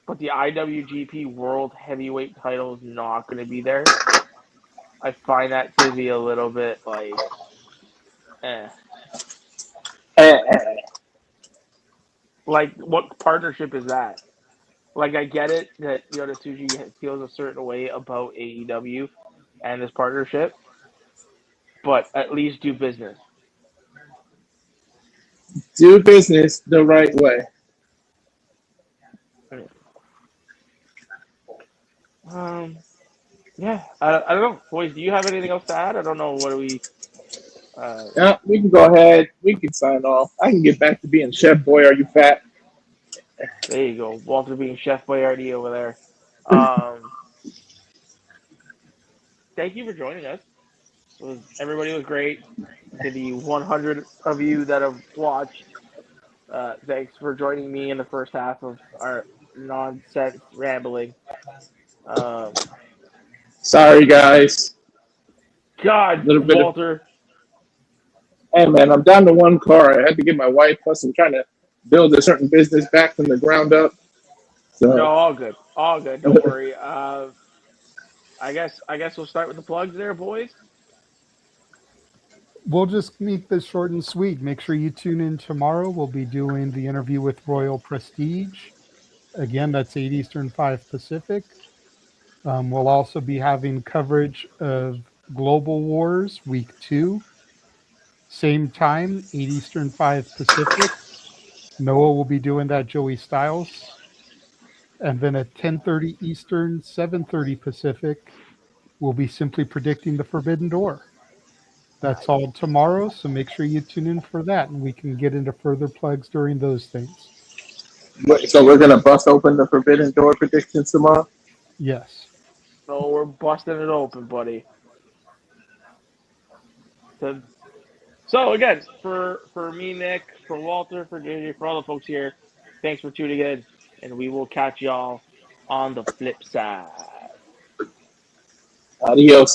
Speaker 12: but the IWGP World Heavyweight title is not going to be there. I find that to be a little bit like, Like, what partnership is that? Like, I get it that Yoda Tsuji feels a certain way about AEW and this partnership, but at least do business.
Speaker 14: Do business the right way.
Speaker 12: Yeah, I don't know. Boys, do you have anything else to add? I don't know. What do we...
Speaker 14: Yeah, we can go ahead. We can sign off. I can get back to being Chef Boy. Are you fat?
Speaker 12: There you go. Walter being Chef Boyardee over there. Thank you for joining us. Everybody was great. To the 100 of you that have watched, thanks for joining me in the first half of our nonsense rambling.
Speaker 14: Sorry, guys.
Speaker 12: God, Walter.
Speaker 14: Hey, man, I'm down to one car. I had to get my wife. Plus, I'm trying to build a certain business back from the ground up. So.
Speaker 12: No, all good. All good. Don't worry. I guess we'll start with the plugs there, boys.
Speaker 13: We'll just make this short and sweet. Make sure you tune in tomorrow. We'll be doing the interview with Royal Prestige. Again, that's 8 Eastern, 5 Pacific. We'll also be having coverage of Global Wars Week 2. Same time, 8 Eastern, 5 Pacific. Noah will be doing that, Joey Styles. And then at 10:30 Eastern, 7:30 Pacific, we'll be simply predicting the Forbidden Door. That's all tomorrow, so make sure you tune in for that, and we can get into further plugs during those things.
Speaker 14: So we're going to bust open the Forbidden Door predictions tomorrow?
Speaker 13: Yes.
Speaker 12: So we're busting it open, buddy. So again, for me, Nick, for Walter, for JJ, for all the folks here, thanks for tuning in, and we will catch y'all on the flip side.
Speaker 14: Adios.